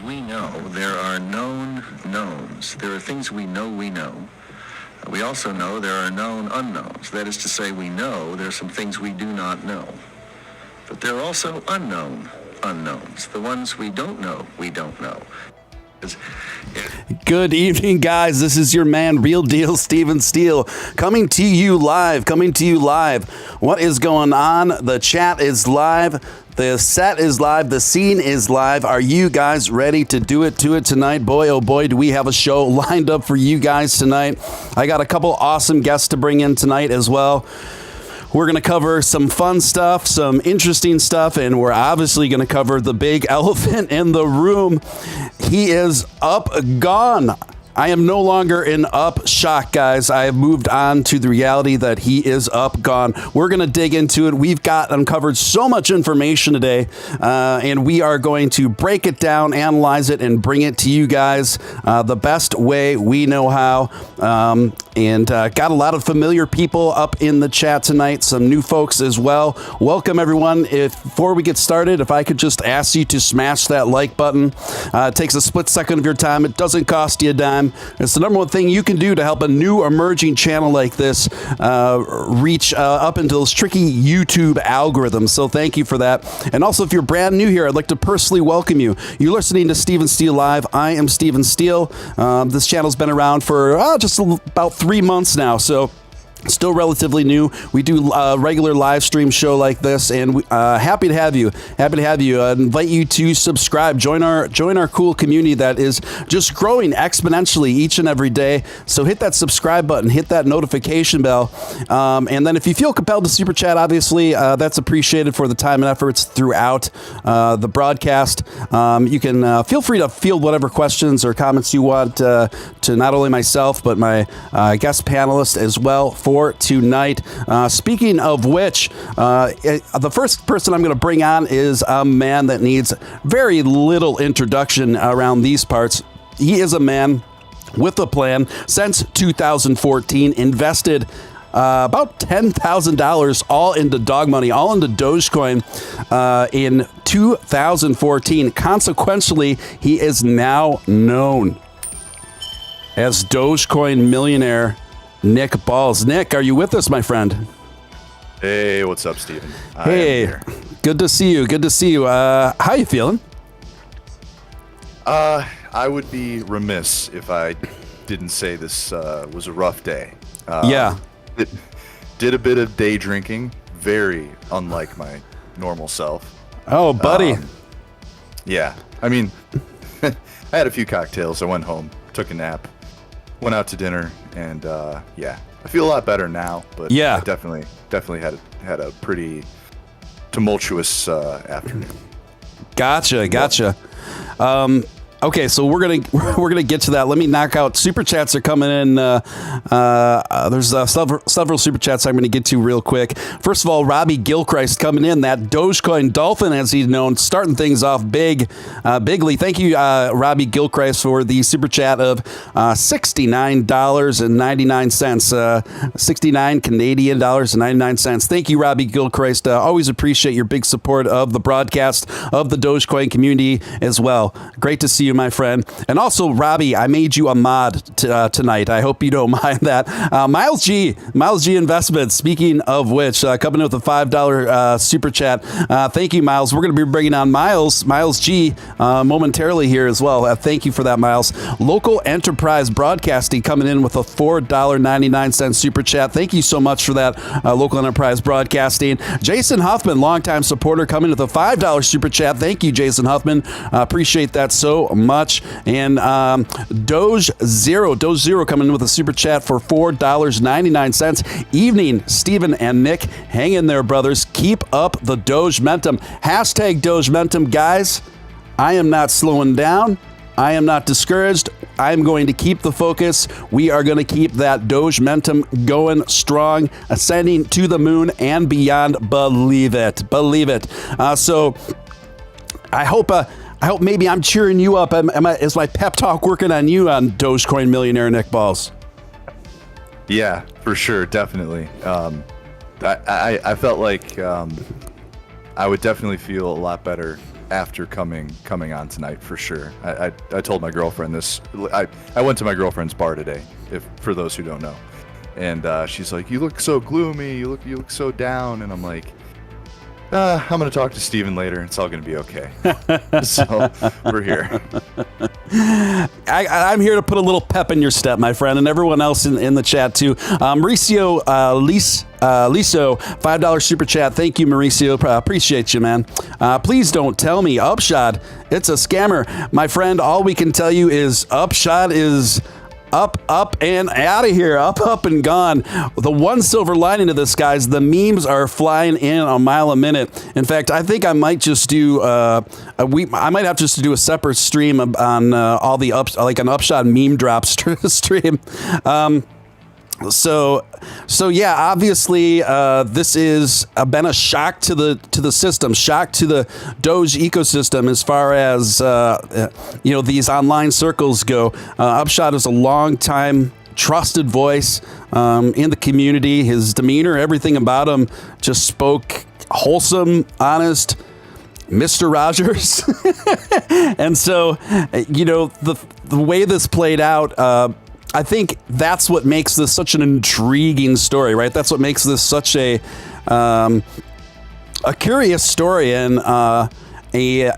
things we know, there are known knowns. There are things we know we know. We also know there are known unknowns. That is to say, we know there are some things we do not know. But there are also unknown unknowns. The ones we don't know, we don't know. Good evening, guys. This is your man, Real Deal Steele, coming to you live. What is going on? The chat is live. The set is live. The scene is live. Are you guys ready to do it tonight? Boy, oh boy, do we have a show lined up for you guys tonight. I got a couple awesome guests to bring in tonight as well. We're going to cover some fun stuff, some interesting stuff, and we're obviously going to cover the big elephant in the room. He is gone. I am no longer in Upshot, guys. I have moved on to the reality that he is gone. We're going to dig into it. We've uncovered so much information today, and we are going to break it down, analyze it, and bring it to you guys the best way we know how. And got a lot of familiar people up in the chat tonight, some new folks as well. Welcome, everyone. Before we get started, if I could just ask you to smash that like button. It takes a split second of your time. It doesn't cost you a dime. It's the number one thing you can do to help a new emerging channel like this reach up into those tricky YouTube algorithms. So thank you for that. And also, if you're brand new here, I'd like to personally welcome you. You're listening to Steven Steele Live. I am Steven Steele. This channel's been around for just about 3 months now, so still relatively new. We do a regular live stream show like this, and happy to have you. Invite you to subscribe. Join our cool community that is just growing exponentially each and every day. So hit that subscribe button, hit that notification bell, and then if you feel compelled to super chat, obviously that's appreciated for the time and efforts throughout the broadcast. You can feel free to field whatever questions or comments you want to not only myself but my guest panelists as well for tonight. Speaking of which, the first person I'm going to bring on is a man that needs very little introduction around these parts. He is a man with a plan. Since 2014, invested about $10,000 all into dog money, all into Dogecoin in 2014. Consequently, he is now known as Dogecoin millionaire Nick Ballz. Nick, are you with us, my friend? Hey, what's up, Steven? Hey, good to see you. How you feeling? I would be remiss if I didn't say this was a rough day. Yeah. Did a bit of day drinking, very unlike my normal self. Oh, buddy. Yeah. I mean, I had a few cocktails. I went home, took a nap, went out to dinner, and yeah, I feel a lot better now. But yeah, I definitely had a pretty tumultuous afternoon. Gotcha. Okay, so we're gonna get to that. Let me knock out super chats are coming in. There's several super chats I'm going to get to real quick. First of all, Robbie Gilchrist coming in, that Dogecoin Dolphin as he's known, starting things off bigly. Thank you, Robbie Gilchrist, for the super chat of $69.99, 69 Canadian dollars and 99 cents. Thank you, Robbie Gilchrist. Always appreciate your big support of the broadcast of the Dogecoin community as well. Great to see you, my friend. And also, Robbie, I made you a mod tonight. I hope you don't mind that. Myles G Investments, speaking of which, coming in with a $5 super chat. Thank you, Myles. We're going to be bringing on Myles G momentarily here as well. Thank you for that, Myles. Local Enterprise Broadcasting coming in with a $4.99 super chat. Thank you so much for that, Local Enterprise Broadcasting. Jason Huffman, longtime supporter, coming with a $5 super chat. Thank you, Jason Huffman. Appreciate that so much. And Doge Zero coming in with a super chat for $4.99. Evening, Steven and Nick. Hang in there, brothers. Keep up the Doge-mentum. Hashtag Doge-mentum, guys. I am not slowing down. I am not discouraged. I'm going to keep the focus. We are going to keep that Doge-mentum going strong, ascending to the moon and beyond. Believe it. So I hope maybe I'm cheering you up. Is my pep talk working on you on Dogecoin millionaire Nick Ballz? Yeah, for sure. Definitely. I felt like I would definitely feel a lot better after coming on tonight for sure. I told my girlfriend this. I went to my girlfriend's bar today, for those who don't know, and she's like, "You look so gloomy. You look so down." And I'm like, I'm gonna talk to Steven later. It's all gonna be okay. So we're here. I'm here to put a little pep in your step, my friend, and everyone else in the chat too. Mauricio Liso, $5 super chat. Thank you, Mauricio. Appreciate you, man. Please don't tell me Upshod. It's a scammer, my friend. All we can tell you is Upshod is up, and out of here. Up, and gone. The one silver lining to this, guys, the memes are flying in a mile a minute. In fact, I think I might just do I might have just to do a separate stream on all the like an Upshot meme drop stream. So yeah, obviously this is been a shock to the system, shock to the Doge ecosystem as far as these online circles go. Upshot is a long time trusted voice in the community. His demeanor, everything about him, just spoke wholesome, honest. Mr. Rogers. And so the way this played out, I think that's what makes this such an intriguing story, right? That's what makes this such a curious story and a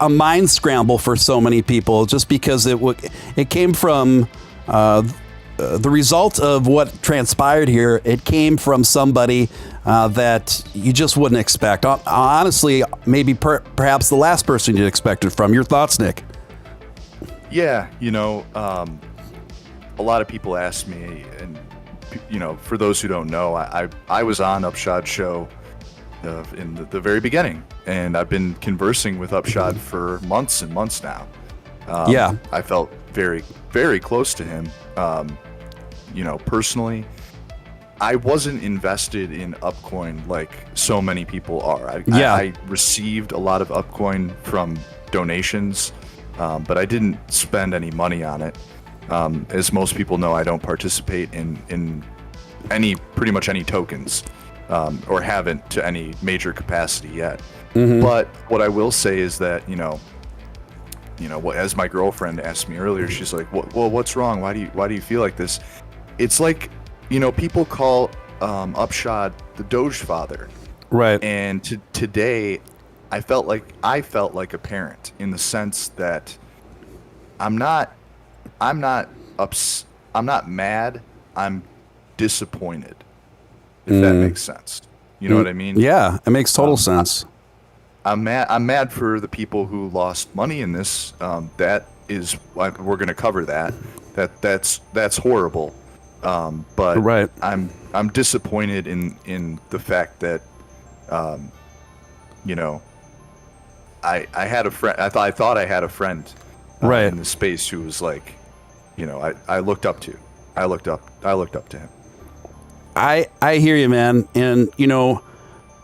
mind scramble for so many people, just because it came from the result of what transpired here. It came from somebody that you just wouldn't expect. Honestly, maybe perhaps the last person you'd expect it from. Your thoughts, Nick? Yeah, a lot of people ask me, and for those who don't know, I was on Upshod show in the very beginning, and I've been conversing with Upshod for months and months now. Yeah, I felt very, very close to him. Personally, I wasn't invested in Upcoin like so many people are. I received a lot of Upcoin from donations, but I didn't spend any money on it. As most people know, I don't participate in pretty much any tokens, or haven't to any major capacity yet. Mm-hmm. But what I will say is that, as my girlfriend asked me earlier, she's like, "Well, what's wrong? Why do you feel like this?" It's like, people call Upshod the Doge father, right? And today, I felt like a parent, in the sense that I'm not mad. I'm disappointed. If that makes sense. You know what I mean? Yeah, it makes total sense. I'm mad for the people who lost money in this. That is, we're going to cover that. That's horrible. But right. I'm disappointed in the fact that, I had a friend. I thought I had a friend, right, in the space who was like, I looked up to. I looked up to him. I hear you, man. And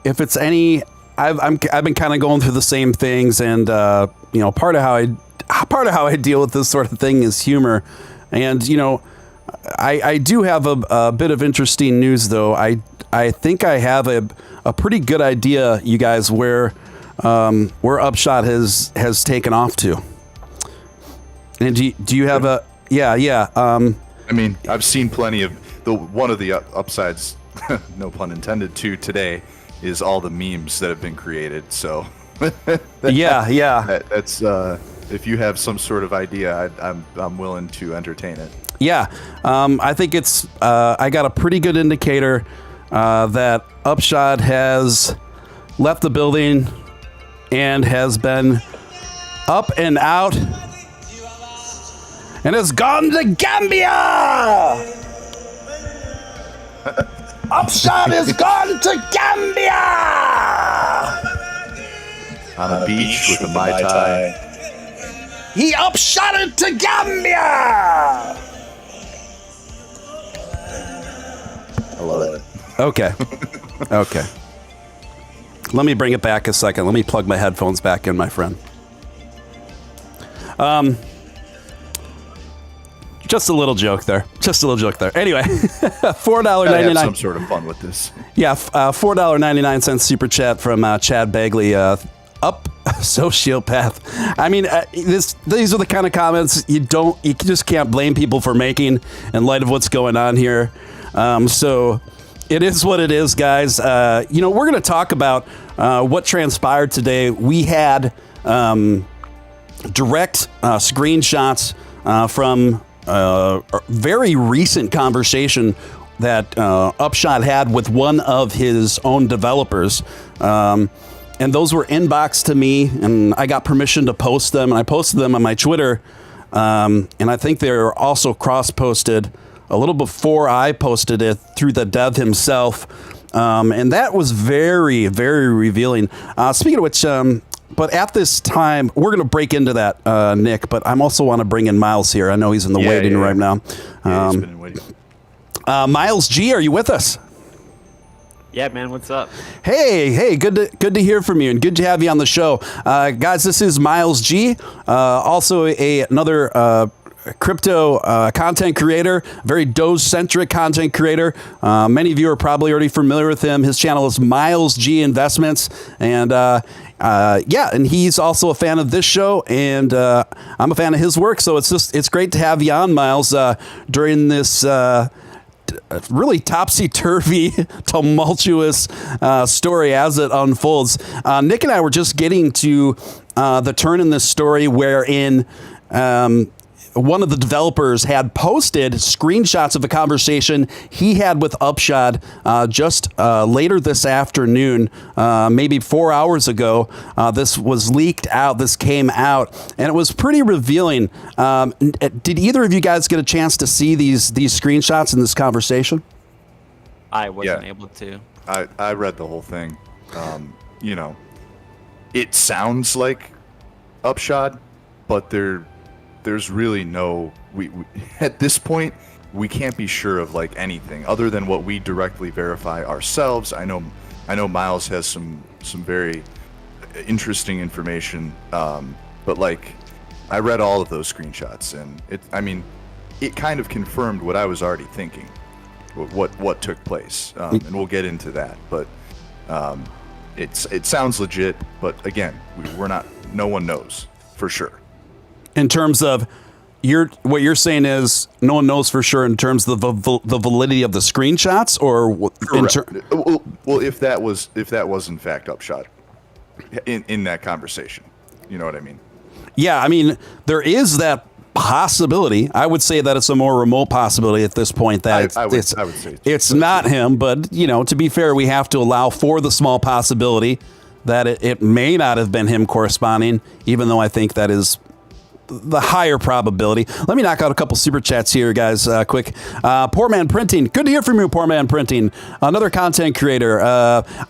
if it's any, I've been kind of going through the same things, and part of how I deal with this sort of thing is humor. And I do have a bit of interesting news, though. I think I have a pretty good idea, you guys, where Upshot has taken off to. And do you have a yeah? I mean, I've seen plenty of one of the upsides, no pun intended, to today is all the memes that have been created. So that's if you have some sort of idea, I'm willing to entertain it. Yeah, I think it's I got a pretty good indicator that Upshot has left the building and has been up and out and has gone to Gambia. Upshot has gone to Gambia on a beach with a Mai Tai. He upshotted to Gambia. I love it. Okay. Let me bring it back a second. Let me plug my headphones back in, my friend. Just a little joke there. Anyway, $4.99. Have some sort of fun with this. Yeah, $4.99 super chat from Chad Bagley. sociopath. I mean, these are the kind of comments you just can't blame people for making in light of what's going on here. So it is what it is, guys. We're going to talk about what transpired today. We had direct screenshots from a very recent conversation that Upshod had with one of his own developers. And those were inboxed to me, and I got permission to post them, and I posted them on my Twitter. And I think they were also cross-posted a little before I posted it through the dev himself. And that was very, very revealing. Speaking of which, but at this time, we're going to break into that, Nick, but I also want to bring in Myles here. I know he's in the waiting room right now. Yeah, he's been in waiting. Myles G, are you with us? Yeah, man, what's up? Hey, good to hear from you, and good to have you on the show. Guys, this is Myles G, also another crypto content creator, very Doge-centric content creator. Many of you are probably already familiar with him. His channel is Myles G Investments, and and he's also a fan of this show, and I'm a fan of his work. So it's great to have you on, Myles, during this really topsy-turvy, tumultuous story as it unfolds. Nick and I were just getting to the turn in this story wherein one of the developers had posted screenshots of a conversation he had with Upshod just later this afternoon, maybe 4 hours ago. This was leaked out. This came out, and it was pretty revealing. Did either of you guys get a chance to see these screenshots in this conversation? I wasn't able to. I read the whole thing. It sounds like Upshod, but there's really no we at this point we can't be sure of like anything other than what we directly verify ourselves. I know Myles has some very interesting information, but like I read all of those screenshots, and it kind of confirmed what I was already thinking, what took place, and we'll get into that. But it sounds legit, but again, no one knows for sure. In terms of what you're saying is no one knows for sure in terms of the validity of the screenshots, or well, if that was in fact Upshot in that conversation, you know what I mean? Yeah, I mean there is that possibility. I would say that it's a more remote possibility at this point that I would say it's not him, but to be fair, we have to allow for the small possibility that it may not have been him corresponding, even though I think that is the higher probability. Let me knock out a couple super chats here, guys, quick. Poor Man Printing. Good to hear from you, Poor Man Printing. Another content creator.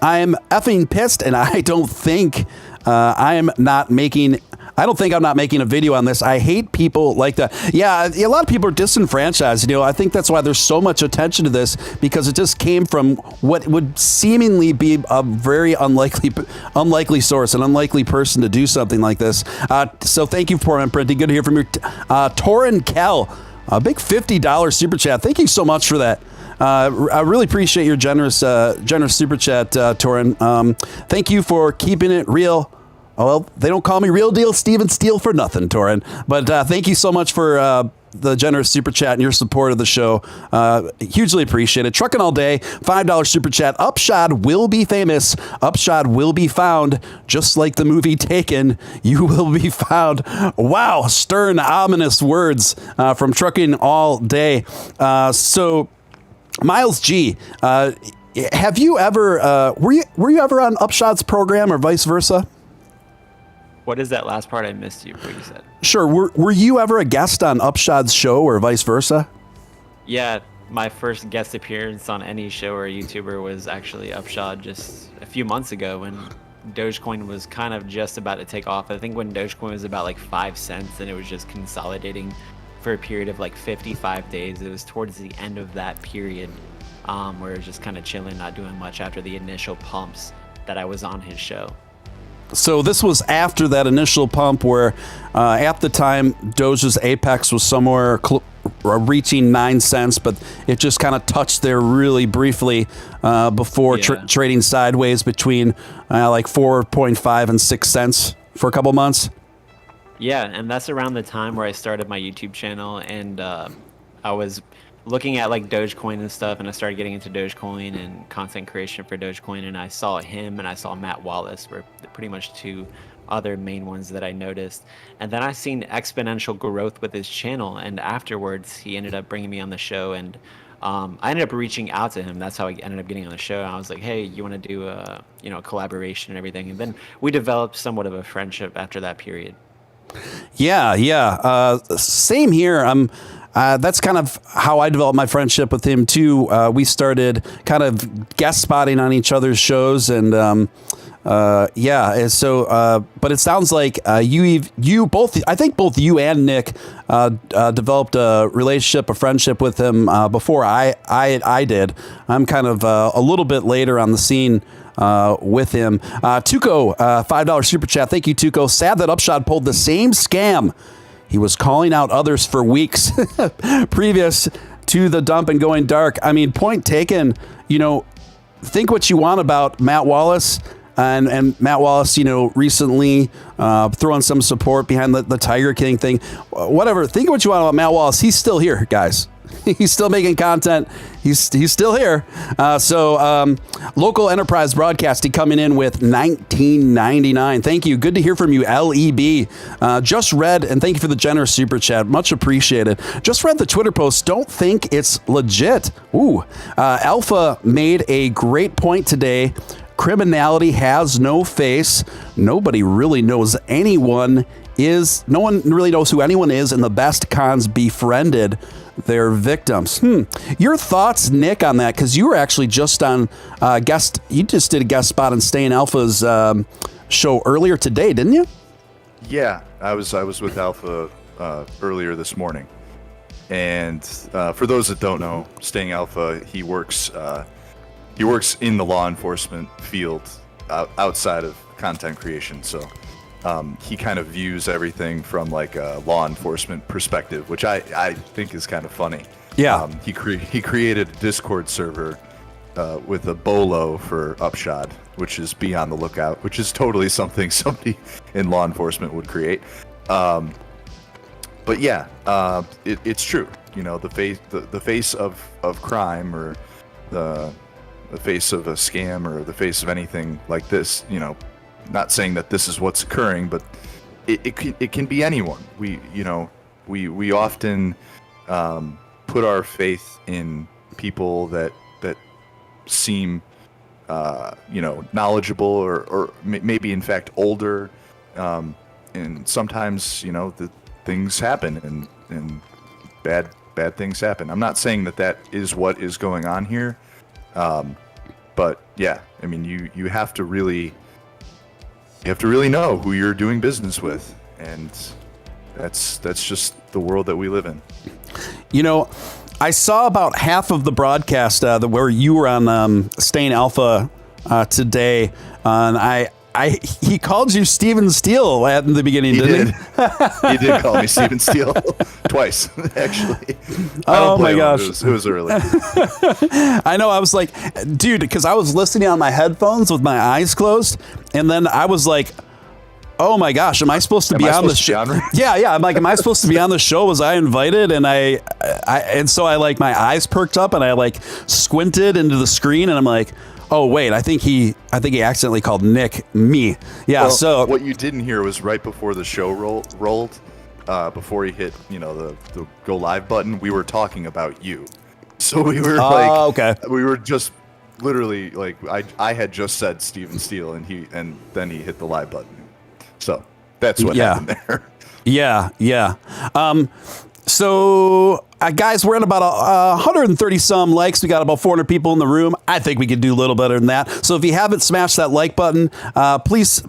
I'm effing pissed, and I don't think I'm not making a video on this. I hate people like that. Yeah, a lot of people are disenfranchised. I think that's why there's so much attention to this, because it just came from what would seemingly be a very unlikely source, an unlikely person to do something like this. So thank you, Poor Man Printing. Good to hear from you. Torin Kell, a big $50 super chat. Thank you so much for that. I really appreciate your generous super chat, Torin. Thank you for keeping it real. Well, they don't call me Real Deal Steven Steele for nothing, Torin. But thank you so much for the generous super chat and your support of the show. Hugely appreciated. Trucking all day, $5 super chat. Upshod will be famous. Upshod will be found, just like the movie Taken. You will be found. Wow, stern, ominous words from Trucking all day. So, Myles G, have you ever were you ever on Upshod's program or vice versa? What is that last part? I missed you. What you said. Sure. Were you ever a guest on Upshod's show or vice versa? Yeah, my first guest appearance on any show or YouTuber was actually Upshod just a few months ago when Dogecoin was kind of just about to take off. I think when Dogecoin was about like 5 cents and it was just consolidating for a period of like 55 days. It was towards the end of that period where it was just kind of chilling, not doing much after the initial pumps that I was on his show. So this was after that initial pump where at the time Doge's apex was somewhere reaching 9 cents, but it just kind of touched there really briefly before trading sideways between like 4.5 and 6 cents for a couple months. Yeah, and that's around the time where I started my YouTube channel, and I was looking at like Dogecoin and stuff, and I started getting into Dogecoin and content creation for Dogecoin, and I saw him and I saw Matt Wallace were pretty much two other main ones that I noticed. And then I seen exponential growth with his channel, and afterwards he ended up bringing me on the show, and I ended up reaching out to him. That's how I ended up getting on the show. And I was like, hey, you want to do a collaboration and everything, and then we developed somewhat of a friendship after that period. Yeah. Same here. That's kind of how I developed my friendship with him too. We started kind of guest spotting on each other's shows, and so. But it sounds like you both. I think both you and Nick developed a relationship, a friendship with him before I did. I'm kind of a little bit later on the scene. With him. Tuco, $5 super chat. Thank you, Tuco. Sad that Upshod pulled the same scam. He was calling out others for weeks previous to the dump and going dark. I mean, point taken. Think what you want about Matt Wallace. And Matt Wallace, recently throwing some support behind the Tiger King thing. Whatever. Think what you want about Matt Wallace. He's still here, guys. He's still making content. He's still here. So local enterprise broadcasting coming in with $19.99. Thank you. Good to hear from you, LEB. Just read, and thank you for the generous super chat. Much appreciated. Just read the Twitter post. Don't think it's legit. Ooh. Alpha made a great point today. Criminality has no face. Nobody really knows anyone is. No one really knows who anyone is, and the best cons befriended their victims. Your thoughts, Nick, on that? Because you were actually just on guest. You just did a guest spot on Staying Alpha's show earlier today, didn't you? Yeah, I was with Alpha earlier this morning, and for those that don't know, Staying Alpha, he works in the law enforcement field outside of content creation. So he kind of views everything from like a law enforcement perspective, which I think is kind of funny. Yeah. He created a Discord server with a bolo for Upshod, which is be on the lookout, which is totally something somebody in law enforcement would create. But yeah, it's true. The face of crime, or the face of a scam, or the face of anything like this, not saying that this is what's occurring, but it can be anyone. We often put our faith in people that seem knowledgeable, or maybe in fact older, and sometimes the things happen, and bad things happen. I'm not saying that is what is going on here. But yeah, I mean, you have to really know who you're doing business with, and that's just the world that we live in. I saw about half of the broadcast where you were on Staying Alpha today, and he called you Steven Steele at the beginning, didn't he? He did call me Steven Steele twice, actually. Oh my gosh, it was early. I know. I was like, dude, because I was listening on my headphones with my eyes closed, and then I was like, oh my gosh, am I supposed to be on the show? Yeah. I'm like, am I supposed to be on the show? Was I invited? And and so I like my eyes perked up, and I like squinted into the screen, and I'm like, oh wait, I think he accidentally called Nick me. Yeah. Well, so what you didn't hear was right before the show rolled, before he hit the go live button, we were talking about you. So we were okay. We were just literally like I had just said Steven Steele, and then he hit the live button. So that's what happened there. Yeah. So, guys, we're at about 130 some likes. We got about 400 people in the room. I think we could do a little better than that. So if you haven't smashed that like button, please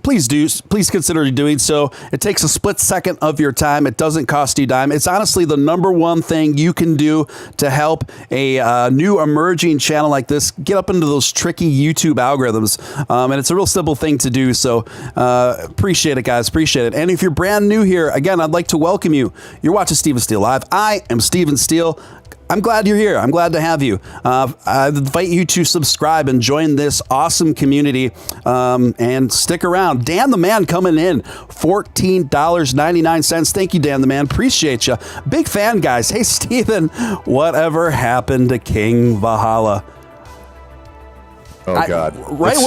consider doing so. It takes a split second of your time. It doesn't cost you a dime. It's honestly the number one thing you can do to help a new emerging channel like this get up into those tricky YouTube algorithms. And it's a real simple thing to do. So appreciate it, guys. Appreciate it. And if you're brand new here, again, I'd like to welcome you. You're watching Steven Steele Live. I am Steven Steele, I'm glad you're here. I'm glad to have you. I invite you to subscribe and join this awesome community and stick around. Dan the Man coming in, $14.99. Thank you, Dan the Man. Appreciate you. Big fan, guys. Hey, Steven, whatever happened to King Valhalla? Oh God! Right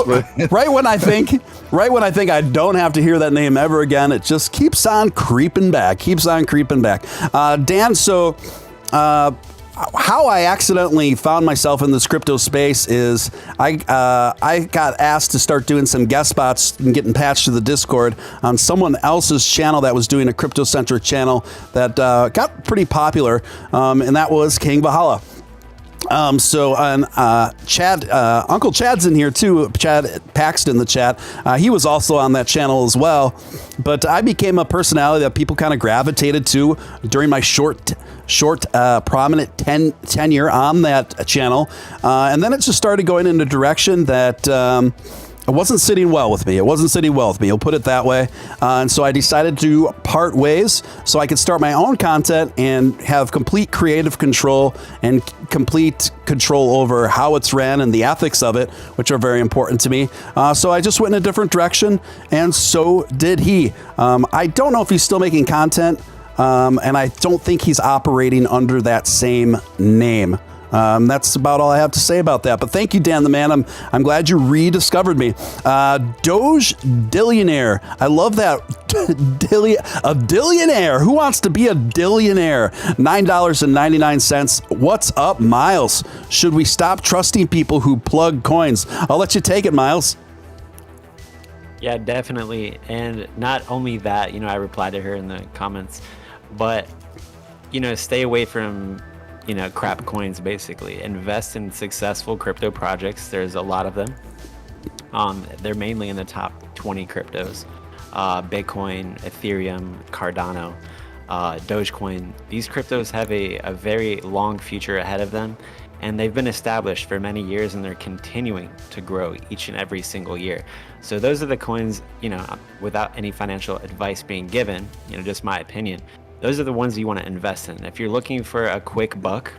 when I think I don't have to hear that name ever again, it just keeps on creeping back. Dan, so how I accidentally found myself in this crypto space is I got asked to start doing some guest spots and getting patched to the Discord on someone else's channel that was doing a crypto-centric channel that got pretty popular, and that was King Valhalla. So Chad, Uncle Chad's in here too. Chad Paxton in the chat. He was also on that channel as well. But I became a personality that people kind of gravitated to during my short, prominent tenure on that channel. And then it just started going in a direction that it wasn't sitting well with me. I'll put it that way. And so I decided to part ways so I could start my own content and have complete creative control and complete control over how it's ran and the ethics of it, which are very important to me. So I just went in a different direction, and so did he. I don't know if he's still making content, and I don't think he's operating under that same name. That's about all I have to say about that. But thank you, Dan the Man. I'm glad you rediscovered me. Doge-Ethereum. I love that. A dillionaire. Who wants to be a dillionaire? $9.99. What's up, Myles? Should we stop trusting people who plug coins? I'll let you take it, Myles. Yeah, definitely. And not only that, I replied to her in the comments, but, stay away from crap coins. Basically invest in successful crypto projects. There's a lot of them. They're mainly in the top 20 cryptos: Bitcoin, Ethereum, Cardano, Dogecoin. These cryptos have a very long future ahead of them, and they've been established for many years, and they're continuing to grow each and every single year. So those are the coins, without any financial advice being given, just my opinion, those are the ones you want to invest in. If you're looking for a quick buck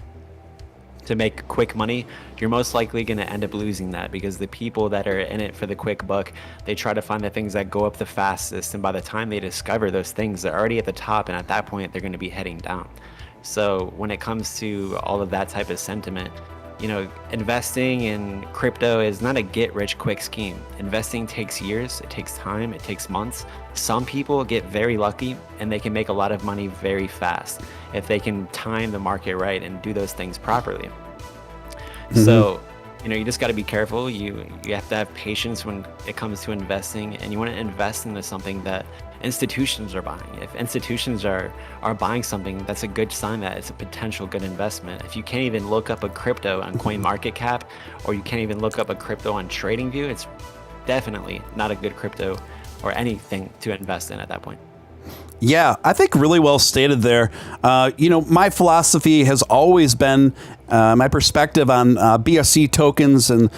to make quick money, you're most likely going to end up losing that, because the people that are in it for the quick buck, they try to find the things that go up the fastest, and by the time they discover those things, they're already at the top, and at that point they're going to be heading down. So when it comes to all of that type of sentiment, investing in crypto is not a get-rich-quick scheme. Investing takes years, it takes time, it takes months. Some people get very lucky, and they can make a lot of money very fast if they can time the market right and do those things properly. Mm-hmm. So, you just got to be careful. You have to have patience when it comes to investing, and you want to invest into something that institutions are buying. If institutions are buying something, that's a good sign that it's a potential good investment. If you can't even look up a crypto on CoinMarketCap, or you can't even look up a crypto on TradingView, it's definitely not a good crypto or anything to invest in at that point. Yeah, I think really well stated there. My philosophy has always been, my perspective on BSC tokens and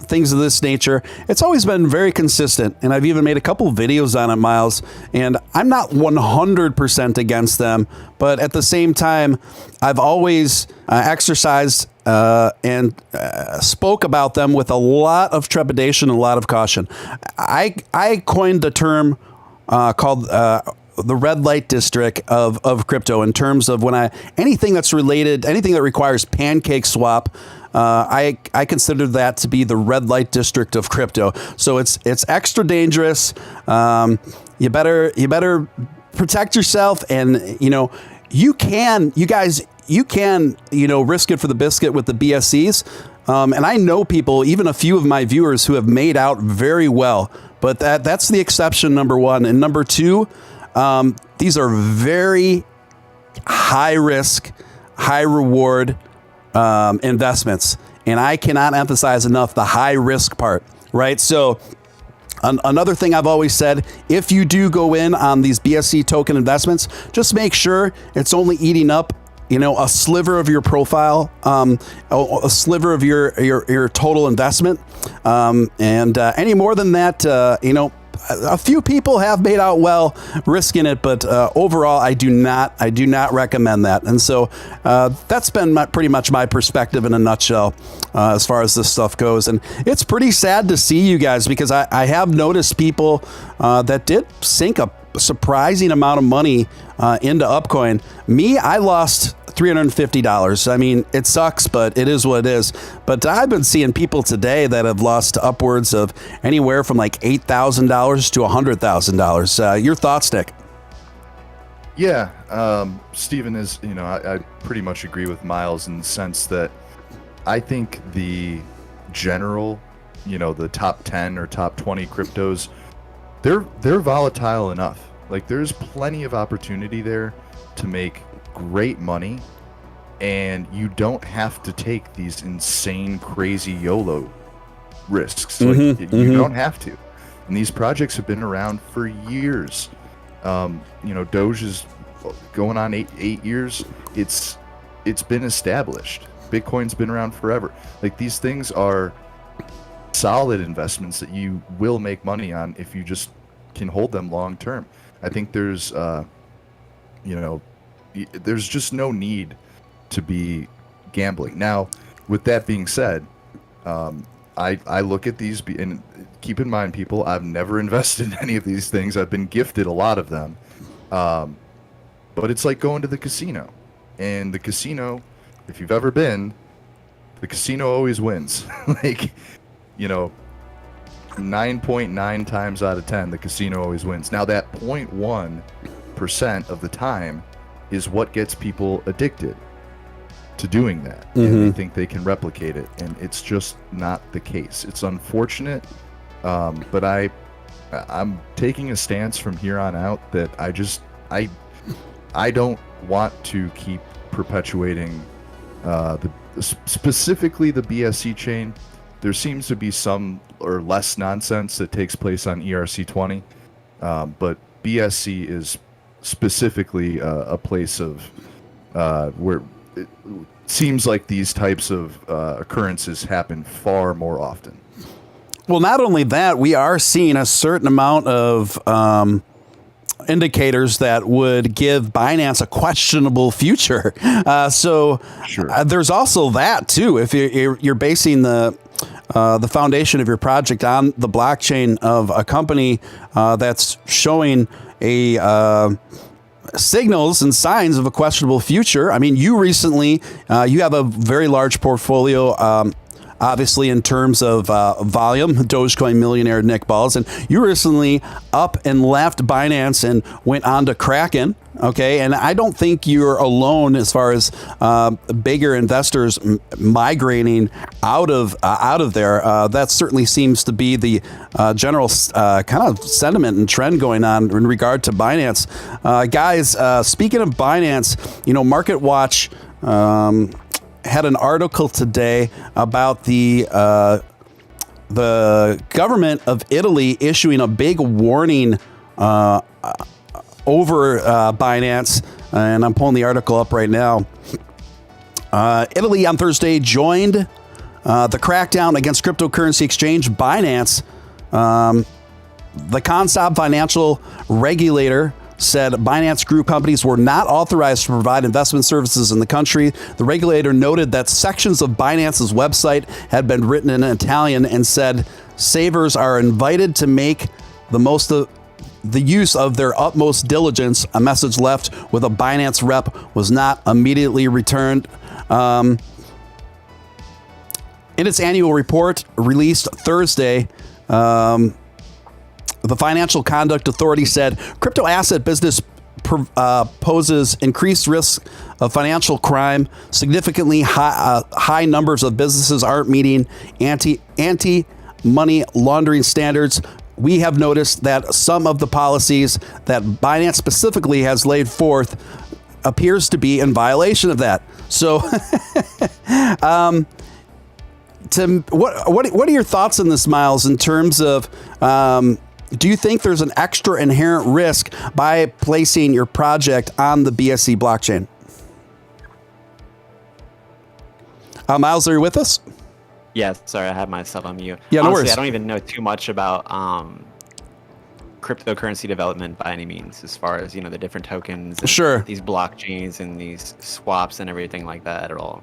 things of this nature. It's always been very consistent, and I've even made a couple of videos on it, Myles, and I'm not 100% against them, but at the same time, I've always exercised and spoke about them with a lot of trepidation and a lot of caution. I coined the term called the red light district of crypto, in terms of anything that's related, anything that requires pancake swap, I consider that to be the red light district of crypto. So it's extra dangerous. You better protect yourself, and you can risk it for the biscuit with the BSCs. And I know people, even a few of my viewers, who have made out very well, but that's the exception, number one. And number two, these are very high risk, high reward investments. And I cannot emphasize enough the high risk part, right? So another thing I've always said, if you do go in on these BSC token investments, just make sure it's only eating up a sliver of your profile, a sliver of your total investment. And any more than that, a few people have made out well risking it, but overall, I do not recommend that. And so that's been pretty much my perspective in a nutshell as far as this stuff goes. And it's pretty sad to see, you guys, because I have noticed people that did sink a surprising amount of money into Upcoin. Me, I lost $350. I mean, it sucks, but it is what it is. But I've been seeing people today that have lost upwards of anywhere from like $8,000 to $100,000. Your thoughts, Nick? Yeah, Steven is, I pretty much agree with Myles in the sense that I think the general, the top 10 or top 20 cryptos, they're volatile enough. Like, there's plenty of opportunity there to make great money, and you don't have to take these insane, crazy YOLO risks. You don't have to. And these projects have been around for years. Doge is going on eight years. It's been established. Bitcoin's been around forever. Like, these things are solid investments that you will make money on if you just can hold them long term. I think there's there's just no need to be gambling. Now, with that being said, I look at these, and keep in mind, people, I've never invested in any of these things. I've been gifted a lot of them. But it's like going to the casino. And the casino, if you've ever been, the casino always wins. 9.9 times out of 10, the casino always wins. Now, that 0.1% of the time is what gets people addicted to doing that. And they think they can replicate it, and it's just not the case. It's unfortunate, but I'm taking a stance from here on out that I don't want to keep perpetuating specifically the BSC chain. There seems to be some or less nonsense that takes place on ERC20, but BSC is specifically a place of where it seems like these types of occurrences happen far more often. Well, not only that, we are seeing a certain amount of indicators that would give Binance a questionable future. There's also that too. If you're basing the foundation of your project on the blockchain of a company that's showing signals and signs of a questionable future. I mean, you recently, you have a very large portfolio, obviously in terms of volume, Dogecoin millionaire Nick Ballz, and you recently up and left Binance and went on to Kraken. Okay, and I don't think you're alone as far as bigger investors migrating out of there. That certainly seems to be the general kind of sentiment and trend going on in regard to Binance. Guys, speaking of Binance, MarketWatch had an article today about the government of Italy issuing a big warning over Binance, and I'm pulling the article up right now. Italy on Thursday joined the crackdown against cryptocurrency exchange Binance. The Consob financial regulator said Binance Group companies were not authorized to provide investment services in the country. The regulator noted that sections of Binance's website had been written in Italian and said savers are invited to make the use of their utmost diligence. A message left with a Binance rep was not immediately returned. In its annual report released Thursday, the Financial Conduct Authority said crypto asset business poses increased risk of financial crime. Significantly high numbers of businesses aren't meeting anti-money laundering standards. We have noticed that some of the policies that Binance specifically has laid forth appears to be in violation of that. So, what are your thoughts on this, Myles, in terms of do you think there's an extra inherent risk by placing your project on the BSC blockchain? Myles, are you with us? Yeah, sorry, I had myself on mute. Yeah, no Honestly, worries. I don't even know too much about cryptocurrency development by any means, as far as, you know, the different tokens, and Sure. these blockchains and these swaps and everything like that at all.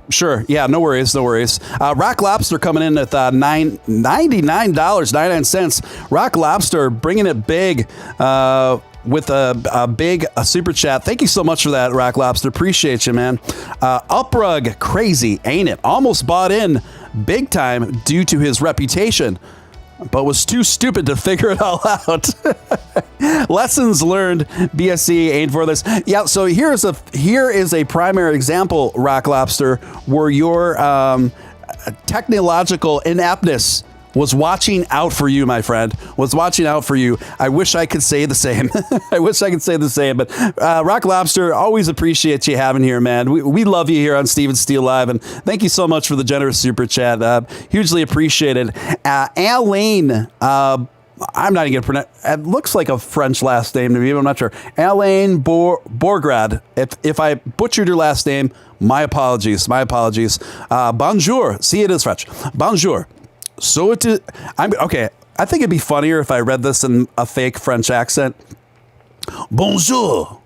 Sure. Yeah, no worries. No worries. Rock Lobster coming in at $99.99. Rock Lobster bringing it big with a big super chat. Thank you so much for that, Rock Lobster. Appreciate you, man. Uprug, crazy, ain't it? Almost bought in big time due to his reputation, but was too stupid to figure it all out. Lessons learned. BSC ain't for this. Yeah. So here is a primary example, Rock Lobster, where your technological ineptness was watching out for you, my friend. Was watching out for you. I wish I could say the same. I wish I could say the same. But Rock Lobster, always appreciate you having here, man. We love you here on Steven Steele Live, and thank you so much for the generous super chat. Hugely appreciated. Alain, I'm not even going to pronounce. It looks like a French last name to me, but I'm not sure. Alain Borgrad. If I butchered your last name, my apologies. My apologies. Bonjour. See, it is French. Bonjour. So it is. Okay. I think it'd be funnier if I read this in a fake French accent. Bonjour.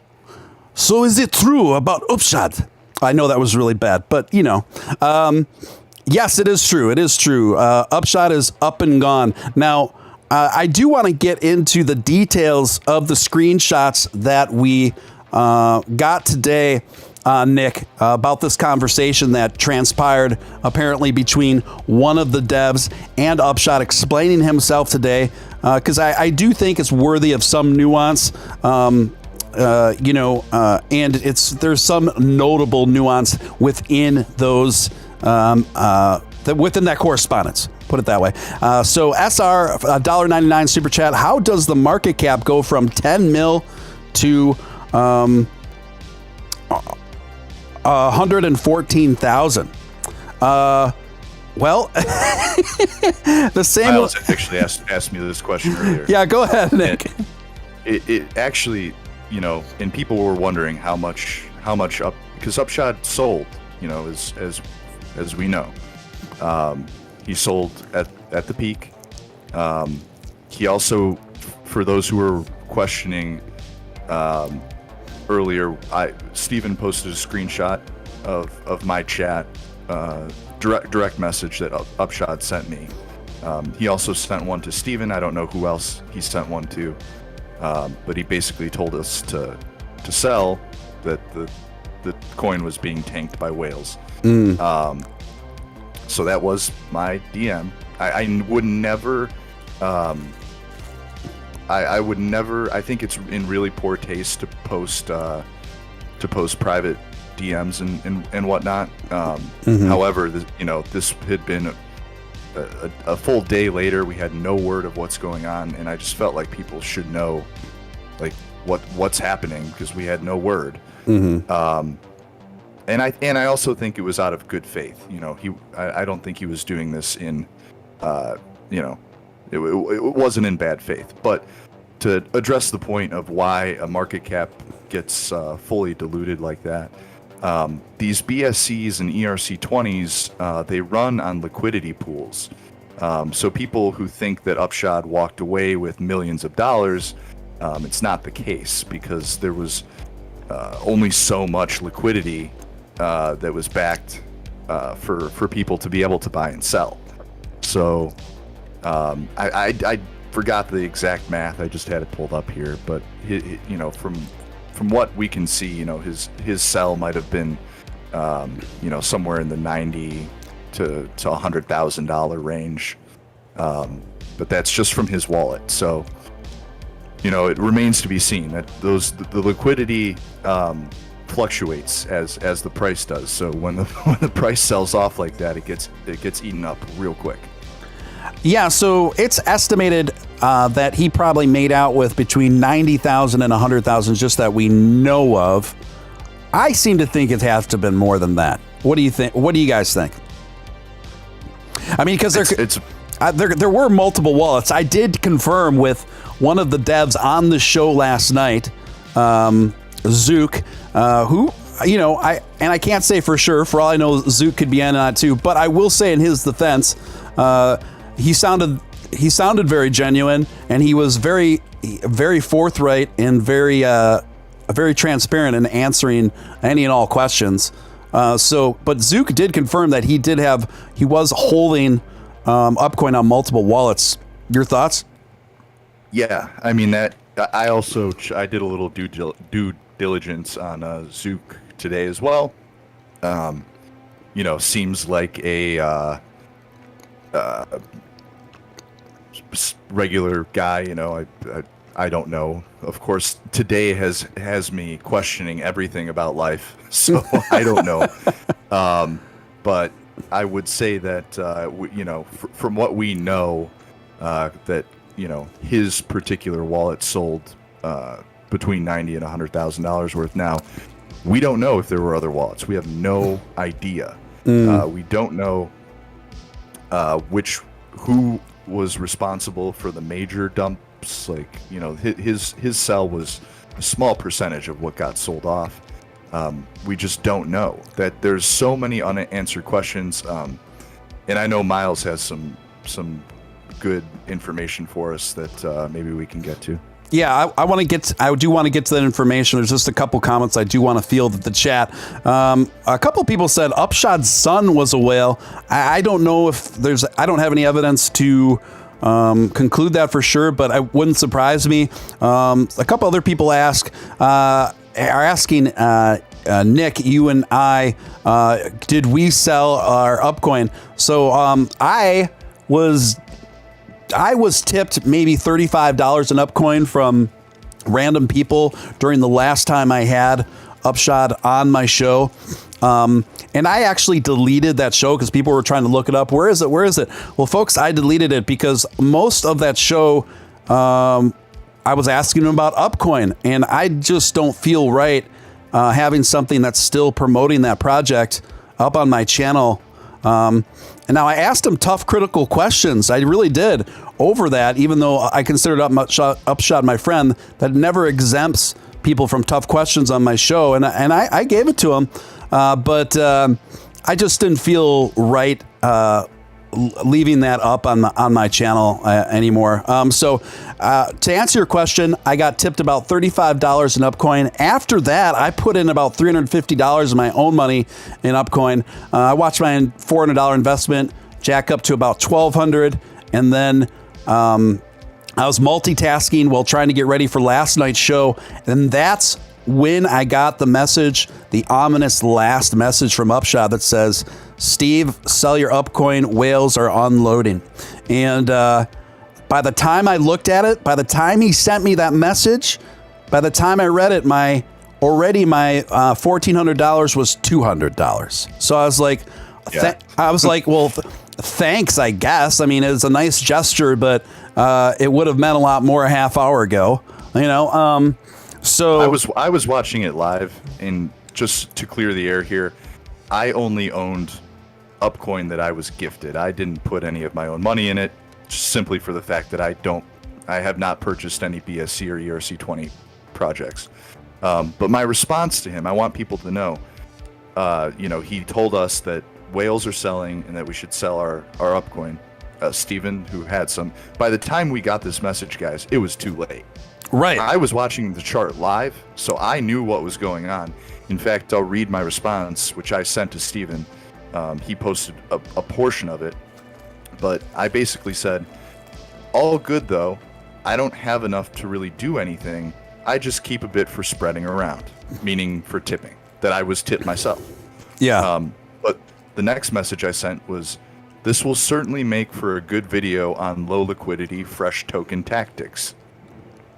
So is it true about Upshod? I know that was really bad, but you know. Yes, it is true. It is true. Upshod is up and gone. Now, I do want to get into the details of the screenshots that we got today, Nick, about this conversation that transpired apparently between one of the devs and Upshot explaining himself today, because I do think it's worthy of some nuance, and there's some notable nuance within those within that correspondence. Put it that way. So SR $1.99 super chat. How does the market cap go from 10 mil to 114,000? Well, the same. Myles actually asked me this question earlier. Yeah, go ahead, Nick. It actually, you know, and people were wondering how much up, because Upshot sold, you know, as we know. He sold at the peak. He also, for those who were questioning earlier, Steven posted a screenshot of my chat, direct message that Upshot sent me. He also sent one to Steven. I don't know who else he sent one to, but he basically told us to sell, that the coin was being tanked by whales. So that was my DM. I would never. I would never. I think it's in really poor taste to post private DMs and whatnot. However, this had been a full day later. We had no word of what's going on, and I just felt like people should know, like what's happening, because we had no word. And I also think it was out of good faith. You know, I don't think he was doing this in, it wasn't in bad faith. But to address the point of why a market cap gets fully diluted like that, these BSCs and ERC20s, they run on liquidity pools. So people who think that Upshot walked away with millions of dollars, it's not the case, because there was only so much liquidity that was backed for people to be able to buy and sell. So I forgot the exact math. I just had it pulled up here, but from what we can see, his sell might have been somewhere in the $90,000 to $100,000 range, but that's just from his wallet. So it remains to be seen that the liquidity fluctuates as the price does. So when the price sells off like that, it gets eaten up real quick. Yeah, so it's estimated that he probably made out with between 90,000 and 100,000, just that we know of. I seem to think it has to have been more than that. What do you think? What do you guys think? I mean, because there were multiple wallets. I did confirm with one of the devs on the show last night, Zook, who, I can't say for sure. For all I know, Zook could be in on it too. But I will say, in his defense, he sounded he sounded very genuine, and he was very forthright and very transparent in answering any and all questions. But Zook did confirm that he was holding Upcoin on multiple wallets. Your thoughts? Yeah, I mean that. I did a little due diligence on Zook today as well. Seems like a regular guy. I don't know. Of course, today has me questioning everything about life, so I don't know. But I would say that from what we know, that his particular wallet sold between $90,000 and $100,000 worth. Now, we don't know if there were other wallets. We have no idea. We don't know who was responsible for the major dumps. Like, his sell was a small percentage of what got sold off. We just don't know. That there's so many unanswered questions. And I know Myles has some good information for us that maybe we can get to. Yeah, I do want to get to that information. There's just a couple comments I do want to field at the chat. A couple people said Upshod's son was a whale. I don't know if I don't have any evidence to conclude that for sure, but it wouldn't surprise me. A couple other people are asking Nick, you and I, did we sell our Upcoin? So I was tipped maybe $35 in Upcoin from random people during the last time I had Upshod on my show. And I actually deleted that show because people were trying to look it up. Where is it? Well, folks, I deleted it because most of that show, I was asking them about Upcoin, and I just don't feel right having something that's still promoting that project up on my channel. And now I asked him tough, critical questions. I really did over that, even though I considered Upshot my friend. That never exempts people from tough questions on my show. And I gave it to him. But I just didn't feel right leaving that up on my channel anymore. So to answer your question, I got tipped about $35 in Upcoin. After that, I put in about $350 of my own money in Upcoin. I watched my $400 investment jack up to about $1,200, and then I was multitasking while trying to get ready for last night's show, and that's when I got the message, the ominous last message from Upshot that says, Steve, sell your Upcoin, whales are unloading. And by the time I looked at it, by the time he sent me that message, by the time I read it, my $1,400 was $200. So I was like, thanks, I guess. I mean, it's a nice gesture, but it would have meant a lot more a half hour ago, So I was watching it live, and just to clear the air here, I only owned Upcoin that I was gifted. I didn't put any of my own money in it, simply for the fact that I have not purchased any BSC or ERC20 projects. But my response to him, I want people to know, he told us that whales are selling and that we should sell our Upcoin. Steven, who had some. By the time we got this message, guys, it was too late. Right. I was watching the chart live, so I knew what was going on. In fact, I'll read my response, which I sent to Steven. He posted a portion of it, but I basically said, all good though, I don't have enough to really do anything. I just keep a bit for spreading around, meaning for tipping, that I was tipped myself. Yeah. But the next message I sent was, this will certainly make for a good video on low liquidity, fresh token tactics.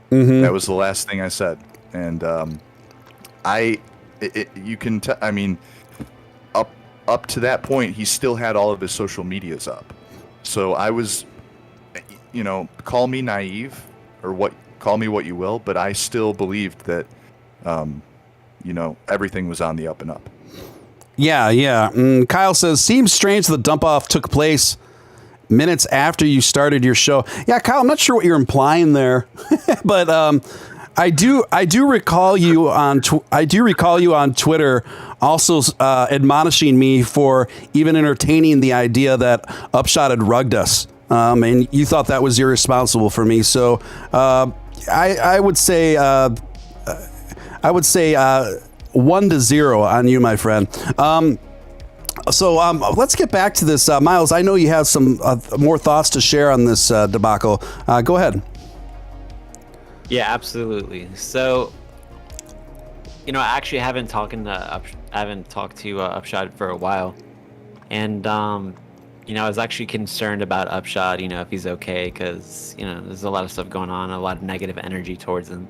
Mm-hmm. That was the last thing I said. And you can I mean, up to that point, he still had all of his social medias up. So I was, call me naive or call me what you will, but I still believed that, everything was on the up and up. Yeah. Kyle says, seems strange the dump off took place minutes after you started your show. Yeah, Kyle, I'm not sure what you're implying there, but I do recall you on Twitter also admonishing me for even entertaining the idea that Upshot had rugged us and you thought that was irresponsible for me. So I would say 1-0 on you, my friend. So let's get back to this. Myles, I know you have some more thoughts to share on this debacle. Go ahead. Yeah, absolutely. So, I actually haven't talked to Upshod for a while, and I was actually concerned about Upshod, if he's okay, because there's a lot of stuff going on, a lot of negative energy towards him.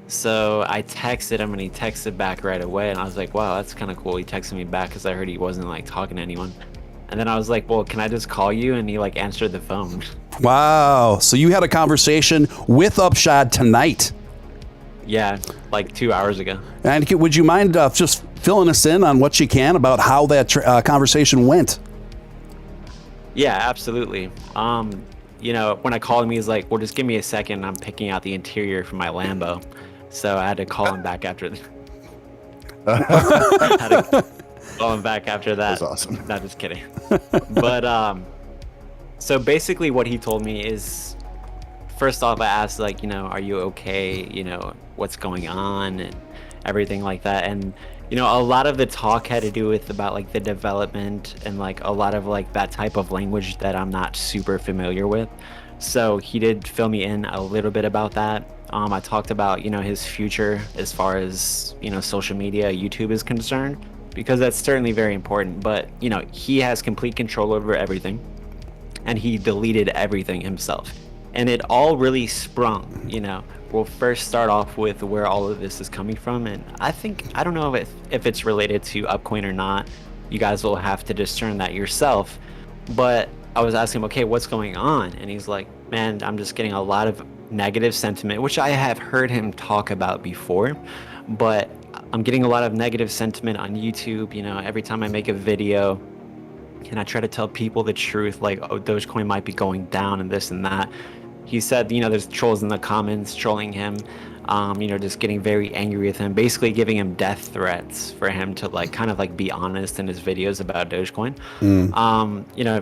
So I texted him, and he texted back right away, and I was like, wow, that's kind of cool. He texted me back because I heard he wasn't like talking to anyone. And then I was like, well, can I just call you? And he like answered the phone. Wow. So you had a conversation with Upshod tonight? Yeah, like 2 hours ago. And would you mind just filling us in on what you can about how that conversation went? Yeah, absolutely. When I called him, he's like, well, just give me a second. I'm picking out the interior for my Lambo. So I had to call him back after that. That's awesome. Not just kidding. But so basically what he told me is, first off, I asked, like, are you okay? What's going on and everything like that. And, a lot of the talk had to do with about like the development and like a lot of like that type of language that I'm not super familiar with. So he did fill me in a little bit about that. I talked about, his future as far as, social media, YouTube is concerned, because that's certainly very important. But, he has complete control over everything, and he deleted everything himself. And it all really sprung, We'll first start off with where all of this is coming from. And I don't know if it's related to Upcoin or not. You guys will have to discern that yourself. But I was asking him, okay, what's going on? And he's like, man, I'm just getting a lot of negative sentiment, which I have heard him talk about before. But I'm getting a lot of negative sentiment on YouTube. Every time I make a video and I try to tell people the truth, like, oh, Dogecoin might be going down and this and that. He said, there's trolls in the comments trolling him, just getting very angry with him, basically giving him death threats for him to like kind of like be honest in his videos about Dogecoin.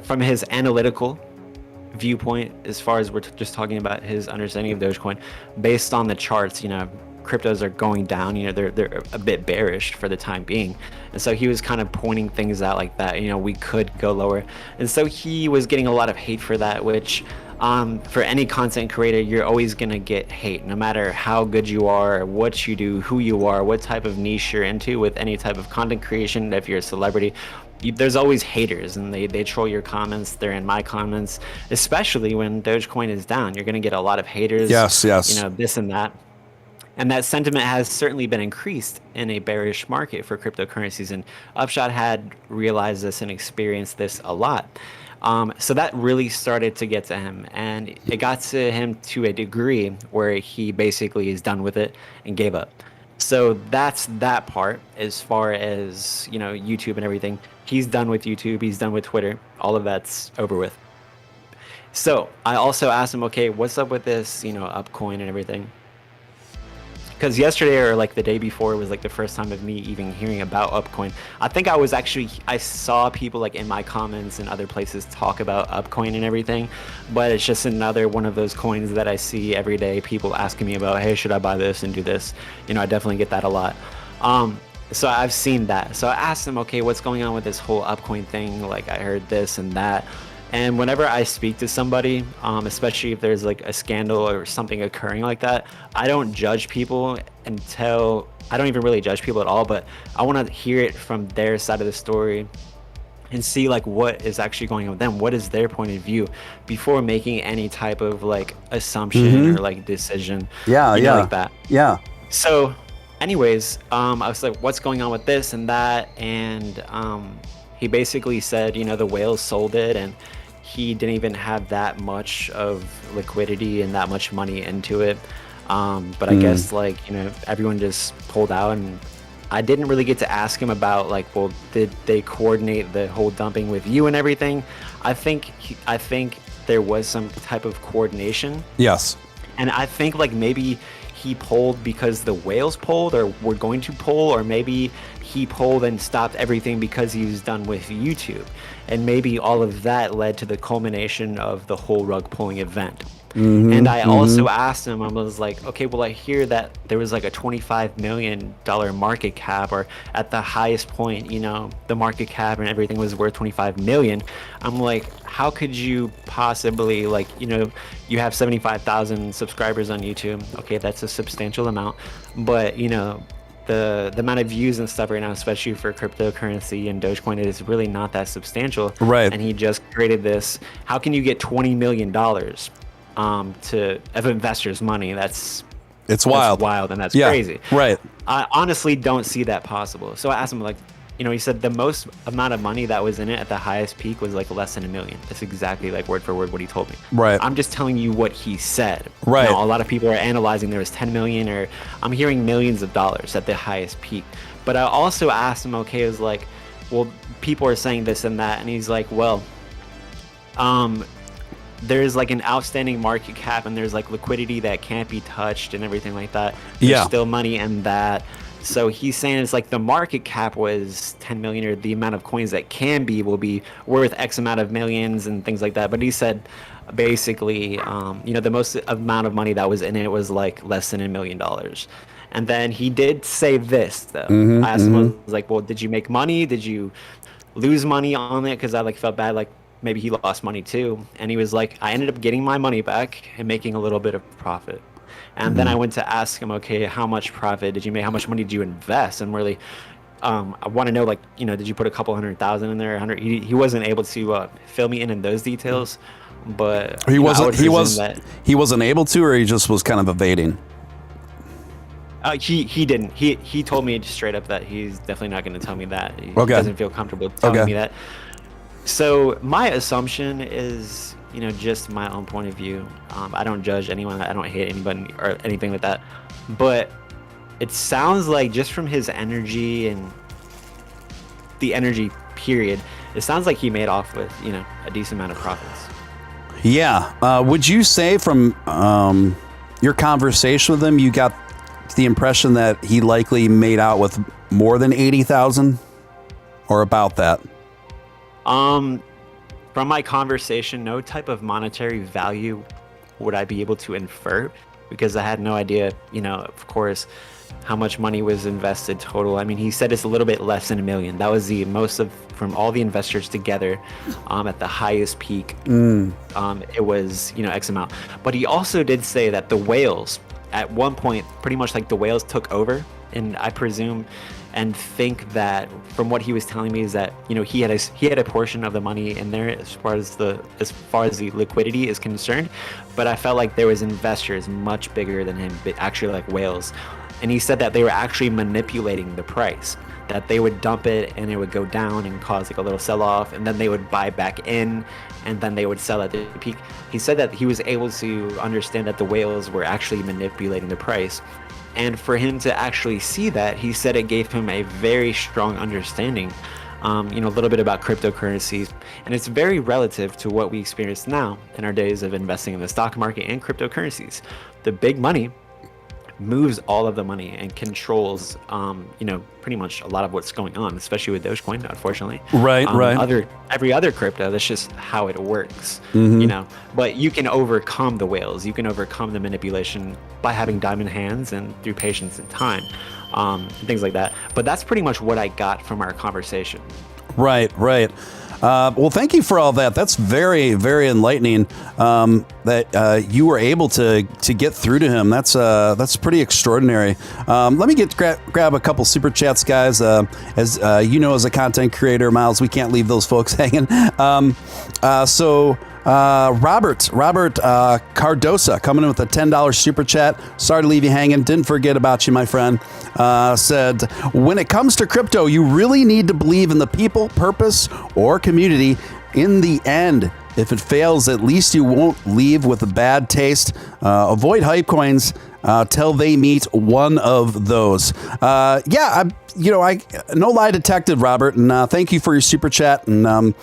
From his analytical viewpoint, as far as we're just talking about his understanding of Dogecoin, based on the charts, cryptos are going down, they're a bit bearish for the time being. And so he was kind of pointing things out like that, we could go lower. And so he was getting a lot of hate for that, which for any content creator, you're always going to get hate, no matter how good you are, what you do, who you are, what type of niche you're into with any type of content creation. If you're a celebrity, there's always haters, and they troll your comments. They're in my comments, especially when Dogecoin is down. You're going to get a lot of haters. Yes. This and that. And that sentiment has certainly been increased in a bearish market for cryptocurrencies. And Upshot had realized this and experienced this a lot. So that really started to get to him. And it got to him to a degree where he basically is done with it and gave up. So that's that part as far as, YouTube and everything. He's done with YouTube. He's done with Twitter. All of that's over with. So I also asked him, okay, what's up with this, Upcoin and everything? Because yesterday or like the day before was like the first time of me even hearing about Upcoin. I think I saw people like in my comments and other places talk about Upcoin and everything, but it's just another one of those coins that I see every day, people asking me about, hey, should I buy this and do this? I definitely get that a lot. So I've seen that. So I asked him, okay, what's going on with this whole Upcoin thing? Like, I heard this and that. And whenever I speak to somebody, especially if there's like a scandal or something occurring like that, I don't judge people I don't even really judge people at all, but I want to hear it from their side of the story and see like what is actually going on with them. What is their point of view before making any type of like assumption or like decision. Like that. Yeah. So anyways, I was like, what's going on with this and that? And he basically said, the whales sold it, and he didn't even have that much of liquidity and that much money into it. But I guess like, everyone just pulled out, and I didn't really get to ask him about like, well, did they coordinate the whole dumping with you and everything? I think there was some type of coordination. Yes. And I think like maybe he pulled because the whales pulled or were going to pull, or maybe he pulled and stopped everything because he was done with YouTube. And maybe all of that led to the culmination of the whole rug pulling event. And I also asked him, I was like, okay, well, I hear that there was like a $25 million market cap, or at the highest point, you know, the market cap and everything was worth 25 million. I'm like, how could you possibly, like, you know, you have 75,000 subscribers on YouTube. Okay, that's a substantial amount, but you know, the amount of views and stuff right now, especially for cryptocurrency and Dogecoin, it is really not that substantial. Right. And he just created this. How can you get $20 million of investors' money? It's wild. That's wild, and that's crazy. Right. I honestly don't see that possible. So I asked him, like, you know, he said the most amount of money that was in it at the highest peak was like less than $1 million. That's exactly like word for word what he told me. Right. I'm just telling you what he said. Right. Now, a lot of people are analyzing there was 10 million, or I'm hearing millions of dollars at the highest peak. But I also asked him, okay, it was like, well, people are saying this and that, and he's like, well, there's like an outstanding market cap, and there's like liquidity that can't be touched and everything like that. There's still money in that. So he's saying it's like the market cap was 10 million, or the amount of coins that can be will be worth X amount of millions and things like that. But he said basically, you know, the most amount of money that was in it was like less than $1 million. And then he did say this though. I asked him, I was like, well, did you make money? Did you lose money on it? Because I like felt bad, like maybe he lost money too. And he was like, I ended up getting my money back and making a little bit of profit. And then I went to ask him, okay, how much profit did you make? How much money did you invest? And really, I want to know, like, you know, did you put a couple 100,000 in there? 100? He wasn't able to fill me in those details, but he wasn't. That, he wasn't able to, or he just was kind of evading. He didn't. He told me straight up that he's definitely not going to tell me that. He Okay. doesn't feel comfortable telling me that. So my assumption is, you know, just my own point of view. I don't judge anyone. I don't hate anybody or anything like that. But it sounds like, just from his energy and the energy period, it sounds like he made off with, you know, a decent amount of profits. Yeah. Would you say from your conversation with him, you got the impression that he likely made out with more than 80,000, or about that? From my conversation, no type of monetary value would I be able to infer, because I had no idea, you know, of course, how much money was invested total. I mean, he said it's a little bit less than $1 million. That was the most of, from all the investors together, at the highest peak. It was, you know, X amount. But he also did say that the whales, at one point, pretty much like the whales took over, and I presume and think that, from what he was telling me, is that, you know, he had a portion of the money in there as far as the liquidity is concerned, but I felt like there was investors much bigger than him, but actually like whales. And he said that they were actually manipulating the price, that they would dump it and it would go down and cause like a little sell-off, and then they would buy back in, and then they would sell at the peak. He said that he was able to understand that the whales were actually manipulating the price. And for him to actually see that, he said it gave him a very strong understanding, you know, a little bit about cryptocurrencies. And it's very relative to what we experience now in our days of investing in the stock market and cryptocurrencies. The big money moves all of the money and controls, you know, pretty much a lot of what's going on, especially with Dogecoin, unfortunately. Right. Every other crypto, that's just how it works, you know. But you can overcome the whales, you can overcome the manipulation by having diamond hands and through patience and time, and things like that. But that's pretty much what I got from our conversation. Right. Well, thank you for all that. That's very, very enlightening. That you were able to get through to him. That's pretty extraordinary. Let me grab a couple super chats, guys. As you know, as a content creator, Myles, we can't leave those folks hanging. Robert Cardosa coming in with a $10 super chat. Sorry to leave you hanging. Didn't forget about you, my friend. Said, when it comes to crypto, you really need to believe in the people, purpose, or community. In the end, If it fails, at least you won't leave with a bad taste. Avoid hype coins till they meet one of those. Yeah, I no lie detective, Robert, and thank you for your super chat and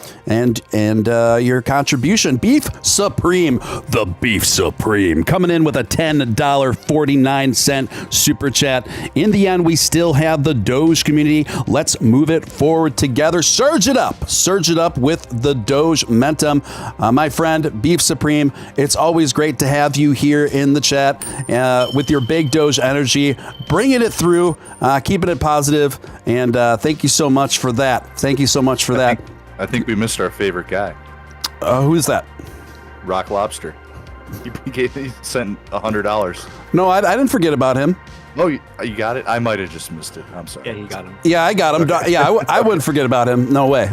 your contribution. Beef Supreme, the Beef Supreme, coming in with a $10.49 super chat. In the end, we still have the Doge community. Let's move it forward together. Surge it up with the Doge momentum. My friend, Beef Supreme, it's always great to have you here in the chat with your big Doge energy, bringing it through, keeping it positive. And thank you so much for that. I think we missed our favorite guy. Who's that? Rock Lobster. He sent $100. No, I didn't forget about him. Oh, you got it? I might have just missed it. I'm sorry. Yeah, he got him. Yeah, I got him. Okay. Yeah, I wouldn't forget about him. No way.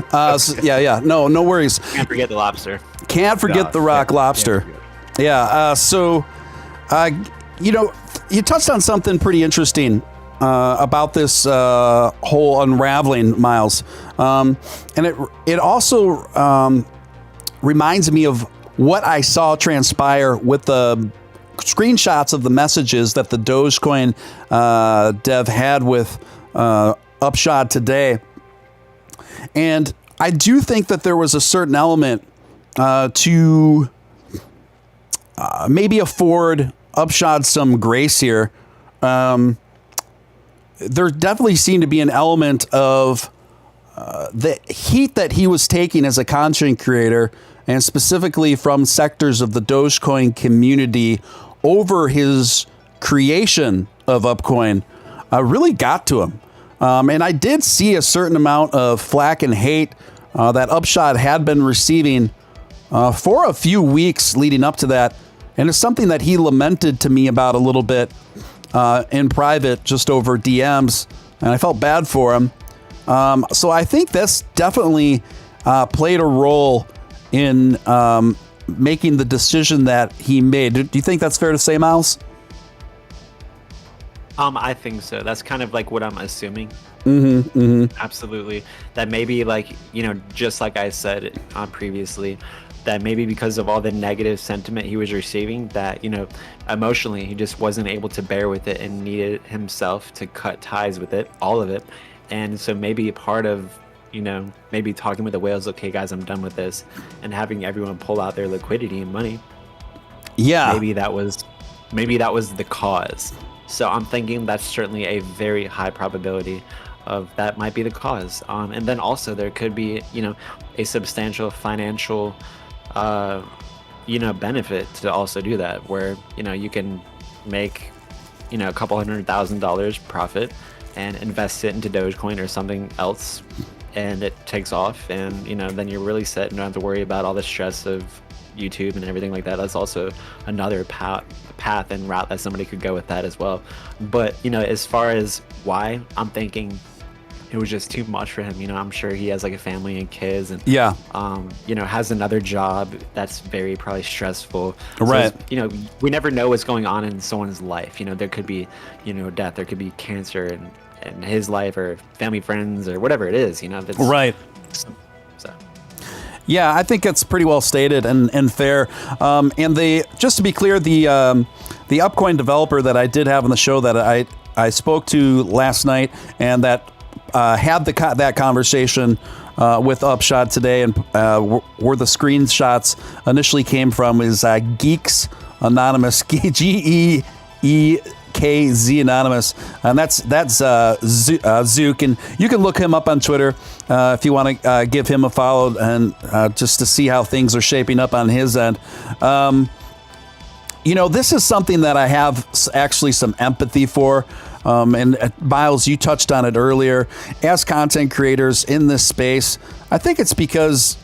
Yeah. No worries. Can't forget the lobster. Can't forget the Rock Lobster. Yeah. You touched on something pretty interesting about this whole unraveling, Myles, and it also reminds me of what I saw transpire with the screenshots of the messages that the Dogecoin dev had with Upshod today, and I do think that there was a certain element to maybe afford Upshod some grace here. There definitely seemed to be an element of the heat that he was taking as a content creator, and specifically from sectors of the Dogecoin community over his creation of Upcoin, really got to him. And I did see a certain amount of flack and hate that Upshot had been receiving for a few weeks leading up to that. And it's something that he lamented to me about a little bit in private, just over DMs, and I felt bad for him. So I think this definitely played a role in making the decision that he made. Do you think that's fair to say, Myles? I think so. That's kind of like what I'm assuming. Absolutely. That maybe, like, just like I said previously, that maybe because of all the negative sentiment he was receiving, that, emotionally he just wasn't able to bear with it and needed himself to cut ties with it, all of it. And so maybe part of, maybe talking with the whales, okay, guys, I'm done with this, and having everyone pull out their liquidity and money. Yeah. Maybe that was the cause. So I'm thinking that's certainly a very high probability of that might be the cause. And then also there could be, a substantial financial benefit to also do that, where you can make a couple $100,000 profit and invest it into Dogecoin or something else, and it takes off, and then you're really set and don't have to worry about all the stress of YouTube and everything like that. That's also another path and route that somebody could go with that as well. But as far as why, I'm thinking it was just too much for him. I'm sure he has like a family and kids, and has another job that's very probably stressful. Right. So, we never know what's going on in someone's life. There could be, death, there could be cancer in his life, or family, friends, or whatever it is. That's right. So. Yeah, I think it's pretty well stated and fair. And just to be clear, the Upcoin developer that I did have on the show that I spoke to last night, and that had that conversation with Upshot today, and where the screenshots initially came from, is Geeks Anonymous, GEEKZ Anonymous, and that's Zook, and you can look him up on Twitter if you want to give him a follow, and just to see how things are shaping up on his end. This is something that I have actually some empathy for. And Myles, you touched on it earlier. As content creators in this space, I think it's because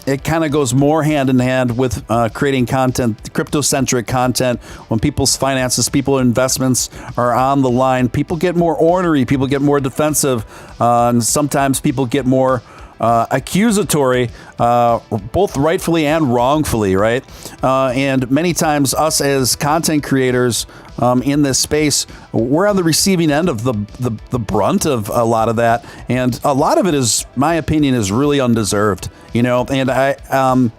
it kind of goes more hand in hand with creating content, crypto-centric content. When people's finances, people's investments are on the line, people get more ornery, people get more defensive, and sometimes people get more accusatory, both rightfully and wrongfully, right? And many times us as content creators in this space, we're on the receiving end of the brunt of a lot of that. And a lot of it is, my opinion, is really undeserved, and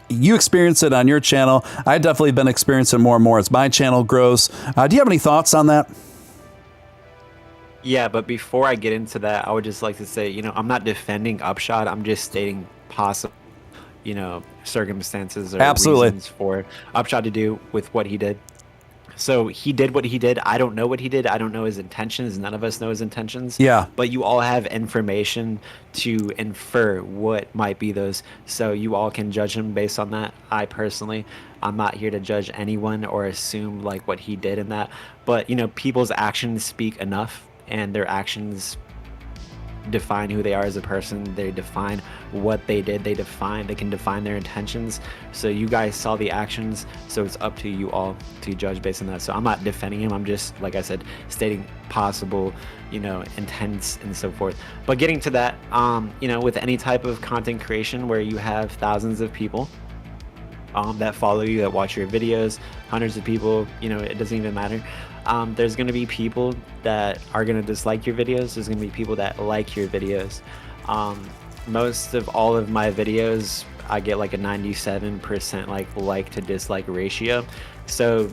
you experience it on your channel. I've definitely been experiencing more and more as my channel grows. Do you have any thoughts on that? Yeah, but before I get into that, I would just like to say, I'm not defending Upshot. I'm just stating possible, circumstances or reasons for Upshot to do with what he did. So he did what he did. I don't know what he did. I don't know his intentions. None of us know his intentions. Yeah. But you all have information to infer what might be those. So you all can judge him based on that. I'm not here to judge anyone or assume like what he did in that. But, people's actions speak enough, and their actions define who they are as a person. They define what they did. They can define their intentions. So you guys saw the actions, so it's up to you all to judge based on that. So I'm not defending him. I'm just, like I said, stating possible, intents and so forth. But getting to that, with any type of content creation where you have thousands of people that follow you, that watch your videos, hundreds of people, it doesn't even matter. There's going to be people that are going to dislike your videos. There's going to be people that like your videos. Most of all of my videos, I get like a 97% like to dislike ratio. So,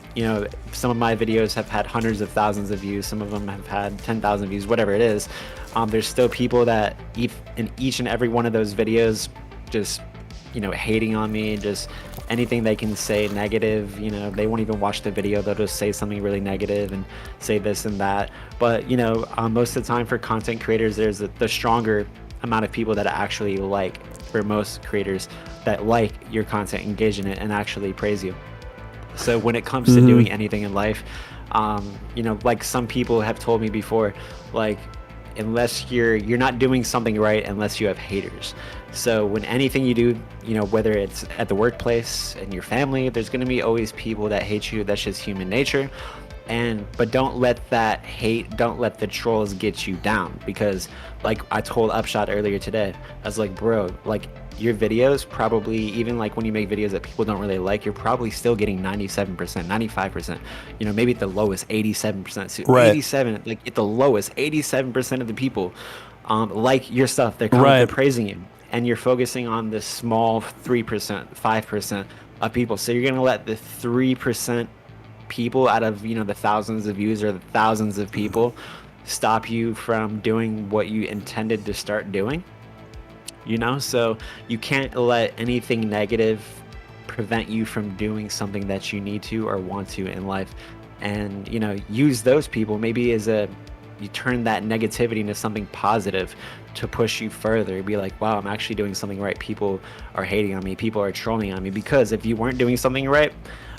some of my videos have had hundreds of thousands of views. Some of them have had 10,000 views, whatever it is. There's still people that in each and every one of those videos just hating on me, just anything they can say negative, they won't even watch the video. They'll just say something really negative and say this and that. But, most of the time for content creators, there's the stronger amount of people that actually for most creators that like your content, engage in it, and actually praise you. So when it comes to doing anything in life, some people have told me before, unless you're not doing something right unless you have haters. So when anything you do, whether it's at the workplace and your family, there's going to be always people that hate you. That's just human nature. But don't let that hate, don't let the trolls get you down, because like I told Upshot earlier today, I was like, bro, your videos probably, even when you make videos that people don't really like, you're probably still getting 97%, 95%, maybe at the lowest 87%. So right. 87, at the lowest 87% of the people like your stuff. They're they're praising you, and you're focusing on the small 3%, 5% of people. So you're going to let the 3% people out of the thousands of views or the thousands of people stop you from doing what you intended to start doing. So you can't let anything negative prevent you from doing something that you need to or want to in life. And use those people maybe as you turn that negativity into something positive to push you further. Be like, wow, I'm actually doing something right. People are hating on me. People are trolling on me. Because if you weren't doing something right,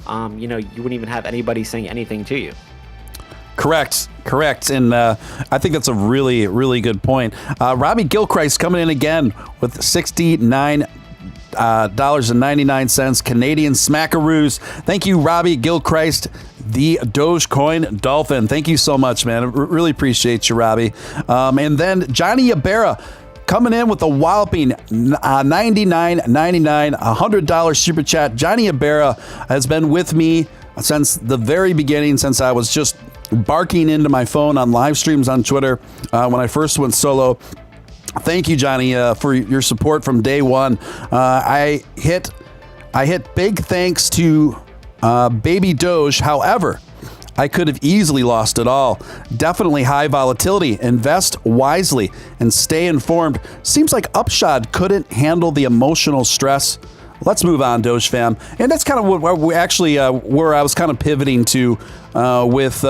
you wouldn't even have anybody saying anything to you. Correct. And I think that's a really, really good point. Robbie Gilchrist coming in again with $69.99 Canadian smackaroos. Thank you, Robbie Gilchrist, the Dogecoin Dolphin. Thank you so much, man. I really appreciate you, Robbie. And then Johnny Ibarra coming in with a walloping $99.99, $100 super chat. Johnny Ibarra has been with me since the very beginning, since I was just barking into my phone on live streams on Twitter when I first went solo. Thank you, Johnny, for your support from day one. I hit big thanks to Baby Doge. However, I could have easily lost it all. Definitely high volatility. Invest wisely and stay informed. Seems like Upshod couldn't handle the emotional stress. Let's move on, Doge fam. And that's kind of what we actually where I was kind of pivoting to with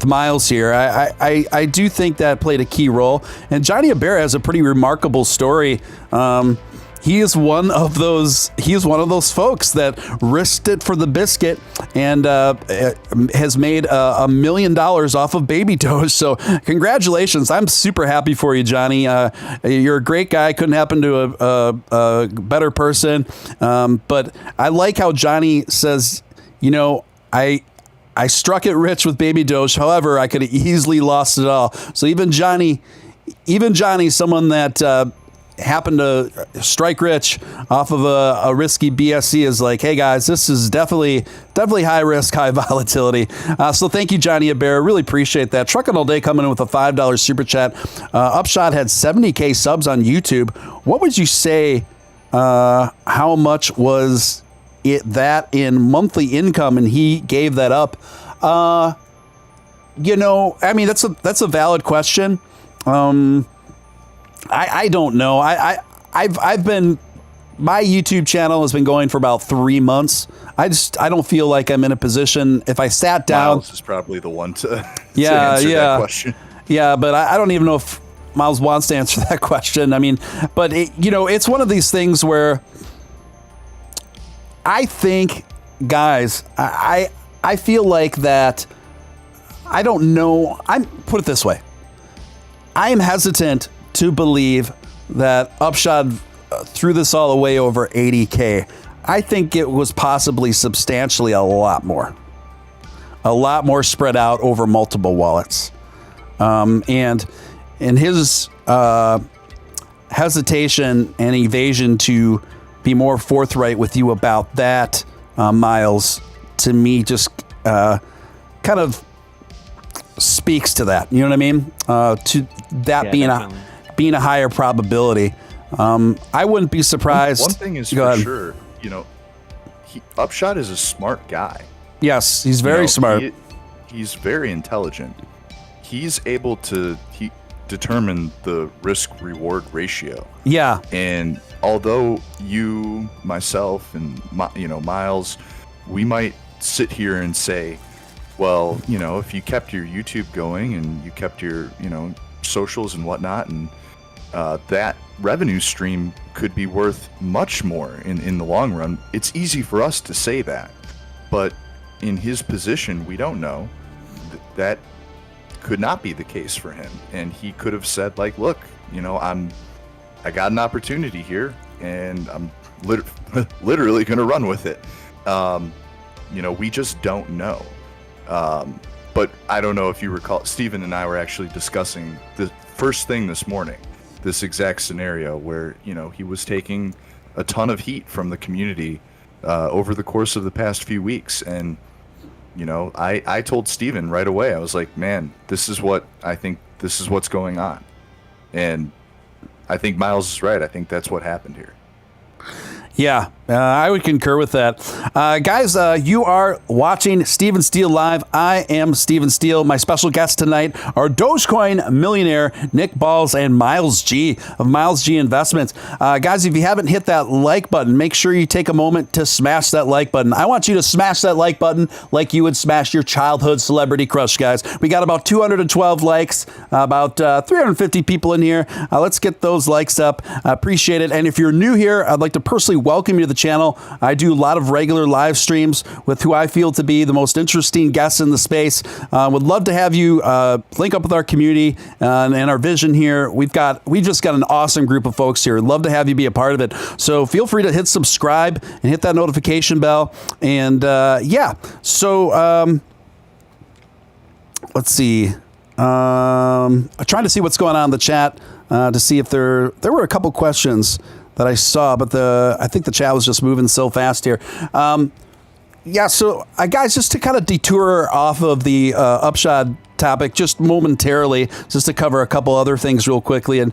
Myles here. I do think that played a key role. And Johnny Ibarra has a pretty remarkable story. He is one of those folks that risked it for the biscuit and has made $1 million off of Baby Doge. So congratulations. I'm super happy for you, Johnny. You're a great guy. Couldn't happen to a better person. But I like how Johnny says, I struck it rich with Baby Doge. However, I could have easily lost it all. So even Johnny, someone that happened to strike rich off of a risky BSC, is like, hey guys, this is definitely high risk, high volatility. So thank you, Johnny Ibarra. Really appreciate that. Trucking All Day coming in with a $5 super chat. Upshot had 70K subs on YouTube. What would you say how much was it that in monthly income, and he gave that up. You know, I mean, that's a valid question. I don't know. I've been, my YouTube channel has been going for about 3 months. I don't feel like I'm in a position. If I sat down, Myles is probably the one to answer that question. Yeah, but I don't even know if Myles wants to answer that question. I mean, but you know, it's one of these things where I think, guys, I feel like that. I don't know. Put it this way. I am hesitant to believe that Upshod threw this all away over 80K. I think it was possibly substantially a lot more spread out over multiple wallets. And in his hesitation and evasion to be more forthright with you about that, Myles, to me just kind of speaks to that. You know what I mean? To that being a higher probability. I wouldn't be surprised. One thing is for sure, you know, Upshot is a smart guy. Yes, he's very smart. He's very intelligent. He's able to determine the risk-reward ratio. Yeah. And although you, myself, and Myles, we might sit here and say, well, you know, if you kept your YouTube going and you kept your, you know, socials and whatnot, and that revenue stream could be worth much more in the long run. It's easy for us to say that, but in his position, we don't know. That could not be the case for him, and he could have said, like, look, you know, I got an opportunity here, and I'm literally going to run with it. You know, we just don't know. But I don't know if you recall, Steven and I were actually discussing the first thing this morning, this exact scenario where, you know, he was taking a ton of heat from the community over the course of the past few weeks. And, you know, I told Steven right away, I was like, man, this is what's going on. And I think Myles is right. I think that's what happened here. Yeah, I would concur with that. Guys, you are watching Steven Steele Live. I am Steven Steele. My special guests tonight are Dogecoin millionaire Nick Ballz and Myles G of Myles G Investments. Guys, if you haven't hit that like button, make sure you take a moment to smash that like button. I want you to smash that like button like you would smash your childhood celebrity crush, guys. We got about 212 likes, about 350 people in here. Let's get those likes up. I appreciate it. And if you're new here, I'd like to personally welcome you to the channel. I do a lot of regular live streams with who I feel to be the most interesting guests in the space. Would love to have you link up with our community and our vision here. We just got an awesome group of folks here. Love to have you be a part of it. So feel free to hit subscribe and hit that notification bell. And yeah, so let's see. I'm trying to see what's going on in the chat to see if there were a couple questions that I saw, but I think the chat was just moving so fast here. Yeah, so guys, just to kind of detour off of the Upshod topic just momentarily, just to cover a couple other things real quickly, and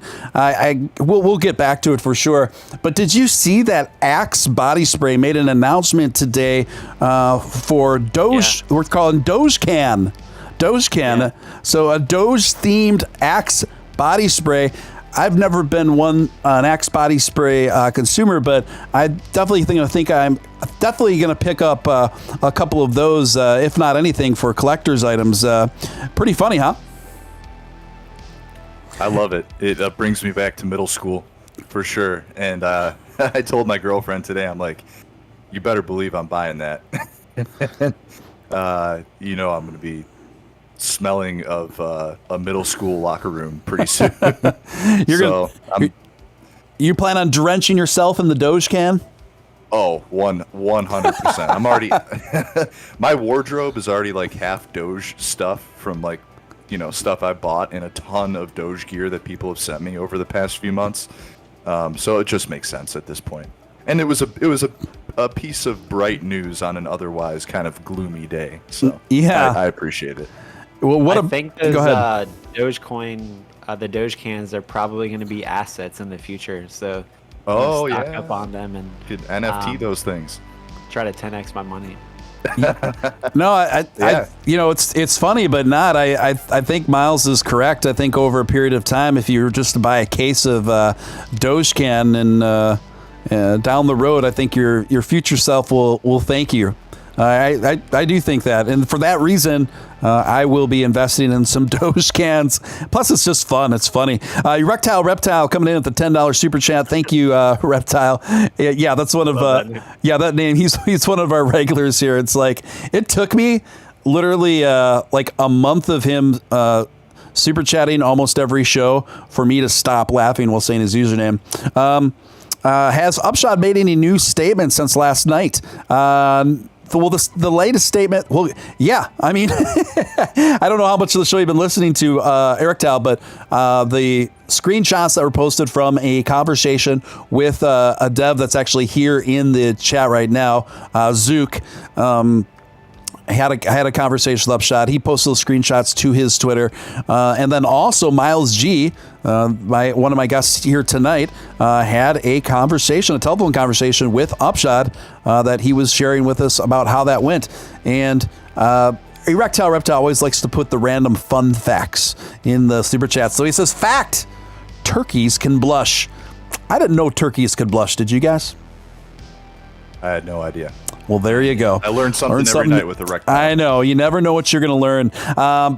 we'll get back to it for sure. But did you see that Axe body spray made an announcement today for Doge? Yeah. We're calling Dogecan. Yeah. So a Doge-themed Axe body spray. I've never been an Axe body spray consumer, but I definitely think I'm definitely going to pick up a couple of those, if not anything, for collector's items. Pretty funny, huh? I love it. It brings me back to middle school, for sure. And I told my girlfriend today, I'm like, you better believe I'm buying that. You know, I'm going to be smelling of a middle school locker room pretty soon. You plan on drenching yourself in the Doge can? Oh, 100%. I'm already my wardrobe is already like half Doge stuff from, like, you know, stuff I bought and a ton of Doge gear that people have sent me over the past few months. So it just makes sense at this point. And it was a piece of bright news on an otherwise kind of gloomy day. So yeah, I appreciate it. Well, I think those Dogecoin, the Doge cans are probably going to be assets in the future. So Oh stock yeah. up on them and Could NFT those things. try to 10x my money. No, Yeah. it's funny, but not. I think Myles is correct. I think over a period of time, if you were just to buy a case of Dogecan and down the road, I think your future self will thank you. I do think that, and for that reason, I will be investing in some Doge cans. Plus, it's just fun. It's funny. Reptile coming in at the $10 super chat. Thank you, Reptile. Yeah, that's one of that name. He's one of our regulars here. It's like it took me literally like a month of him super chatting almost every show for me to stop laughing while saying his username. Has Upshod made any new statements since last night? Well, the latest statement, well, yeah. I mean, I don't know how much of the show you've been listening to, Eric Tal, but the screenshots that were posted from a conversation with a dev that's actually here in the chat right now, Zook, I had a conversation with Upshot. He posted the screenshots to his Twitter, and then also Myles G, one of my guests here tonight, had a telephone conversation with Upshot that he was sharing with us about how that went. And Erectile Reptile always likes to put the random fun facts in the super chat. So he says, "Fact: turkeys can blush." I didn't know turkeys could blush. Did you guys? I had no idea. Well, there you go. I learned something every night with Erectile. I know. You never know what you're going to learn.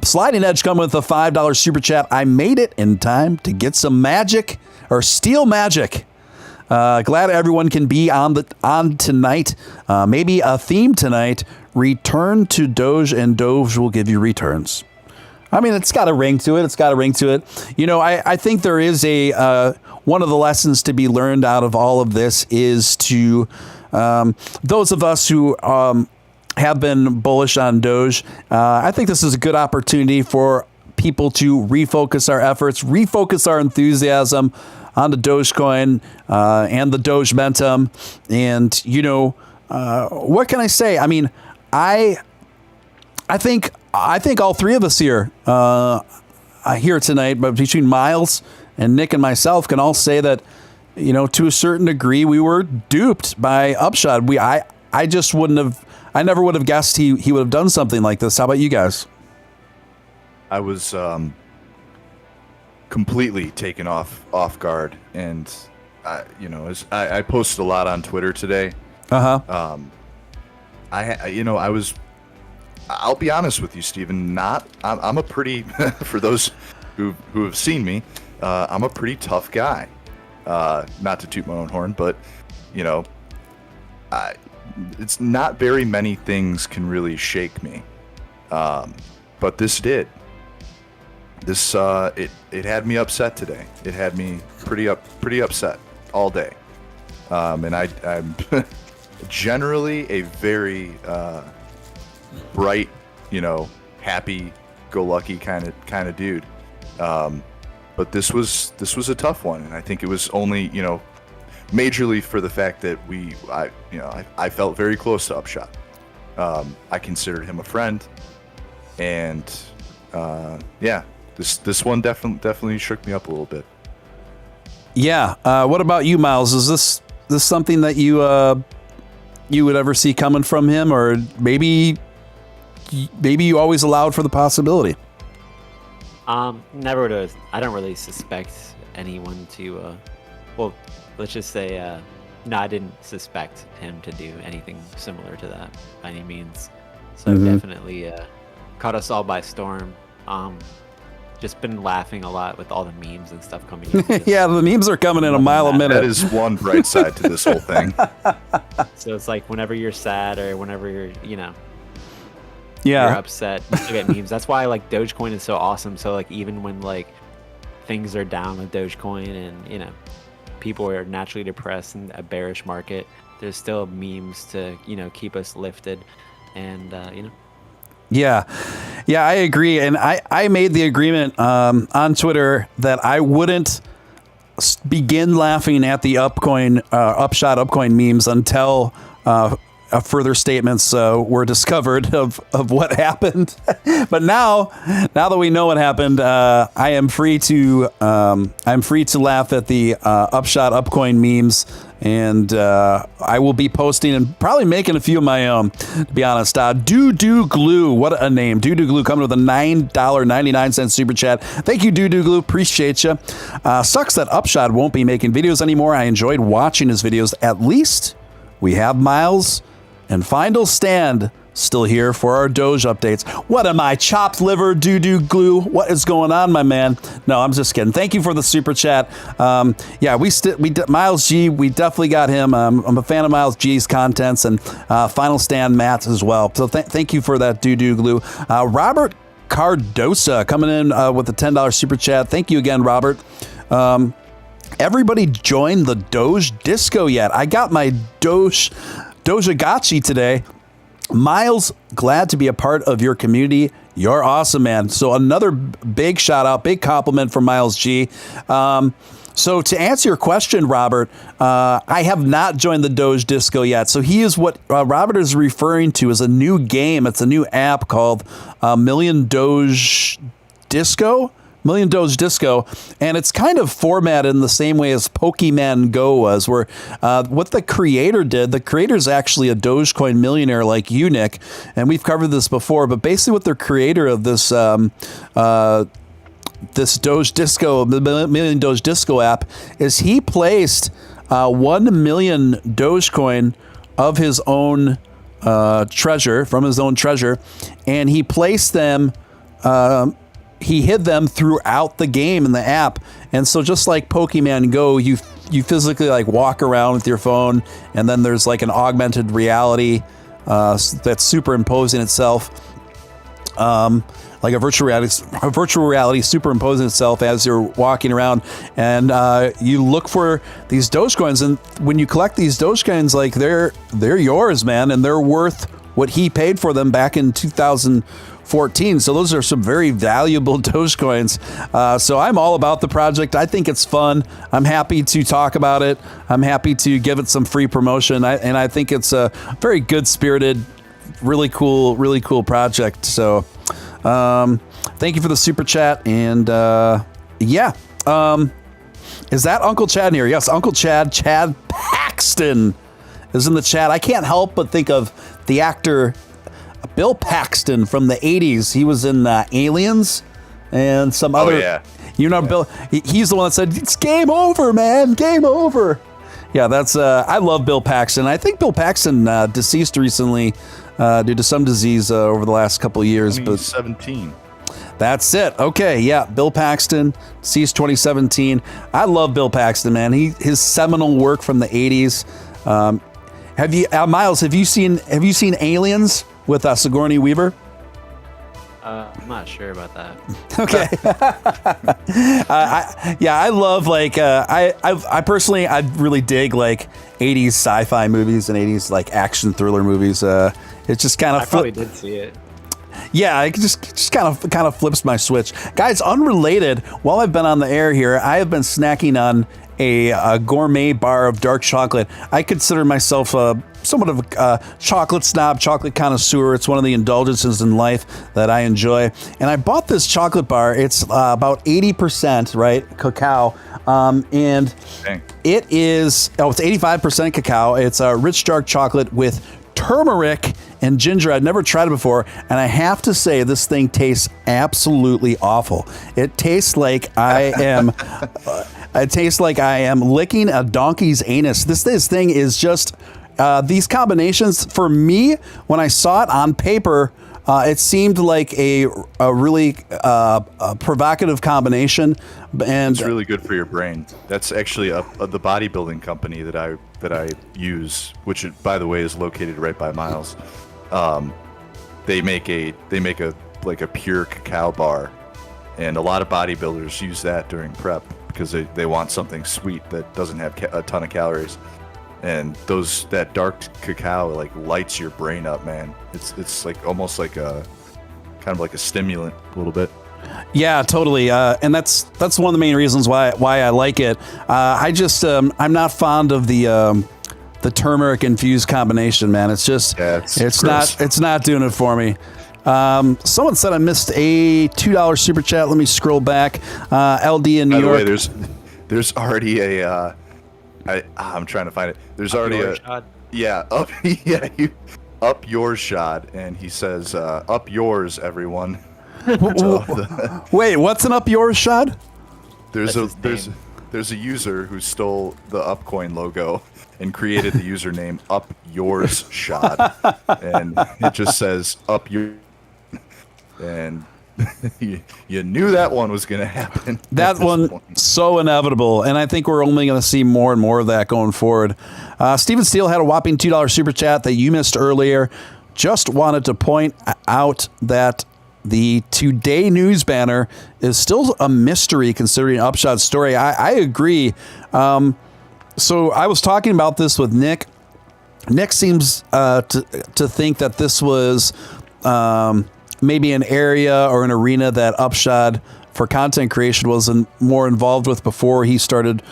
Sliding Edge coming with a $5 super chat. I made it in time to get some magic or steal magic. Glad everyone can be on tonight. Maybe a theme tonight. Return to Doge and Doge will give you returns. I mean, it's got a ring to it. You know, I think there is one of the lessons to be learned out of all of this is to those of us who have been bullish on Doge. I think this is a good opportunity for people to refocus our efforts, refocus our enthusiasm on the Dogecoin and the Doge momentum. And, you know, what can I say? I mean, I think all three of us here tonight, but between Myles and Nick and myself, can all say that, you know, to a certain degree, we were duped by Upshot. I never would have guessed he would have done something like this. How about you guys? I was completely taken off guard, and I posted a lot on Twitter today. I'll be honest with you, Steven. I'm a pretty for those who have seen me, I'm a pretty tough guy. Not to toot my own horn, but you know, it's not very many things can really shake me, but this did. This it had me upset today. It had me pretty upset all day, and I'm generally a very bright, happy-go-lucky kind of dude. But this was a tough one, and I think it was only, majorly for the fact that I felt very close to Upshot. I considered him a friend, and this one definitely shook me up a little bit. Yeah. What about you, Myles? Is this something that you would ever see coming from him, or maybe you always allowed for the possibility? Never would have. I don't really suspect anyone to, let's just say, no, I didn't suspect him to do anything similar to that by any means. So definitely caught us all by storm. Just been laughing a lot with all the memes and stuff coming in. Yeah, the memes are coming in a mile a minute. That is one bright side to this whole thing. So it's like whenever you're sad or whenever you're, Yeah. you're upset, you still get memes. That's why like Dogecoin is so awesome. So like even when like things are down with Dogecoin and people are naturally depressed in a bearish market, there's still memes to keep us lifted, and Yeah, I agree, and I made the agreement on Twitter that I wouldn't begin laughing at the Upshot Upcoin memes until further statements were discovered of what happened. But now that we know what happened, I am free to laugh at the Upshot Upcoin memes, and I will be posting and probably making a few of my own, to be honest. Doo Glue, what a name. Doo Glue coming with a $9.99 super chat. Thank you, Doo Glue. Appreciate you. Sucks that Upshot won't be making videos anymore. I enjoyed watching his videos. At least we have Myles and Final Stand still here for our Doge updates. What am I, chopped liver, Doo Glue? What is going on, my man? No, I'm just kidding. Thank you for the super chat. Myles G, we definitely got him. I'm a fan of Myles G's contents, and Final Stand Matt as well. So thank you for that, Doo Glue. Robert Cardosa coming in with a $10 super chat. Thank you again, Robert. Everybody joined the Doge Disco yet? I got my Doge-Gachi today. Myles, glad to be a part of your community. You're awesome, man. So another big shout out, big compliment from Myles G. So to answer your question, Robert, I have not joined the Doge Disco yet. So he is what Robert is referring to as a new game. It's a new app called Million Doge Disco. Million Doge Disco, and it's kind of formatted in the same way as Pokemon Go was, where what the creator did, the creator's actually a Dogecoin millionaire like you, Nick, and we've covered this before, but basically what the creator of this this Doge Disco, the Million Doge Disco app, is he placed 1 million Dogecoin of his own treasure, from his own treasure, and he placed them he hid them throughout the game in the app. And so just like Pokemon Go, you physically like walk around with your phone, and then there's like an augmented reality that's superimposing itself, like a virtual reality superimposing itself as you're walking around, and you look for these Dogecoins, and when you collect these Dogecoins, like they're yours, man, and they're worth what he paid for them back in 2014. So those are some very valuable Dogecoins. So I'm all about the project. I think it's fun. I'm happy to talk about it. I'm happy to give it some free promotion. And I think it's a very good spirited, really cool project. So thank you for the super chat. And is that Uncle Chad in here? Yes, Uncle Chad Paxton is in the chat. I can't help but think of the actor Bill Paxton from the 80s. He was in Aliens and some other. Oh, yeah. You know, Bill. He's the one that said, "It's game over, man. Game over." Yeah, that's. I love Bill Paxton. I think Bill Paxton deceased recently due to some disease over the last couple of years. 2017. That's it. Okay, yeah, Bill Paxton, deceased 2017. I love Bill Paxton, man. His seminal work from the 80s. Have you, Myles? Have you seen Aliens with Sigourney Weaver? I'm not sure about that. Okay. I love I personally really dig like 80s sci-fi movies and 80s like action thriller movies. It's just kind of I probably did see it. Yeah, it just kind of flips my switch. Guys, unrelated, while I've been on the air here, I have been snacking on a gourmet bar of dark chocolate. I consider myself somewhat of a chocolate snob, chocolate connoisseur. It's one of the indulgences in life that I enjoy. And I bought this chocolate bar. It's about 80%, right, cacao. And Dang. it's 85% cacao. It's a rich dark chocolate with turmeric and ginger. I'd never tried it before, and I have to say this thing tastes absolutely awful. It tastes like I am licking a donkey's anus. This thing is just these combinations for me. When I saw it on paper, it seemed like a really provocative combination, and It's really good for your brain. That's actually the bodybuilding company that I use, which by the way is located right by Myles. They make a pure cacao bar, and a lot of bodybuilders use that during prep because they want something sweet that doesn't have a ton of calories. And that dark cacao like lights your brain up, man. It's like almost like a kind of like a stimulant a little bit. Yeah, totally. And that's one of the main reasons why I like it. I just I'm not fond of the the turmeric infused combination, man. It's just, it's not doing it for me. Someone said I missed a $2 super chat. Let me scroll back. LD in New York. By the way, there's already a, I'm trying to find it. There's already a, shot. Up yours shot, and he says, up yours, everyone. Wait, what's an up yours shot? There's a user who stole the Upcoin logo and created the username Up Yours Shot, and it just says Up Your, and you knew that one was going to happen. That one so inevitable, and I think we're only going to see more and more of that going forward. Steven Steele had a whopping $2 super chat that you missed earlier. Just wanted to point out that the Today News banner is still a mystery considering Upshot's story. I agree. So I was talking about this with Nick. Nick seems to think that this was maybe an area or an arena that Upshot for content creation was more involved with before he started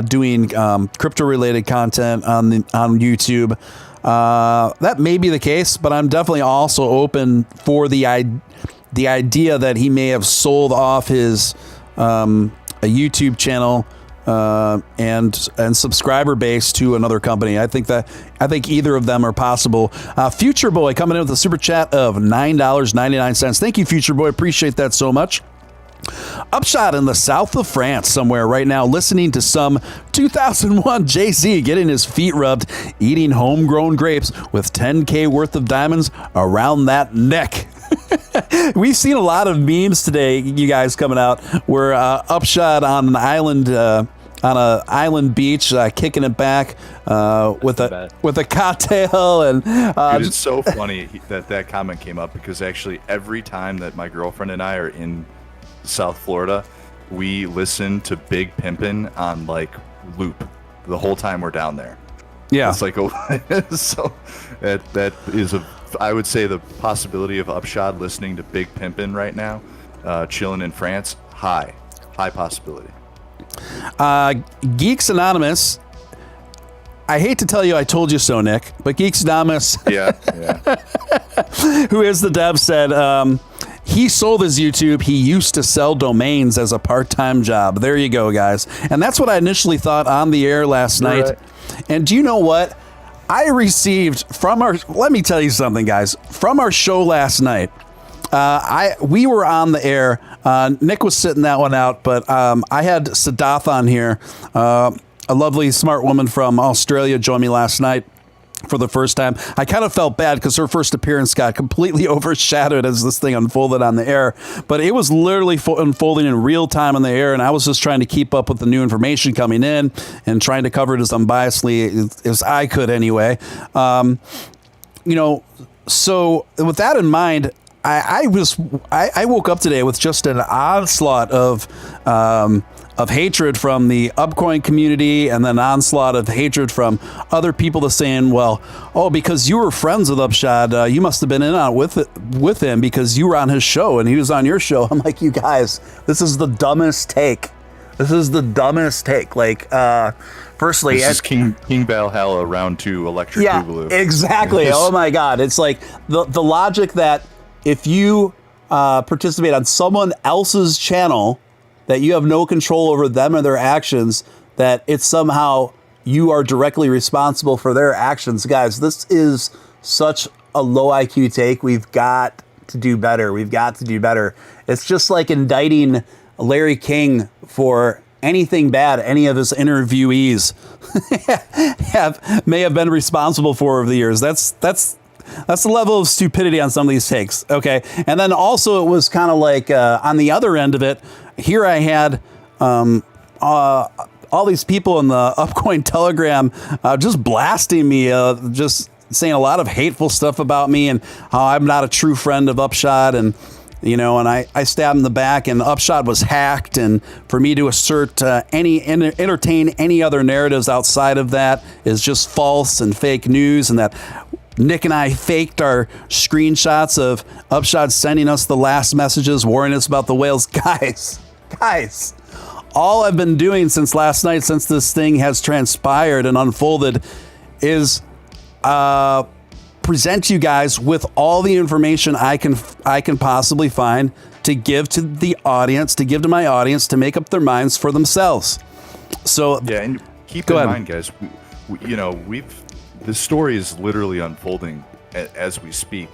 doing crypto-related content on YouTube. That may be the case, but I'm definitely also open for the idea that he may have sold off his a YouTube channel and subscriber base to another company. I think either of them are possible. Future Boy coming in with a super chat of $9.99. Thank you, Future Boy. Appreciate that so much. Upshot in the south of France somewhere right now, listening to some 2001 Jay-Z getting his feet rubbed, eating homegrown grapes with 10K worth of diamonds around that neck. We've seen a lot of memes today, you guys, coming out where Upshot on an island, on a island beach, kicking it back with a cocktail, and dude, it's so funny that comment came up because actually every time that my girlfriend and I are in South Florida, we listen to Big Pimpin' on like loop the whole time we're down there. Yeah, it's like so that is I would say the possibility of Upshot listening to Big Pimpin' right now, chilling in France, high possibility. Geeks Anonymous. I hate to tell you I told you so, Nick, but Geeks Anonymous, yeah. who is the dev, said he sold his YouTube. He used to sell domains as a part-time job. There you go, guys. And that's what I initially thought on the air last night. Right. And do you know what? I received from let me tell you something, guys. From our show last night, we were on the air. Nick was sitting that one out, but I had Sadath on here, a lovely, smart woman from Australia, joined me last night for the first time. I kind of felt bad because her first appearance got completely overshadowed as this thing unfolded on the air, but it was literally unfolding in real time on the air, and I was just trying to keep up with the new information coming in and trying to cover it as unbiasedly as I could anyway. So with that in mind, I woke up today with just an onslaught of hatred from the Upcoin community, and then onslaught of hatred from other people that's saying, well, because you were friends with Upshot, you must have been in on it with him because you were on his show and he was on your show. I'm like, you guys, this is the dumbest take. Like, firstly, this is King Valhalla round 2 electric boogaloo. Exactly. Oh my God. It's like the logic that if you participate on someone else's channel, that you have no control over them or their actions, that it's somehow you are directly responsible for their actions. Guys, this is such a low IQ take. We've got to do better. It's just like indicting Larry King for anything bad any of his interviewees may have been responsible for over the years. That's the level of stupidity on some of these takes. Okay. And then also it was kind of like on the other end of it, here I had all these people in the Upcoin Telegram just blasting me, just saying a lot of hateful stuff about me and how I'm not a true friend of Upshot. And, and I stabbed in the back, and Upshot was hacked. And for me to assert entertain any other narratives outside of that is just false and fake news, and that Nick and I faked our screenshots of Upshot sending us the last messages warning us about the whales. Guys, all I've been doing since last night, since this thing has transpired and unfolded, is present you guys with all the information I can possibly find to give to the audience, to give to my audience, to make up their minds for themselves. So yeah, and keep in mind, guys, this story is literally unfolding as we speak.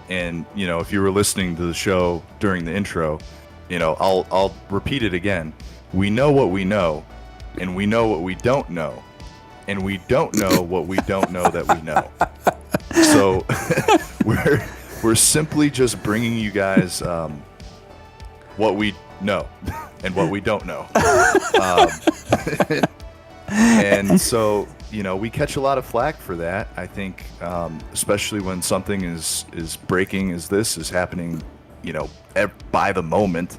And if you were listening to the show during the intro, I'll repeat it again. We know what we know, and we know what we don't know, and we don't know what we don't know that we know. So we're simply just bringing you guys what we know and what we don't know. And so, we catch a lot of flack for that. I think, especially when something is breaking as this is happening, by the moment.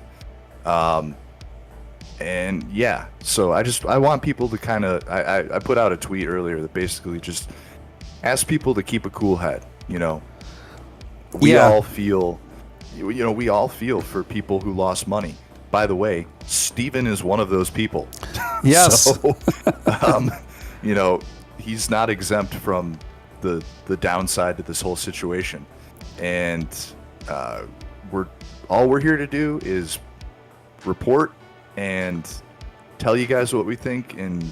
And yeah, so I want people to kind of, I put out a tweet earlier that basically just ask people to keep a cool head. We all feel for people who lost money. By the way, Steven is one of those people. Yes. So, he's not exempt from the downside to this whole situation. And we're here to do is report and tell you guys what we think and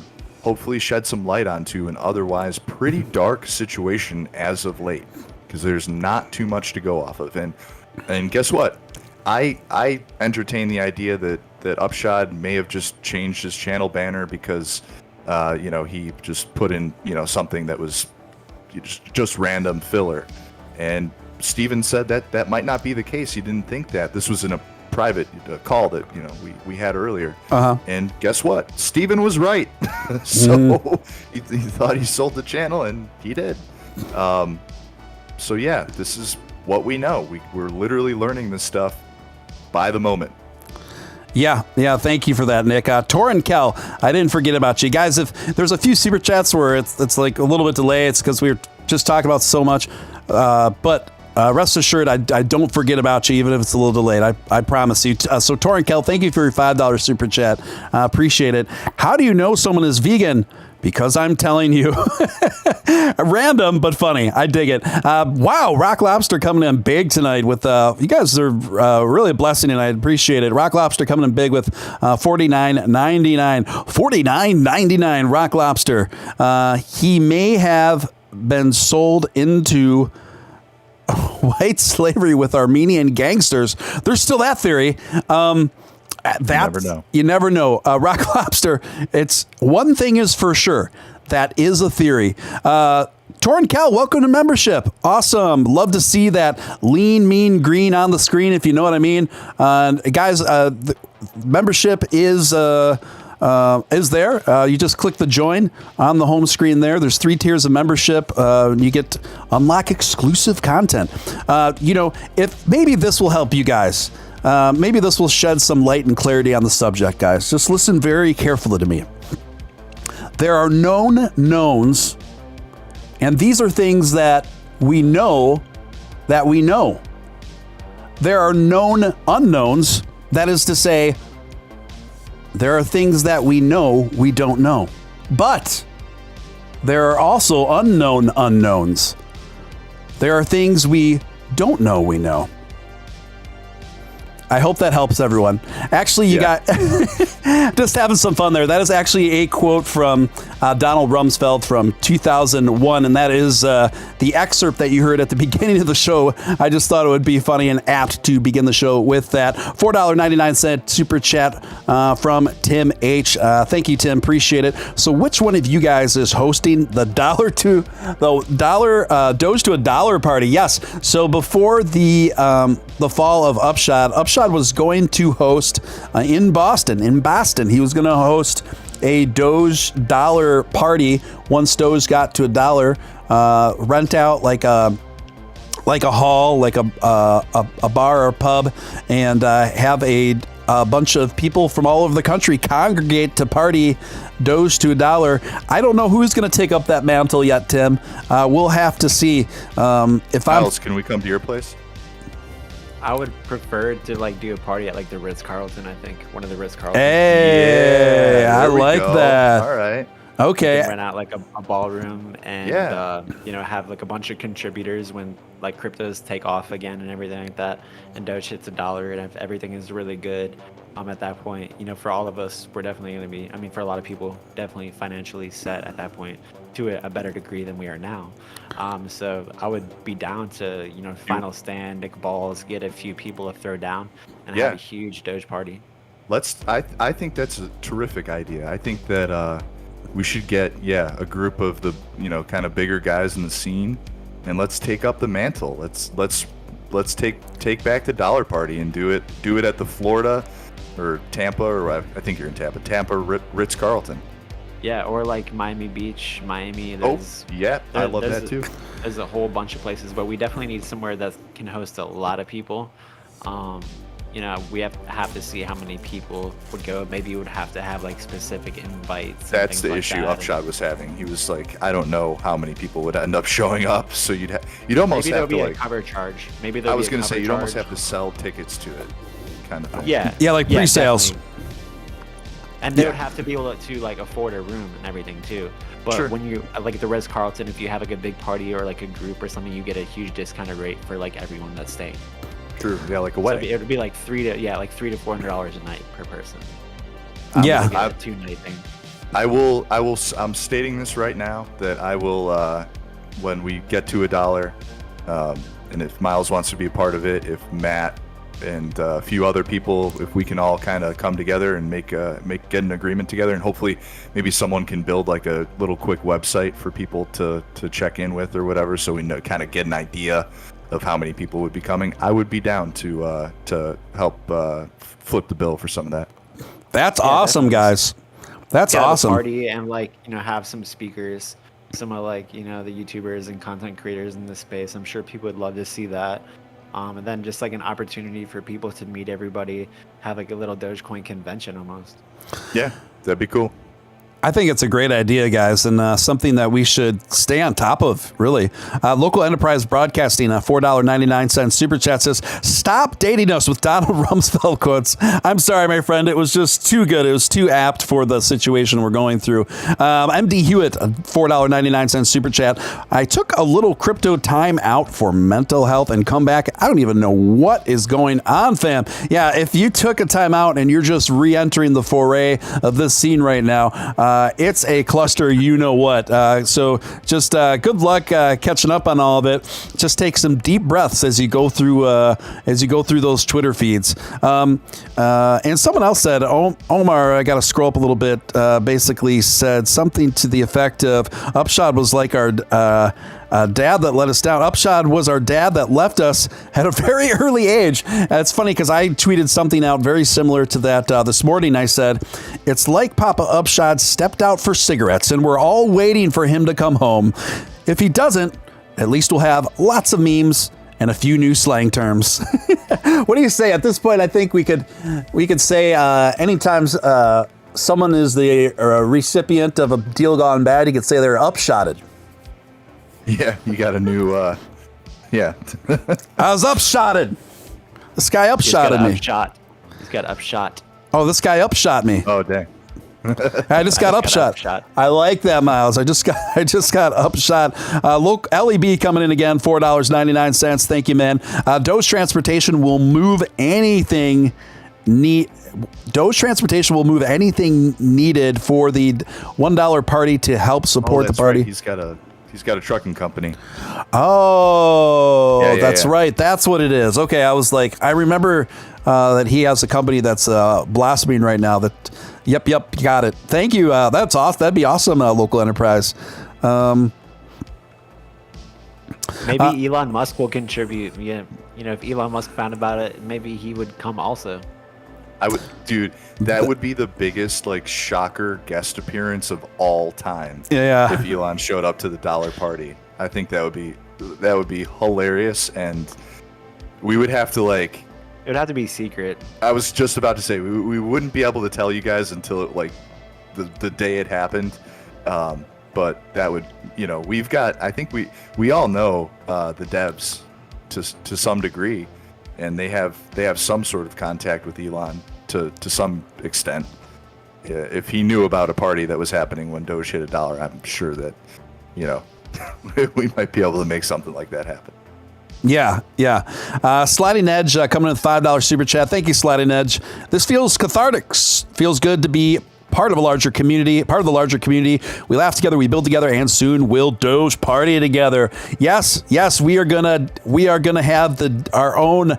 hopefully shed some light onto an otherwise pretty dark situation as of late, because there's not too much to go off of. And guess what? I entertain the idea that Upshod may have just changed his channel banner because he just put in something that was just random filler. And Steven said that might not be the case. He didn't think that. This was in a private call that we had earlier. And guess what? Steven was right. So he thought he sold the channel, and he did. So yeah, this is what we know. We're literally learning this stuff by the moment. Yeah. Thank you for that, Nick. Tor and Kel, I didn't forget about you guys. If there's a few super chats where it's like a little bit delayed, it's because we were just talking about so much. But rest assured, I don't forget about you, even if it's a little delayed. I promise you. So Tor and Kel, thank you for your $5 super chat. Appreciate it. How do you know someone is vegan? Because I'm telling you. Random, but funny. I dig it. Wow, Rock Lobster coming in big tonight with, you guys are really a blessing, and I appreciate it. Rock Lobster coming in big with $49.99. $49.99, Rock Lobster. He may have been sold into white slavery with Armenian gangsters. There's still that theory. You never know. Rock Lobster, it's one thing is for sure. That is a theory. Torn Cal, welcome to membership. Awesome. Love to see that lean, mean green on the screen, if you know what I mean. Guys, the membership is there. You just click the join on the home screen there. There's 3 tiers of membership. You get to unlock exclusive content. If maybe this will help you guys. Maybe this will shed some light and clarity on the subject, guys. Just listen very carefully to me. There are known knowns, and these are things that we know that we know. There are known unknowns. That is to say, there are things that we know we don't know. But there are also unknown unknowns. There are things we don't know we know. I hope that helps everyone. Actually, you got just having some fun there. That is actually a quote from Donald Rumsfeld from 2001, and that is the excerpt that you heard at the beginning of the show. I just thought it would be funny and apt to begin the show with that. $4.99 super chat from Tim H. Thank you, Tim. Appreciate it. So, which one of you guys is hosting the Doge to $1 party? Yes. So before the fall of Upshod was going to host in Boston. He was going to host a Doge dollar party once Doge got to $1. Rent out like a hall, like a bar or pub, and have a bunch of people from all over the country congregate to party Doge to $1. I don't know who's going to take up that mantle yet, Tim. We'll have to see. Myles, can we come to your place? I would prefer to do a party at the Ritz-Carlton. I think one of the Ritz-Carlton. Hey, I like that. All right. Okay. You can rent out like a ballroom and Yeah. you know, have like a bunch of contributors when like cryptos take off again and everything like that, and Doge hits $1, and if everything is really good, at that point, you know, for all of us, we're definitely going to be, I mean, for a lot of people, definitely financially set at that point to a better degree than we are now. So I would be down to, you know, final stand, Nick Ballz, get a few people to throw down, and have a huge Doge party. I think that's a terrific idea. I think that we should get a group of the, you know, kind of bigger guys in the scene, and let's take up the mantle. Let's take back the dollar party and do it at the Florida or Tampa, or I think you're in Tampa Ritz-Carlton. Yeah, or like Miami Beach, Miami. I love that too. There's a whole bunch of places, but we definitely need somewhere that can host a lot of people. You know, we have to see how many people would go. Maybe you would have to have like specific invites. That's the issue Upshot was having. He was like, I don't know how many people would end up showing up, so you'd almost have to be like a cover charge. I was gonna say you'd almost have to sell tickets to it, kind of thing. Yeah, like pre-sales. Definitely. And they would have to be able to like afford a room and everything too. But when you like at the Ritz-Carlton, if you have like a big party or like a group or something, you get a huge discounted rate for like everyone that's staying. True. Yeah, like a wedding. So it would be like $300 to $400 a night per person. Yeah. Two-night thing. I'm stating this right now that I will when we get to $1, and if Myles wants to be a part of it, if Matt and a few other people, if we can all kind of come together and get an agreement together, and hopefully maybe someone can build like a little quick website for people to check in with or whatever, so we know, kind of get an idea of how many people would be coming. I would be down to help flip the bill for some of that. That's awesome, guys. That's awesome. Party and like, you know, have some speakers, some of like, you know, the YouTubers and content creators in this space. I'm sure people would love to see that. And then just like an opportunity for people to meet everybody, have like a little Dogecoin convention almost. Yeah, that'd be cool. I think it's a great idea, guys, and something that we should stay on top of, really. Local Enterprise Broadcasting, $4.99 Super Chat says, stop dating us with Donald Rumsfeld quotes. I'm sorry, my friend. It was just too good. It was too apt for the situation we're going through. MD Hewitt, $4.99 Super Chat. I took a little crypto time out for mental health and come back. I don't even know what is going on, fam. Yeah, if you took a time out and you're just re-entering the foray of this scene right now, it's a cluster, you know what. So just good luck catching up on all of it. Just take some deep breaths as you go through those Twitter feeds. And someone else said, Omar, I got to scroll up a little bit. Basically said something to the effect of, Upshod was like our dad that let us down. Upshod was our dad that left us at a very early age. It's funny because I tweeted something out very similar to that this morning. I said, it's like Papa Upshod stepped out for cigarettes and we're all waiting for him to come home. If he doesn't, at least we'll have lots of memes and a few new slang terms. What do you say? At this point, I think we could say anytime someone is the recipient of a deal gone bad, you could say they're upshotted. Yeah, you got a new, yeah. I was upshotted. This guy upshotted me. He's got upshot. Oh, this guy upshot me. Oh, dang. I just got upshot. I like that, Myles. I just got upshot. Look, LEB coming in again, $4.99. Thank you, man. Doge Transportation will move anything Doge Transportation will move anything needed for the $1 party to help support the party. Right. He's got a trucking company. Oh, that's right. That's what it is. Okay, I was like, I remember that he has a company that's blossoming right now. Yep, got it. Thank you. That's awesome. That'd be awesome, local enterprise. Maybe Elon Musk will contribute. Yeah, you know, if Elon Musk found about it, maybe he would come also. That would be the biggest like shocker guest appearance of all time. Yeah. If Elon showed up to the dollar party, I think that would be hilarious, and we would have to like. It would have to be secret. I was just about to say we wouldn't be able to tell you guys until like the day it happened. But that would, you know, we've got. I think we all know the devs to some degree. And they have some sort of contact with Elon to some extent, if he knew about a party that was happening when Doge hit $1, I'm sure that, we might be able to make something like that happen. Yeah. Sliding Edge coming in with $5 super chat. Thank you, Sliding Edge. This feels cathartic. Feels good to be part of the larger community. We laugh together, we build together, and soon we'll Doge party together. Yes, we are gonna have our own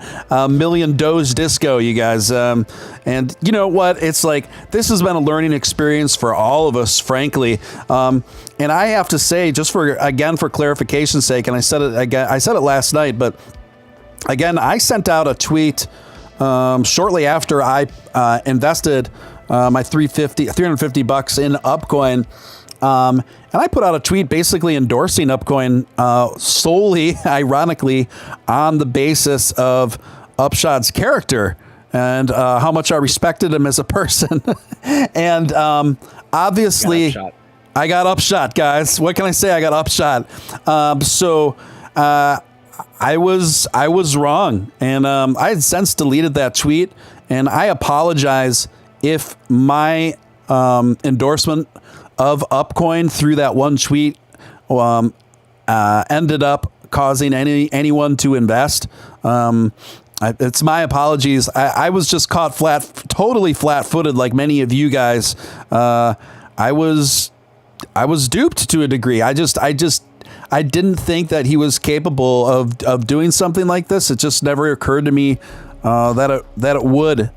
million Doge disco, you guys. And you know what? It's like this has been a learning experience for all of us, frankly. And I have to say, just for clarification's sake, and I said it last night, but again, I sent out a tweet shortly after I invested my $350 in Upcoin. And I put out a tweet basically endorsing Upcoin solely, ironically, on the basis of Upshod's character and how much I respected him as a person. And obviously, I got Upshot, guys. What can I say? I got Upshot. So I was wrong. And I had since deleted that tweet. And I apologize if my endorsement of Upcoin through that one tweet ended up causing anyone to invest. It's my apologies. I was just caught totally flat-footed, like many of you guys. I was duped to a degree. I didn't think that he was capable of doing something like this. It just never occurred to me that it would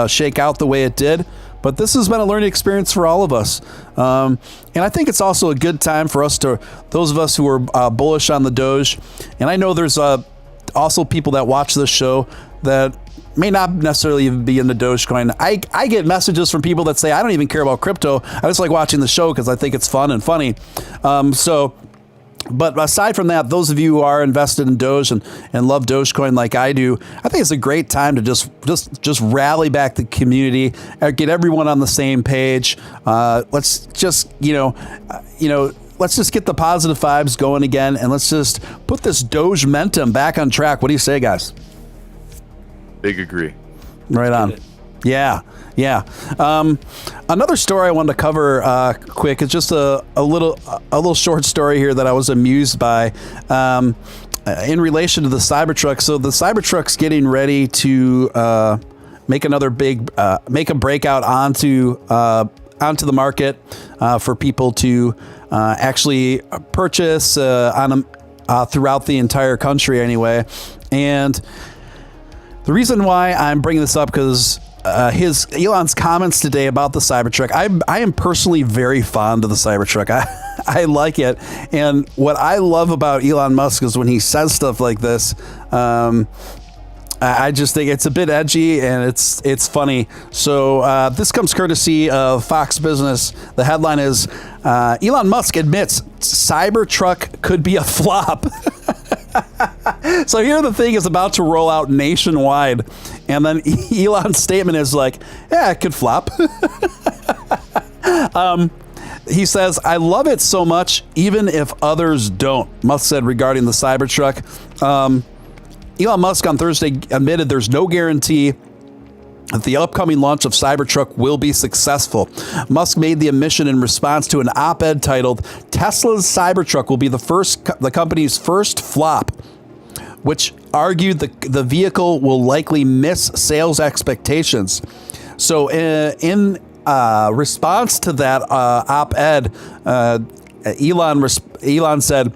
shake out the way it did. But this has been a learning experience for all of us. And I think it's also a good time for those of us who are bullish on the Doge. And I know there's also people that watch this show that may not necessarily even be into Dogecoin. I get messages from people that say, I don't even care about crypto. I just like watching the show because I think it's fun and funny. But aside from that, those of you who are invested in Doge and love Dogecoin like I do, I think it's a great time to just rally back the community, get everyone on the same page. Let's just let's just get the positive vibes going again, and let's just put this Doge momentum back on track. What do you say, guys? Big agree. Right on. Yeah. Another story I wanted to cover quick is just a little short story here that I was amused by in relation to the Cybertruck. So the Cybertruck's getting ready to make another make a breakout onto the market for people to actually purchase throughout the entire country anyway. And the reason why I'm bringing this up because Elon's comments today about the Cybertruck. I am personally very fond of the Cybertruck. I like it, and what I love about Elon Musk is when he says stuff like this. I just think it's a bit edgy and it's funny. So this comes courtesy of Fox Business. The headline is Elon Musk admits Cybertruck could be a flop. So here the thing is about to roll out nationwide, and then Elon's statement is like, yeah, it could flop. He says, I love it so much, even if others don't, Musk said regarding the Cybertruck. Elon Musk on Thursday admitted there's no guarantee that the upcoming launch of Cybertruck will be successful. Musk made the admission in response to an op-ed titled, Tesla's Cybertruck will be the company's first flop, which argued the vehicle will likely miss sales expectations. So in response to that op-ed, Elon said,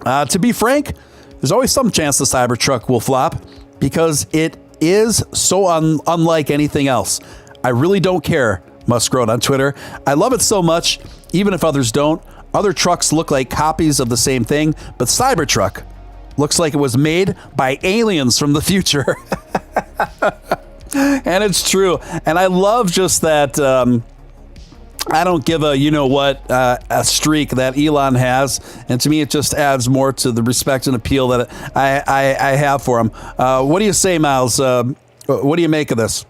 to be frank, there's always some chance the Cybertruck will flop because it is so unlike anything else. I really don't care, Musk wrote on Twitter. I love it so much, even if others don't. Other trucks look like copies of the same thing, but Cybertruck looks like it was made by aliens from the future. And it's true. And I love just that I don't give a a streak that Elon has, and to me it just adds more to the respect and appeal that I have for him. What do you say, Myles? What do you make of this?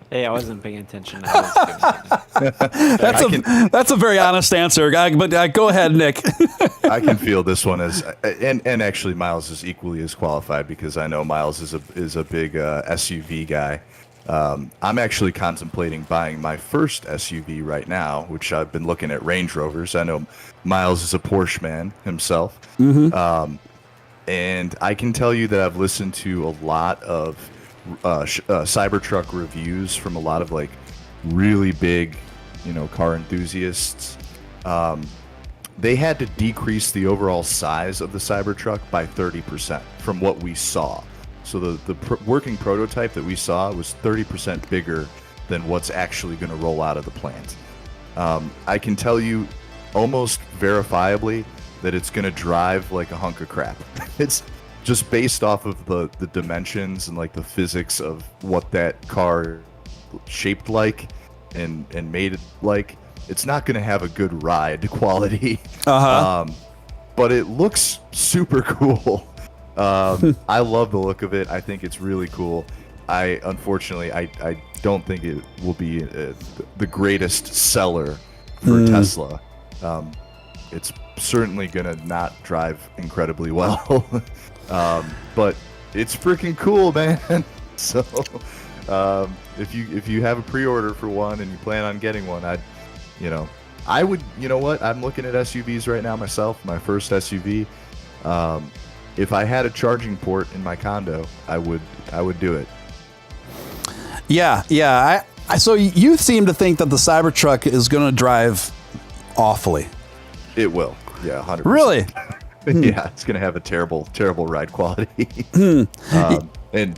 Hey, I wasn't paying attention. That's a very honest answer, but go ahead, Nick. I can feel this one as, and actually Myles is equally as qualified because I know Myles is a big SUV guy. I'm actually contemplating buying my first SUV right now, which I've been looking at Range Rovers. I know Myles is a Porsche man himself. And I can tell you that I've listened to a lot of Cybertruck reviews from a lot of like really big, car enthusiasts. They had to decrease the overall size of the Cybertruck by 30% from what we saw. So the working prototype that we saw was 30% bigger than what's actually going to roll out of the plant. I can tell you almost verifiably that it's going to drive like a hunk of crap. It's just based off of the dimensions and like the physics of what that car shaped like and made it like. It's not going to have a good ride quality. But it looks super cool. I love the look of it. I think it's really cool. Unfortunately, I don't think it will be the greatest seller for Tesla. It's certainly gonna not drive incredibly well, but it's freaking cool, man. So if you have a pre-order for one and you plan on getting one, I would. You know what? I'm looking at SUVs right now myself. My first SUV. If I had a charging port in my condo, I would do it. Yeah. So you seem to think that the Cybertruck is going to drive awfully. It will. Yeah, 100%. Really? Yeah, it's going to have a terrible ride quality. And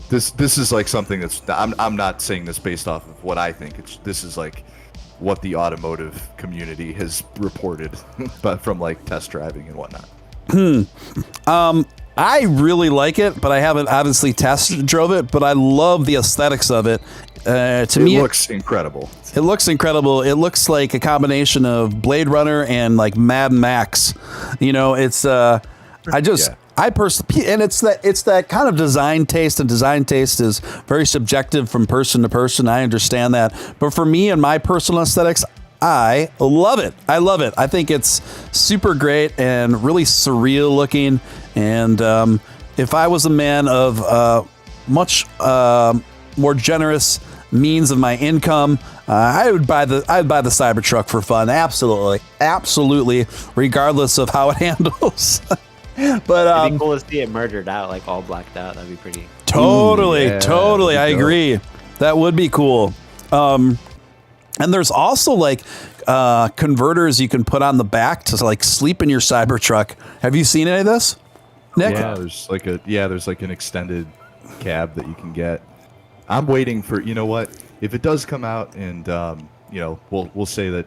this is like something that's I'm not saying this based off of what I think. This is like what the automotive community has reported, but from like test driving and whatnot. I really like it, but I haven't obviously test drove it, but I love the aesthetics of it. To me, it looks incredible. It looks incredible. It looks like a combination of Blade Runner and like Mad Max. I personally, and it's that kind of design taste, and design taste is very subjective from person to person. I understand that. But for me and my personal aesthetics, I love it. I think it's super great and really surreal looking. And if I was a man of much more generous means of my income, I'd buy the Cybertruck for fun. Absolutely, regardless of how it handles. But it'd be cool to see it murdered out, like all blacked out. That'd be pretty. Totally. I agree. That would be cool. And there's also like converters you can put on the back to like sleep in your Cybertruck. Have you seen any of this, Nick? Yeah, there's like an extended cab that you can get. I'm waiting for, if it does come out and we'll say that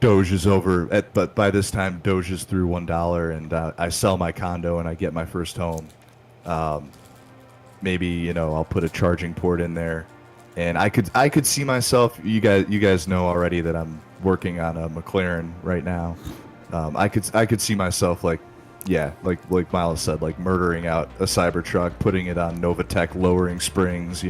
Doge is over but by this time Doge is through $1 and I sell my condo and I get my first home. Maybe I'll put a charging port in there. And I could see myself. You guys know already that I'm working on a McLaren right now. I could see myself like Myles said, like murdering out a Cybertruck, putting it on Novatech lowering springs,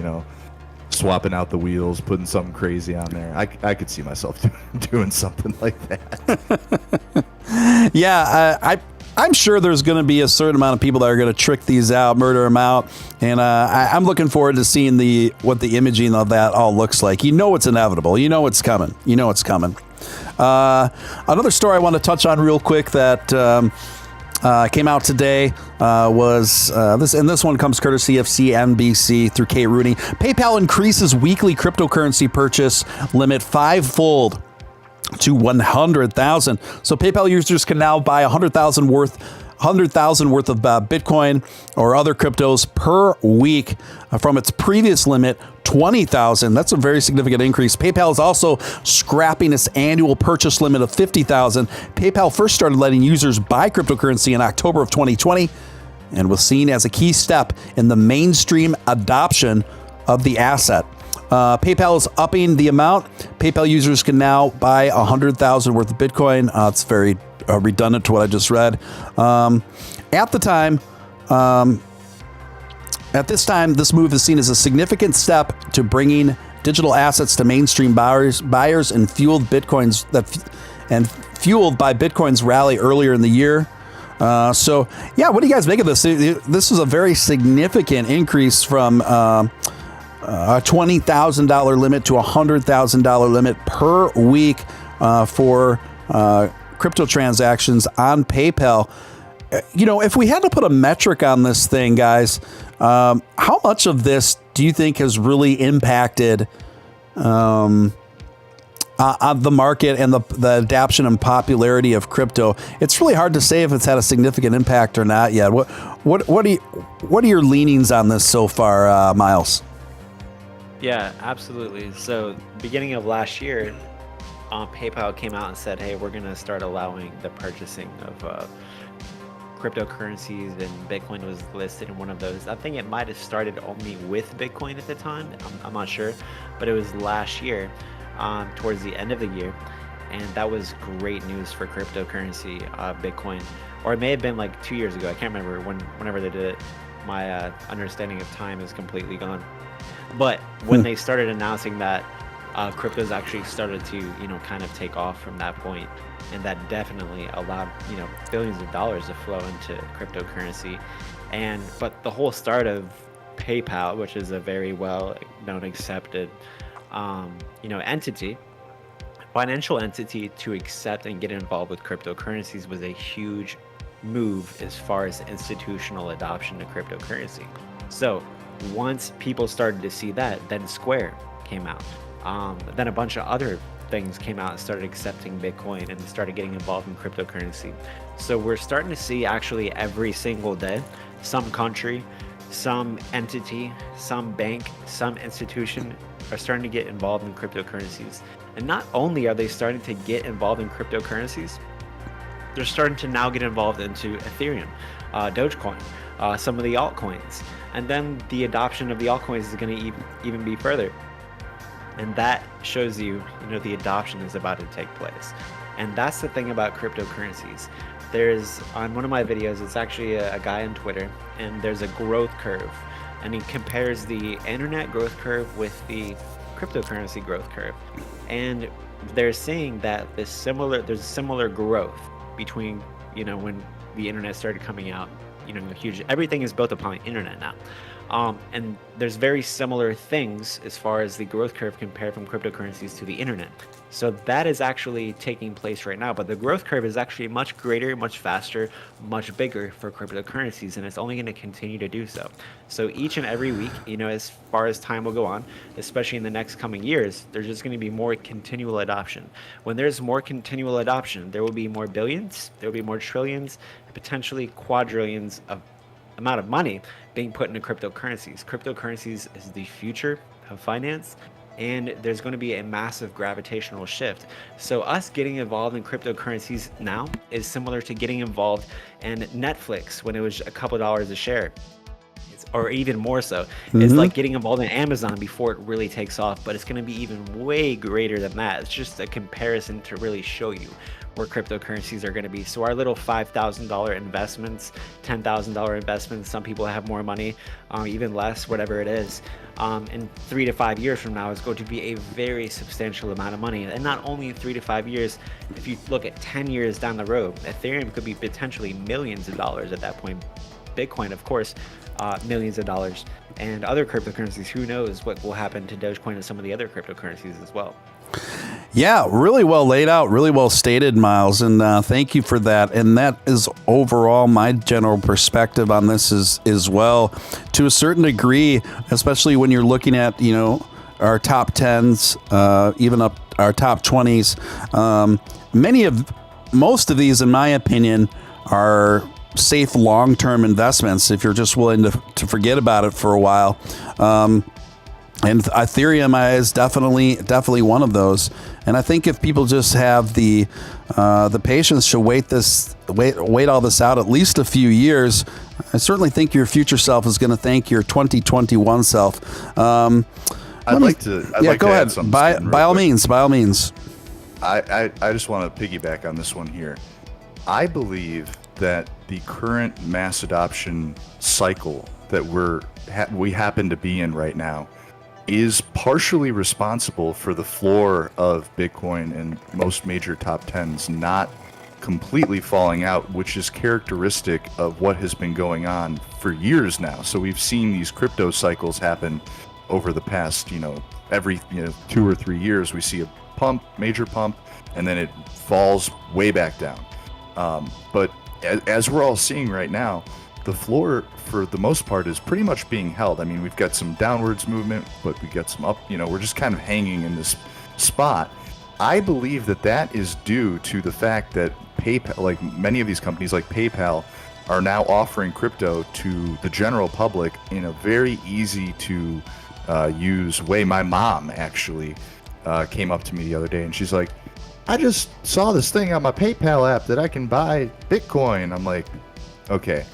swapping out the wheels, putting something crazy on there. I could see myself doing something like that. Yeah, I'm sure there's going to be a certain amount of people that are going to trick these out, murder them out, and I'm looking forward to seeing what the imaging of that all looks like. It's inevitable. It's coming. Another story I want to touch on real quick that came out today was this, and this one comes courtesy of CNBC through Kate Rooney. PayPal increases weekly cryptocurrency purchase limit fivefold to 100,000. So PayPal users can now buy 100,000 worth of Bitcoin or other cryptos per week from its previous limit, 20,000. That's a very significant increase. PayPal is also scrapping its annual purchase limit of 50,000. PayPal first started letting users buy cryptocurrency in October of 2020 and was seen as a key step in the mainstream adoption of the asset. PayPal is upping the amount. PayPal users can now buy 100,000 worth of Bitcoin. It's very redundant to what I just read. At this time, this move is seen as a significant step to bringing digital assets to mainstream buyers and fueled by Bitcoin's rally earlier in the year. So, what do you guys make of this? This is a very significant increase from a $20,000 limit to a $100,000 limit per week for crypto transactions on PayPal. If we had to put a metric on this thing, guys, how much of this do you think has really impacted on the market and the adoption and popularity of crypto? It's really hard to say if it's had a significant impact or not yet. What are your leanings on this so far, Myles? Yeah, absolutely. So beginning of last year, PayPal came out and said, hey, we're going to start allowing the purchasing of cryptocurrencies, and Bitcoin was listed in one of those. I think it might have started only with Bitcoin at the time. I'm not sure, but it was last year, towards the end of the year. And that was great news for cryptocurrency, Bitcoin. Or it may have been like 2 years ago. I can't remember whenever they did it. My understanding of time is completely gone. But when they started announcing that, cryptos actually started to, kind of take off from that point. And that definitely allowed, billions of dollars to flow into cryptocurrency. But the whole start of PayPal, which is a very well-known, accepted, financial entity to accept and get involved with cryptocurrencies, was a huge move as far as institutional adoption to cryptocurrency. So once people started to see that, then Square came out. Then a bunch of other things came out and started accepting Bitcoin and started getting involved in cryptocurrency. So we're starting to see actually every single day, some country, some entity, some bank, some institution are starting to get involved in cryptocurrencies. And not only are they starting to get involved in cryptocurrencies, they're starting to now get involved into Ethereum, Dogecoin, some of the altcoins. And then the adoption of the altcoins is going to even be further. And that shows you, the adoption is about to take place. And that's the thing about cryptocurrencies. There's, on one of my videos, it's actually a guy on Twitter, and there's a growth curve. And he compares the internet growth curve with the cryptocurrency growth curve. And they're saying that there's similar growth between, when the internet started coming out, huge, everything is built upon the internet now. And there's very similar things as far as the growth curve compared from cryptocurrencies to the internet. So that is actually taking place right now, but the growth curve is actually much greater, much faster, much bigger for cryptocurrencies, and it's only going to continue to do so. So each and every week, as far as time will go on, especially in the next coming years, there's just going to be more continual adoption. When there's more continual adoption, there will be more billions, there will be more trillions, potentially quadrillions of amount of money being put into cryptocurrencies. Cryptocurrencies is the future of finance, and there's going to be a massive gravitational shift. So us getting involved in cryptocurrencies now is similar to getting involved in Netflix when it was a couple dollars a share, or even more so. It's like getting involved in Amazon before it really takes off, but it's going to be even way greater than that. It's just a comparison to really show you where cryptocurrencies are going to be. So our little $5,000 investments, $10,000 investments, some people have more money, even less, whatever it is, in 3 to 5 years from now is going to be a very substantial amount of money. And not only in 3 to 5 years, if you look at 10 years down the road, Ethereum could be potentially millions of dollars at that point. Bitcoin, of course, millions of dollars, and other cryptocurrencies. Who knows what will happen to Dogecoin and some of the other cryptocurrencies as well. Yeah, really well laid out, really well stated, Myles, and thank you for that. And that is overall my general perspective on this as well, to a certain degree, especially when you're looking at our top 10s, even up our top 20s. Most of these, in my opinion, are safe long-term investments if you're just willing to forget about it for a while. And Ethereum is definitely one of those. And I think if people just have the patience to wait all this out at least a few years, I certainly think your future self is going to thank your 2021 self. I'd like to go ahead. By all means. I just want to piggyback on this one here. I believe that the current mass adoption cycle that we happen to be in right now is partially responsible for the floor of Bitcoin and most major top 10s not completely falling out, which is characteristic of what has been going on for years now. So we've seen these crypto cycles happen over the past, every 2 or 3 years, we see a pump, major pump, and then it falls way back down. But as we're all seeing right now, the floor for the most part is pretty much being held. I mean, we've got some downwards movement, but we got some up, we're just kind of hanging in this spot. I believe that is due to the fact that PayPal, like many of these companies like PayPal, are now offering crypto to the general public in a very easy to use way. My mom actually came up to me the other day and she's like, I just saw this thing on my PayPal app that I can buy Bitcoin. I'm like, okay,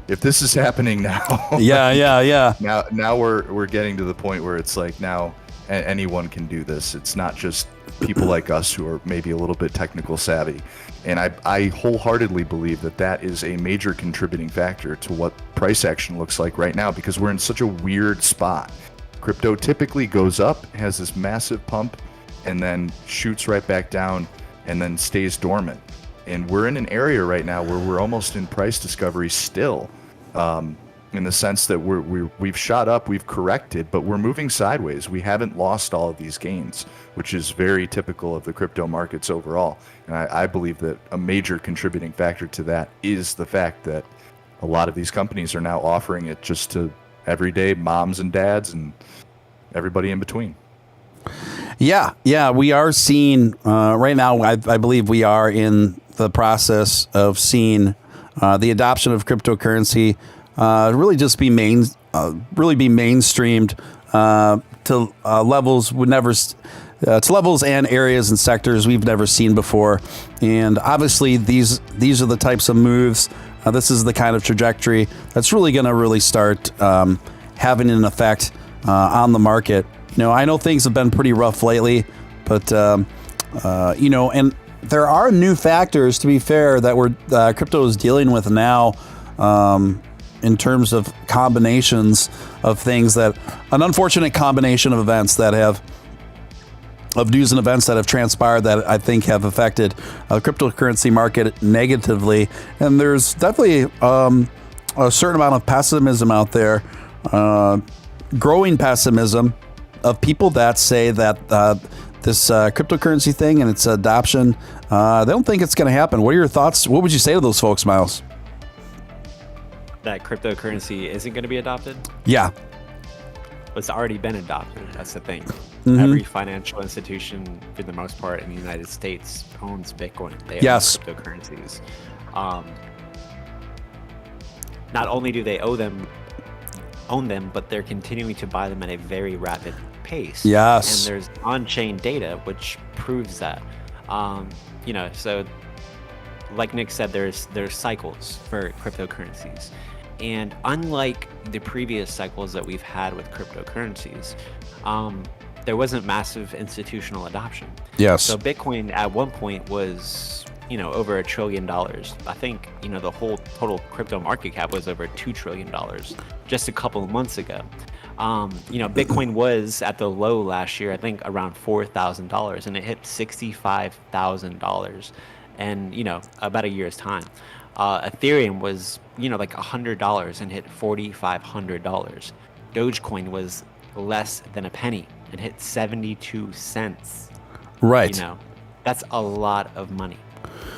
if this is happening now, yeah. Now we're getting to the point where it's like now anyone can do this. It's not just people like us who are maybe a little bit technical savvy. And I wholeheartedly believe that is a major contributing factor to what price action looks like right now, because we're in such a weird spot. Crypto typically goes up, has this massive pump, and then shoots right back down and then stays dormant. And we're in an area right now where we're almost in price discovery still, in the sense that we've shot up, we've corrected, but we're moving sideways. We haven't lost all of these gains, which is very typical of the crypto markets overall. And I believe that a major contributing factor to that is the fact that a lot of these companies are now offering it just to everyday moms and dads and everybody in between. Yeah, we are seeing right now. I believe we are in the process of seeing the adoption of cryptocurrency really just be mainstreamed to levels would never to levels and areas and sectors we've never seen before. And obviously, these are the types of moves. This is the kind of trajectory that's really going to start having an effect on the market. I know things have been pretty rough lately, but and there are new factors, to be fair, that crypto is dealing with now, in terms of combinations of things an unfortunate combination of events of news and events that have transpired that I think have affected the cryptocurrency market negatively. And there's definitely a certain amount of pessimism out there, growing pessimism of people that say that this cryptocurrency thing and its adoption, they don't think it's going to happen. What are your thoughts? What would you say to those folks, Myles? That cryptocurrency isn't going to be adopted? Yeah. It's already been adopted. That's the thing. Mm-hmm. Every financial institution, for the most part, in the United States owns Bitcoin. They own cryptocurrencies. Not only do they own them, but they're continuing to buy them at a very rapid pace. Yes. And there's on-chain data which proves that. So like Nick said, there's cycles for cryptocurrencies. And unlike the previous cycles that we've had with cryptocurrencies, there wasn't massive institutional adoption. Yes. So Bitcoin at one point was, over $1 trillion. I think, the whole total crypto market cap was over $2 trillion just a couple of months ago. Bitcoin was at the low last year, I think around $4,000, and it hit $65,000 in, about a year's time. Ethereum was, like $100 and hit $4,500. Dogecoin was less than a penny and hit 72 cents. Right. That's a lot of money.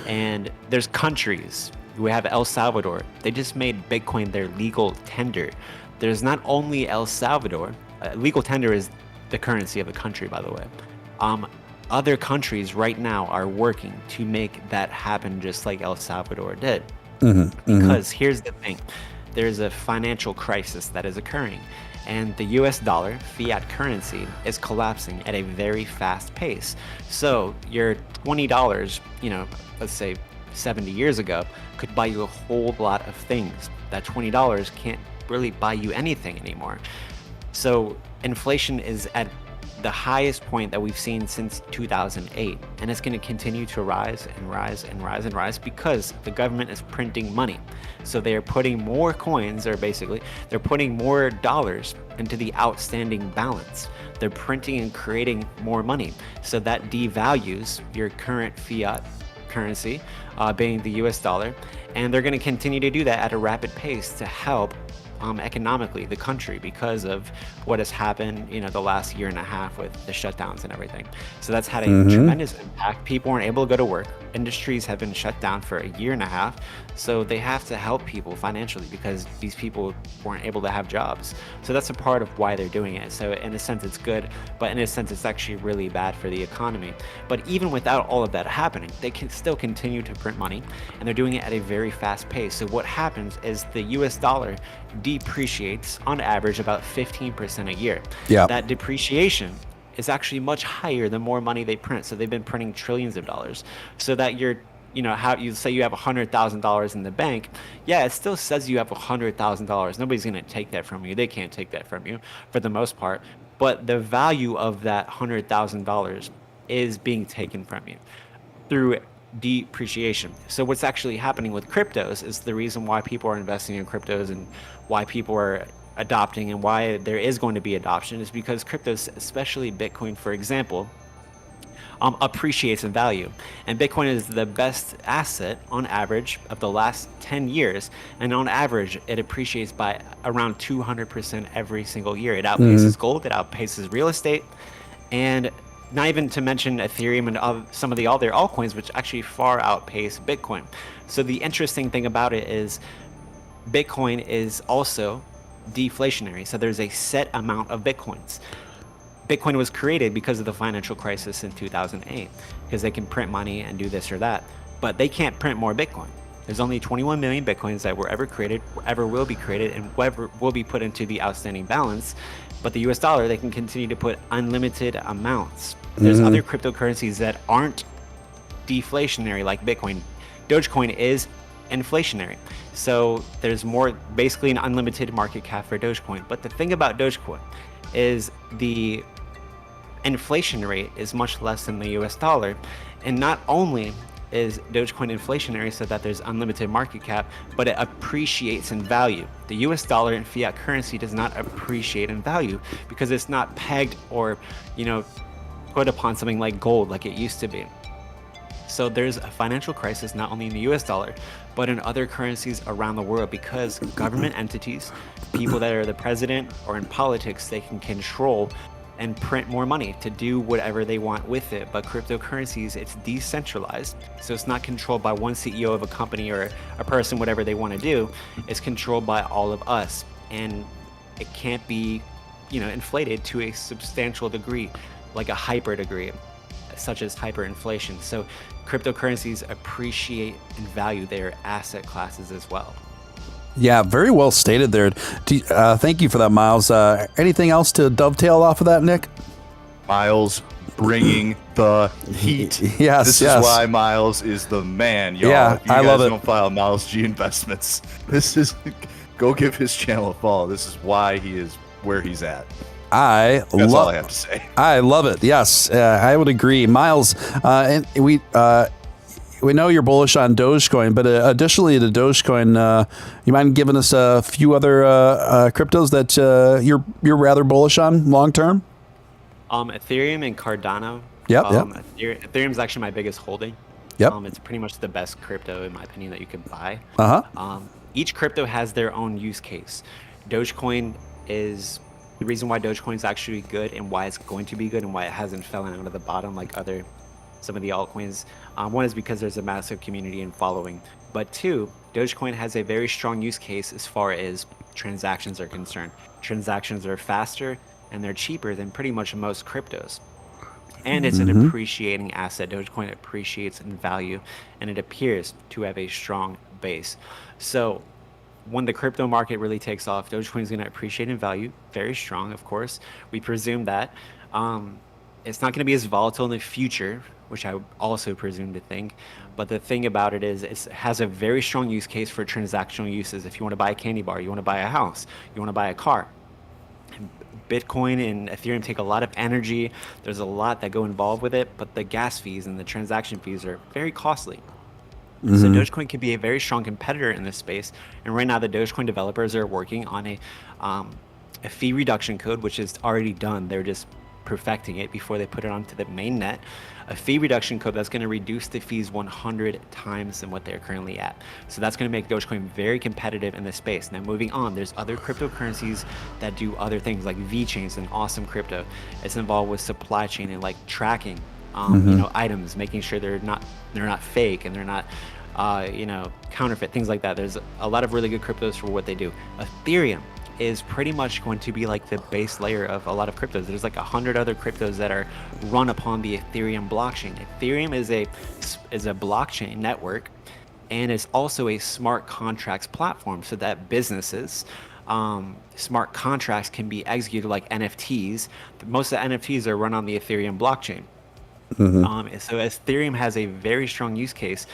And there's countries. We have El Salvador. They just made Bitcoin their legal tender. There's not only El Salvador. Legal tender is the currency of the country, by the way. Other countries right now are working to make that happen just like El Salvador did. Because here's the thing. There's a financial crisis that is occurring. And the US dollar, fiat currency, is collapsing at a very fast pace. So your $20, let's say 70 years ago, could buy you a whole lot of things. That $20 can't really buy you anything anymore. So inflation is at the highest point that we've seen since 2008, and it's going to continue to rise and rise and rise and rise because the government is printing money. So they are putting more coins, or basically they're putting more dollars into the outstanding balance. They're printing and creating more money, so that devalues your current fiat currency, being the US dollar, and they're going to continue to do that at a rapid pace to help economically, the country, because of what has happened, the last year and a half with the shutdowns and everything. So that's had a tremendous impact. People weren't able to go to work. Industries have been shut down for a year and a half. So they have to help people financially because these people weren't able to have jobs. So that's a part of why they're doing it. So in a sense, it's good, but in a sense, it's actually really bad for the economy. But even without all of that happening, they can still continue to print money, and they're doing it at a very fast pace. So what happens is the US dollar depreciates on average about 15% a year. Yeah. That depreciation is actually much higher the more money they print. So they've been printing trillions of dollars, so that how you say you have $100,000 in the bank. Yeah, it still says you have $100,000. Nobody's going to take that from you. They can't take that from you for the most part. But the value of that $100,000 is being taken from you through depreciation. So what's actually happening with cryptos is the reason why people are investing in cryptos and why people are adopting and why there is going to be adoption is because cryptos, especially Bitcoin, for example, appreciates in value. And Bitcoin is the best asset on average of the last 10 years. And on average, it appreciates by around 200% every single year. It outpaces gold, it outpaces real estate, and not even to mention Ethereum and some of the other altcoins, which actually far outpace Bitcoin. So the interesting thing about it is Bitcoin is also deflationary. So there's a set amount of Bitcoins. Bitcoin was created because of the financial crisis in 2008, because they can print money and do this or that, but they can't print more Bitcoin. There's only 21 million Bitcoins that were ever created, ever will be created, and whatever will be put into the outstanding balance. But the US dollar, they can continue to put unlimited amounts. There's other cryptocurrencies that aren't deflationary like Bitcoin. Dogecoin is inflationary. So there's basically an unlimited market cap for Dogecoin. But the thing about Dogecoin is the inflation rate is much less than the US dollar. And not only is Dogecoin inflationary so that there's unlimited market cap, but it appreciates in value. The US dollar and fiat currency does not appreciate in value because it's not pegged or, put upon something like gold like it used to be. So there's a financial crisis not only in the US dollar, but in other currencies around the world because government entities, people that are the president or in politics, they can control and print more money to do whatever they want with it. But cryptocurrencies, it's decentralized. So it's not controlled by one CEO of a company or a person, whatever they want to do. It's controlled by all of us. And it can't be, inflated to a substantial degree, like a hyper degree, such as hyperinflation. So cryptocurrencies appreciate in value their asset classes as well. Yeah, very well stated there. Thank you for that, Myles. Anything else to dovetail off of that, Nick? Myles bringing the heat. Yes, this is why Myles is the man, y'all. Yeah, if you I guys love it. don't follow Myles G Investments, go give his channel a follow. This is why he is where he's at. That's all I have to say. I love it. Yes, I would agree, Myles. And we know you're bullish on Dogecoin, but additionally to Dogecoin, you mind giving us a few other cryptos that you're rather bullish on long term? Ethereum and Cardano. Yep. Ethereum is actually my biggest holding. Yep. It's pretty much the best crypto in my opinion that you could buy. Each crypto has their own use case. Dogecoin is the reason why Dogecoin is actually good and why it's going to be good and why it hasn't fallen out of the bottom like some of the altcoins. One is because there's a massive community and following, but two, Dogecoin has a very strong use case as far as transactions are concerned. Transactions are faster and they're cheaper than pretty much most cryptos. And it's an appreciating asset. Dogecoin appreciates in value and it appears to have a strong base. So when the crypto market really takes off, Dogecoin is going to appreciate in value, very strong, of course. We presume that. It's not going to be as volatile in the future, which I also presume to think. But the thing about it is it has a very strong use case for transactional uses. If you want to buy a candy bar, you want to buy a house, you want to buy a car. Bitcoin and Ethereum take a lot of energy. There's a lot that go involved with it, but the gas fees and the transaction fees are very costly. So Dogecoin can be a very strong competitor in this space. And right now the Dogecoin developers are working on a fee reduction code, which is already done. They're just perfecting it before they put it onto the main net. A fee reduction code that's going to reduce the fees 100 times than what they're currently at. So that's going to make Dogecoin very competitive in this space. Now moving on, there's other cryptocurrencies that do other things, like VeChain's an awesome crypto. It's involved with supply chain and like tracking items, making sure they're not fake and they're not counterfeit, things like that. There's a lot of really good cryptos for what they do. Ethereum is pretty much going to be like the base layer of a lot of cryptos. There's like 100 other cryptos that are run upon the Ethereum blockchain. Ethereum is a blockchain network, and it's also a smart contracts platform, so that businesses smart contracts can be executed like NFTs. Most of the NFTs are run on the Ethereum blockchain. So Ethereum has a very strong use case.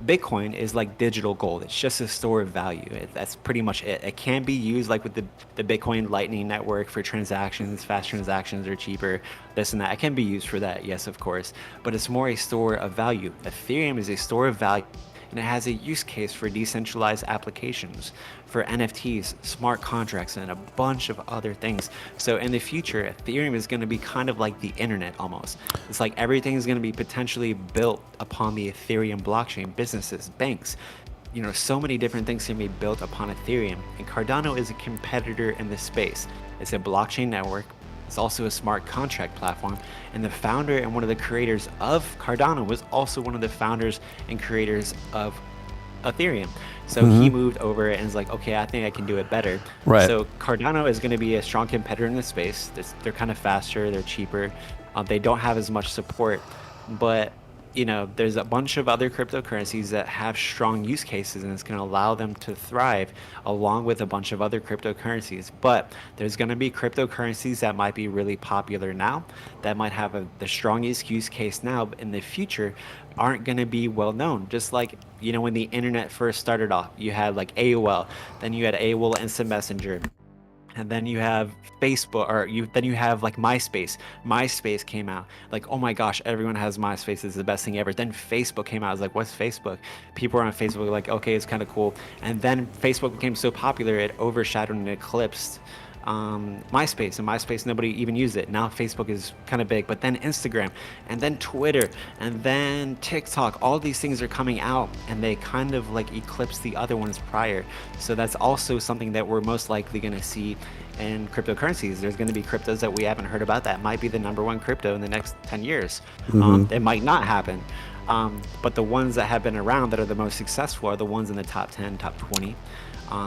Bitcoin is like digital gold. It's just a store of value. That's pretty much it. It can be used like with the Bitcoin Lightning Network for transactions. Fast transactions are cheaper, this and that. It can be used for that, yes, of course. But it's more a store of value. Ethereum is a store of value, and it has a use case for decentralized applications, for NFTs, smart contracts, and a bunch of other things. So in the future, Ethereum is going to be kind of like the internet almost. It's like everything is going to be potentially built upon the Ethereum blockchain. Businesses, banks, so many different things can be built upon Ethereum. And Cardano is a competitor in this space. It's a blockchain network. It's also a smart contract platform, and the founder and one of the creators of Cardano was also one of the founders and creators of Ethereum. So he moved over and is like, okay, I think I can do it better. Right. So Cardano is going to be a strong competitor in this space. They're kind of faster, they're cheaper, they don't have as much support, but there's a bunch of other cryptocurrencies that have strong use cases, and it's going to allow them to thrive along with a bunch of other cryptocurrencies. But there's going to be cryptocurrencies that might be really popular now, that might have the strongest use case now, but in the future aren't going to be well known. Just like, when the internet first started off, you had like AOL, then you had AOL Instant Messenger, and then you have Facebook, then you have like MySpace. MySpace came out. Like, oh my gosh, everyone has MySpace. It's the best thing ever. Then Facebook came out. I was like, what's Facebook? People are on Facebook like, okay, it's kind of cool. And then Facebook became so popular, it overshadowed and eclipsed MySpace. And MySpace, nobody even used it. Now Facebook is kind of big, but then Instagram, and then Twitter, and then TikTok. All these things are coming out, and they kind of like eclipse the other ones prior. So that's also something that we're most likely going to see in cryptocurrencies. There's going to be cryptos that we haven't heard about that might be the #1 crypto in the next 10 years. It might not happen. But the ones that have been around that are the most successful are the ones in the top 10, top 20.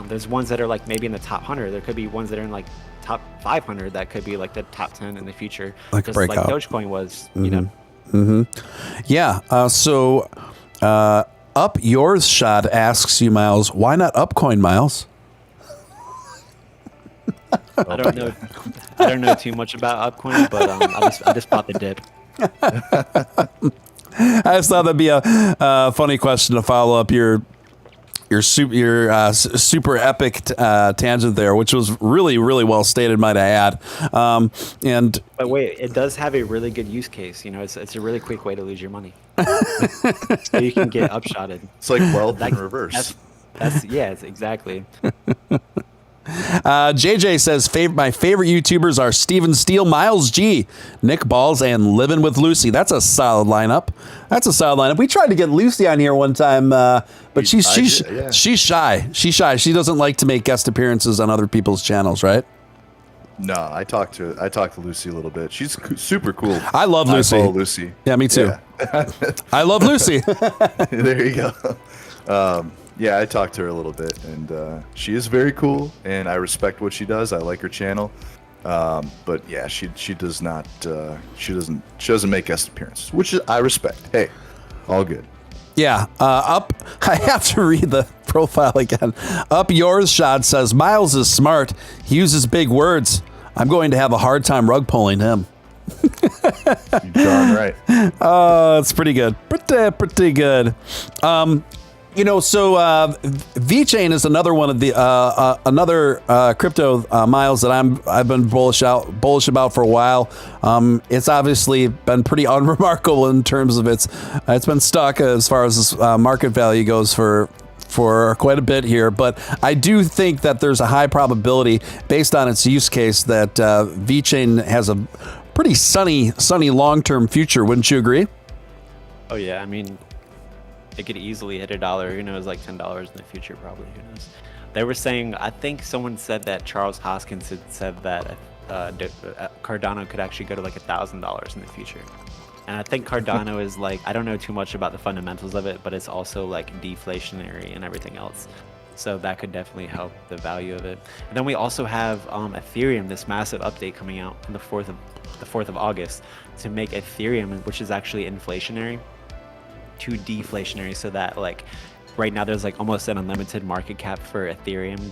There's ones that are like maybe in the top 100. There could be ones that are in like top 500 that could be like the top 10 in the future. Like just breakout. like Dogecoin was, Yeah. Up Yours Shot asks you, Myles, why not Upcoin, Myles? I don't know too much about Upcoin, but I just bought the dip. I just thought that'd be a funny question to follow up your super epic tangent there, which was really, really well stated, might I add. But wait, it does have a really good use case. It's a really quick way to lose your money. So you can get upshotted. It's like wealth in reverse. It's exactly. JJ says, my favorite YouTubers are Steele, Myles G, Nick Ballz, and Living with Lucy. That's a solid lineup. We tried to get Lucy on here one time, but she's shy. She's shy. She doesn't like to make guest appearances on other people's channels, right? No, I talked to Lucy a little bit. She's super cool. I love Lucy. I follow Lucy. Yeah, me too. Yeah. I love Lucy. There you go. Yeah, I talked to her a little bit, and she is very cool, and I respect what she does. I like her channel, but yeah, she doesn't make guest appearances, which I respect. Hey, all good. Yeah, I have to read the profile again. Up Yours Shot says, Myles is smart. He uses big words. I'm going to have a hard time rug pulling him. You're darn right. It's pretty good. Pretty good. So VeChain is another one of the another crypto, Myles, that I've been bullish about for a while. It's obviously been pretty unremarkable in terms of it's been stuck as far as its market value goes for quite a bit here, but I do think that there's a high probability based on its use case that VeChain has a pretty sunny long-term future, wouldn't you agree? Oh yeah, I mean, it could easily hit $1. Who knows, like $10 in the future, probably. Who knows? They were saying, I think someone said that Charles Hoskins had said that Cardano could actually go to like $1,000 in the future. And I think Cardano is like, I don't know too much about the fundamentals of it, but it's also like deflationary and everything else. So that could definitely help the value of it. And then we also have Ethereum, this massive update coming out on the 4th of August to make Ethereum, which is actually inflationary, to deflationary, so that like right now there's like almost an unlimited market cap for Ethereum,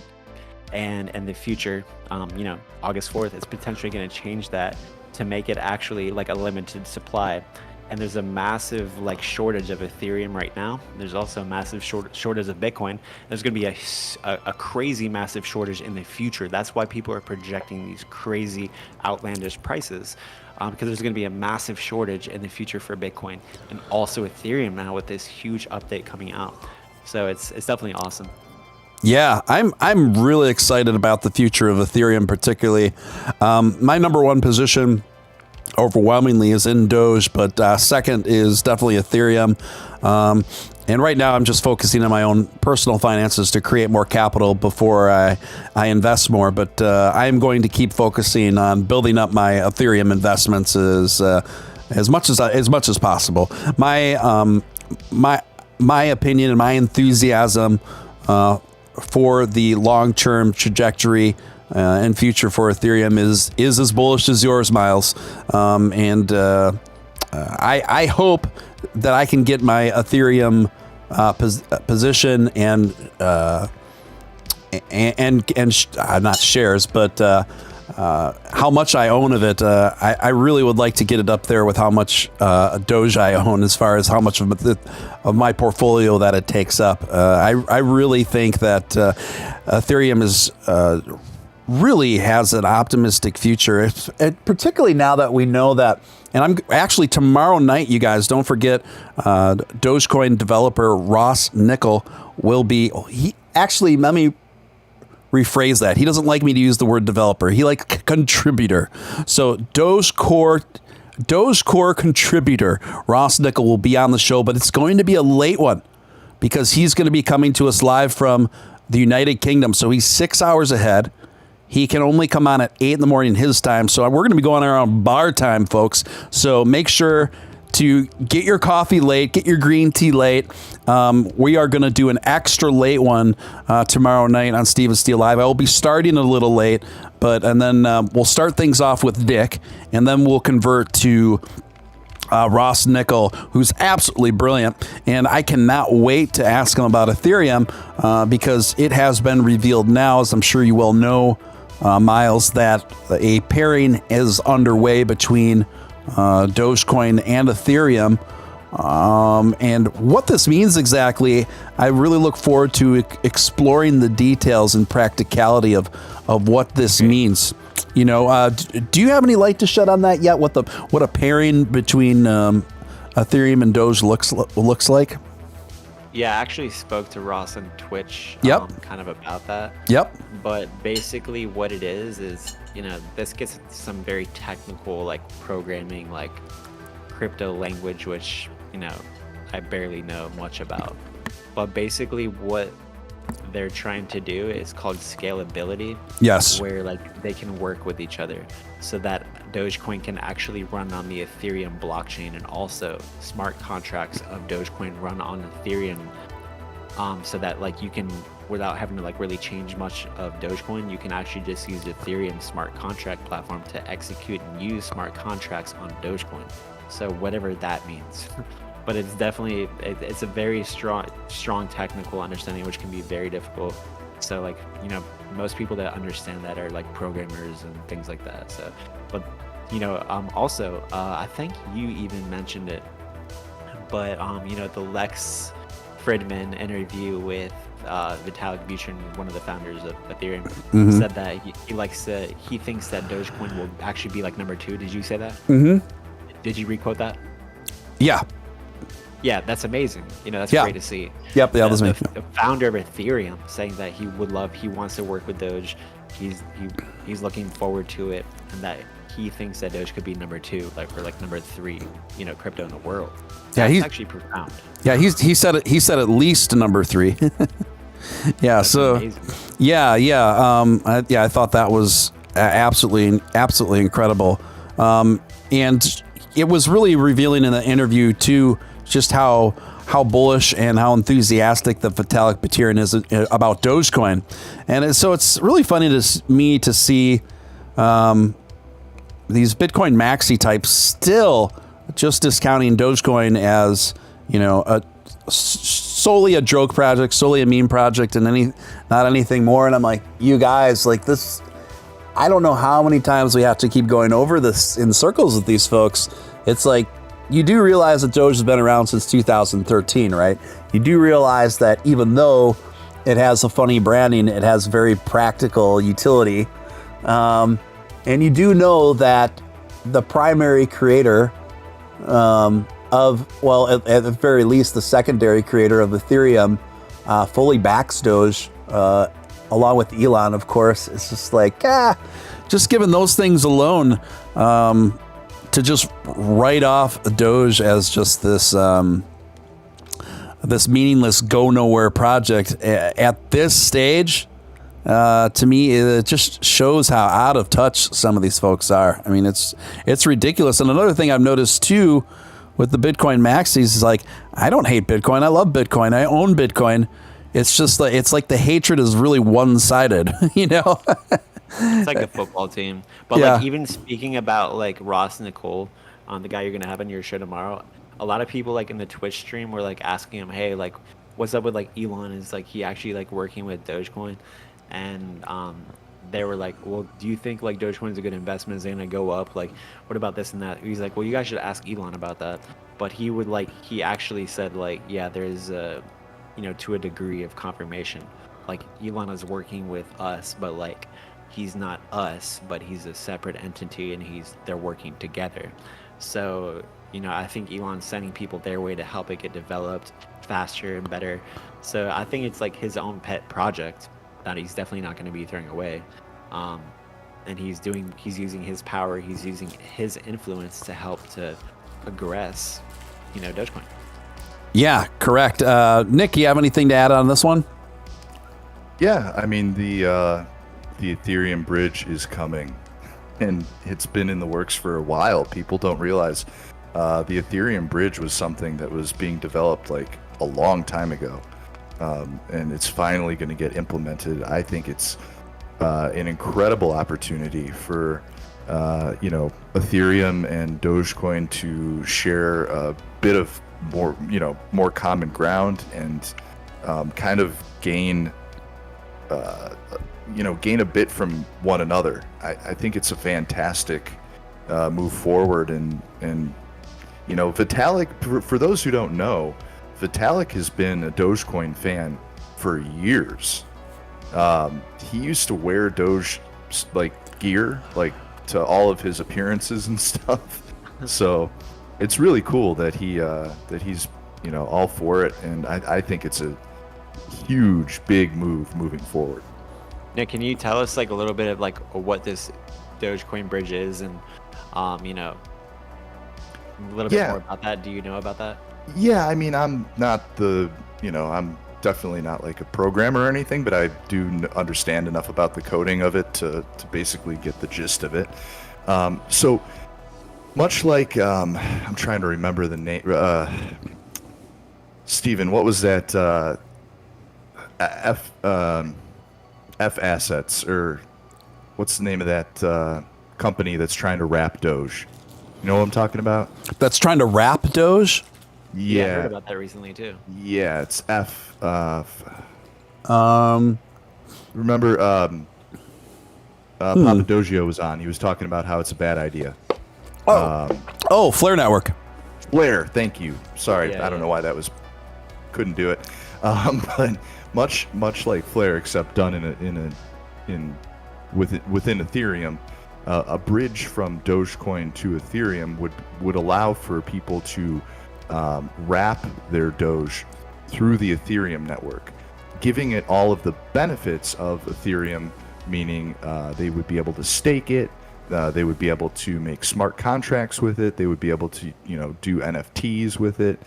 and in the future, August 4th, it's potentially going to change that to make it actually like a limited supply. And there's a massive like shortage of Ethereum right now. There's also a massive shortage of Bitcoin. There's going to be a crazy massive shortage in the future. That's why people are projecting these crazy outlandish prices, because there's going to be a massive shortage in the future for Bitcoin and also Ethereum now with this huge update coming out. So it's definitely awesome. Yeah, I'm really excited about the future of Ethereum, particularly. My number one position overwhelmingly is in Doge, but second is definitely Ethereum. And right now I'm just focusing on my own personal finances to create more capital before I invest more. But I am going to keep focusing on building up my Ethereum investments as much as possible. My opinion and my enthusiasm for the long-term trajectory and future for Ethereum is as bullish as yours, Myles. I hope that I can get my Ethereum position and not shares, but how much I own of it. I really would like to get it up there with how much Doge I own, as far as how much of my portfolio that it takes up. I really think that Ethereum is really has an optimistic future, particularly now that we know that. And I'm actually tomorrow night, you guys, don't forget, Dogecoin developer Ross Nickel will be. Let me rephrase that. He doesn't like me to use the word developer. He likes contributor. So Dogecore contributor Ross Nickel will be on the show, but it's going to be a late one because he's going to be coming to us live from the United Kingdom. So he's 6 hours ahead. He can only come on at 8 in the morning his time. So we're going to be going around bar time, folks. So make sure to get your coffee late, get your green tea late. We are going to do an extra late one tomorrow night on Steve and Steele Live. I will be starting a little late, and then we'll start things off with Dick, and then we'll convert to Ross Nickel, who's absolutely brilliant. And I cannot wait to ask him about Ethereum because it has been revealed now, as I'm sure you well know, Myles, that a pairing is underway between Dogecoin and Ethereum. And what this means exactly, I really look forward to exploring the details and practicality of what this means. Do you have any light to shed on that yet? What a pairing between Ethereum and Doge looks like? Yeah, I actually spoke to Ross on Twitch kind of about that. Yep. But basically what it is, this gets some very technical, like programming, like crypto language, which, I barely know much about. But basically what they're trying to do is called scalability. Yes. Where like they can work with each other so that Dogecoin can actually run on the Ethereum blockchain, and also smart contracts of Dogecoin run on Ethereum, so that like you can, without having to like really change much of Dogecoin, you can actually just use Ethereum smart contract platform to execute and use smart contracts on Dogecoin. So whatever that means. But it's definitely, it's a very strong technical understanding, which can be very difficult. So like, most people that understand that are like programmers and things like that. So, but also, I think you even mentioned it, but the Lex Fridman interview with Vitalik Buterin, one of the founders of Ethereum, said that he thinks that Dogecoin will actually be like number 2. Did you say that? Mm-hmm. Did you requote that? Yeah. Yeah, that's amazing. That's great to see. Yep, the founder of Ethereum saying that he wants to work with Doge, he's looking forward to it, and that he thinks that Doge could be number 2, like, or like number 3, crypto in the world. Yeah, That's actually profound. Yeah, he said it. He said at least number 3. Yeah. That's so. amazing. Yeah. I thought that was absolutely incredible. And it was really revealing in the interview too, just how bullish and how enthusiastic the Vitalik Buterin is about Dogecoin. And so it's really funny to me to see these Bitcoin maxi types still just discounting Dogecoin as, solely a joke project, solely a meme project, and not anything more. And I'm like, you guys, like this, I don't know how many times we have to keep going over this in circles with these folks. It's like, you do realize that Doge has been around since 2013, right? You do realize that even though it has a funny branding, it has very practical utility. And you do know that the primary creator at the very least, the secondary creator of Ethereum fully backs Doge, along with Elon, of course. It's just like, just given those things alone, to just write off Doge as just this this meaningless go nowhere project at this stage, to me, it just shows how out of touch some of these folks are. I mean, it's ridiculous. And another thing I've noticed too with the Bitcoin maxis is like, I don't hate Bitcoin. I love Bitcoin. I own Bitcoin. It's just like, it's like the hatred is really one-sided, It's like the football team. But Yeah. like, even speaking about like Ross Nicole, the guy you're gonna have on your show tomorrow, a lot of people like in the Twitch stream were like asking him, hey, like, what's up with like Elon? Is like he actually like working with Dogecoin? And they were like, well, do you think like Dogecoin is a good investment? Is it gonna go up? Like, what about this and that? He's like, well, you guys should ask Elon about that. But he actually said like, yeah, there's to a degree of confirmation. Like, Elon is working with us, but like, he's not us, but he's a separate entity, and they're working together. So, I think Elon's sending people their way to help it get developed faster and better. So I think it's like his own pet project that he's definitely not going to be throwing away. And he's using his power, he's using his influence to help to progress, Dogecoin. Yeah, correct. Nick, you have anything to add on this one? Yeah, I mean, the Ethereum bridge is coming, and it's been in the works for a while. People don't realize the Ethereum bridge was something that was being developed like a long time ago, and it's finally going to get implemented. I think it's an incredible opportunity for Ethereum and Dogecoin to share a bit of more common ground and kind of gain a bit from one another. I think it's a fantastic move forward, and Vitalik, for those who don't know, Vitalik has been a Dogecoin fan for years. He used to wear Doge gear to all of his appearances and stuff. So it's really cool that he's all for it, and I think it's a huge big move moving forward. Nick, can you tell us like a little bit of like what this Dogecoin bridge is, and a little bit more about that? Do you know about that? Yeah, I mean, I'm not I'm definitely not like a programmer or anything, but I do understand enough about the coding of it to basically get the gist of it. So much like I'm trying to remember the name. Steven, what was that? F Assets, or what's the name of that company that's trying to wrap Doge? You know what I'm talking about? That's trying to wrap Doge? Yeah, I heard about that recently too. Yeah, it's F. Remember, Papa Doggio was on. He was talking about how it's a bad idea. Flare Network. Flare, thank you. Sorry, Yeah, I don't know why that was. Couldn't do it. But much like Flare, except done within Ethereum, a bridge from Dogecoin to Ethereum would allow for people to wrap their Doge through the Ethereum network, giving it all of the benefits of Ethereum, meaning they would be able to stake it. They would be able to make smart contracts with it. They would be able to, do NFTs with it.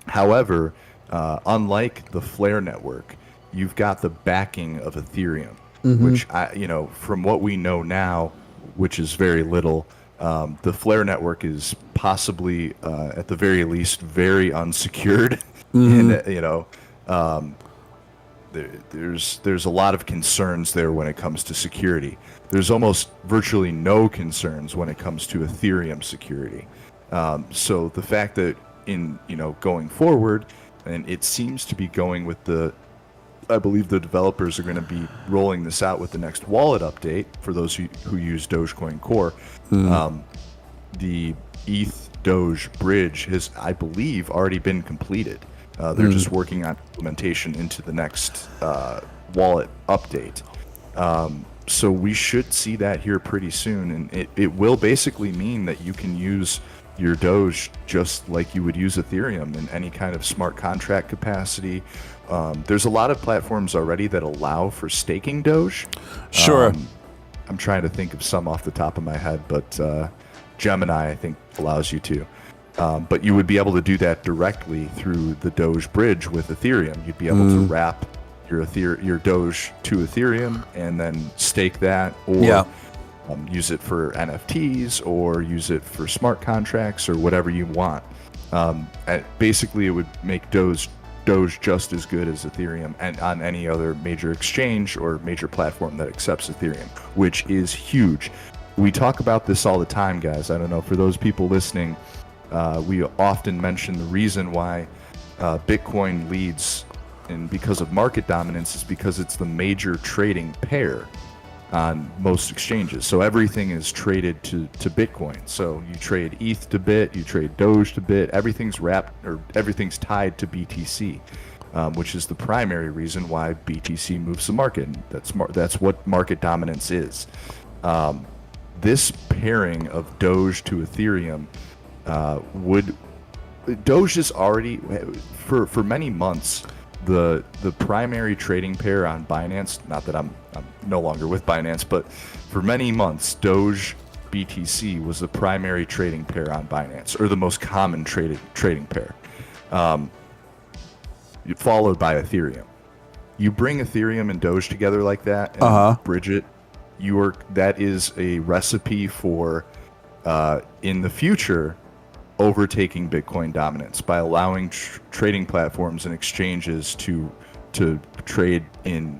However, unlike the Flare network, you've got the backing of Ethereum, which from what we know now, which is very little, the Flare network is possibly, at the very least, very unsecured, and there's a lot of concerns there when it comes to security. There's almost virtually no concerns when it comes to Ethereum security. So the fact that going forward, and it seems to be going with I believe the developers are going to be rolling this out with the next wallet update for those who use Dogecoin Core. The ETH Doge bridge has, I believe, already been completed. They're just working on implementation into the next wallet update. So we should see that here pretty soon, and it will basically mean that you can use your Doge just like you would use Ethereum in any kind of smart contract capacity. There's a lot of platforms already that allow for staking Doge. Sure. I'm trying to think of some off the top of my head, but Gemini, I think, allows you to. But you would be able to do that directly through the Doge bridge with Ethereum. You'd be able to wrap your Doge to Ethereum and then stake that, or use it for NFTs, or use it for smart contracts, or whatever you want. Basically, it would make Doge just as good as Ethereum and on any other major exchange or major platform that accepts Ethereum, which is huge. We talk about this all the time, guys. I don't know, for those people listening, we often mention the reason why Bitcoin leads, and because of market dominance, is because it's the major trading pair on most exchanges. So everything is traded to Bitcoin. So you trade ETH to Bit, you trade Doge to Bit, everything's tied to BTC, which is the primary reason why BTC moves the market. That's what market dominance is. This pairing of Doge to Ethereum Doge is already, for many months, the primary trading pair on Binance. Not that I'm no longer with Binance, but for many months, Doge BTC was the primary trading pair on Binance, or the most common trading pair, followed by Ethereum. You bring Ethereum and Doge together like that and bridge it, that is a recipe for in the future overtaking Bitcoin dominance by allowing trading platforms and exchanges to trade in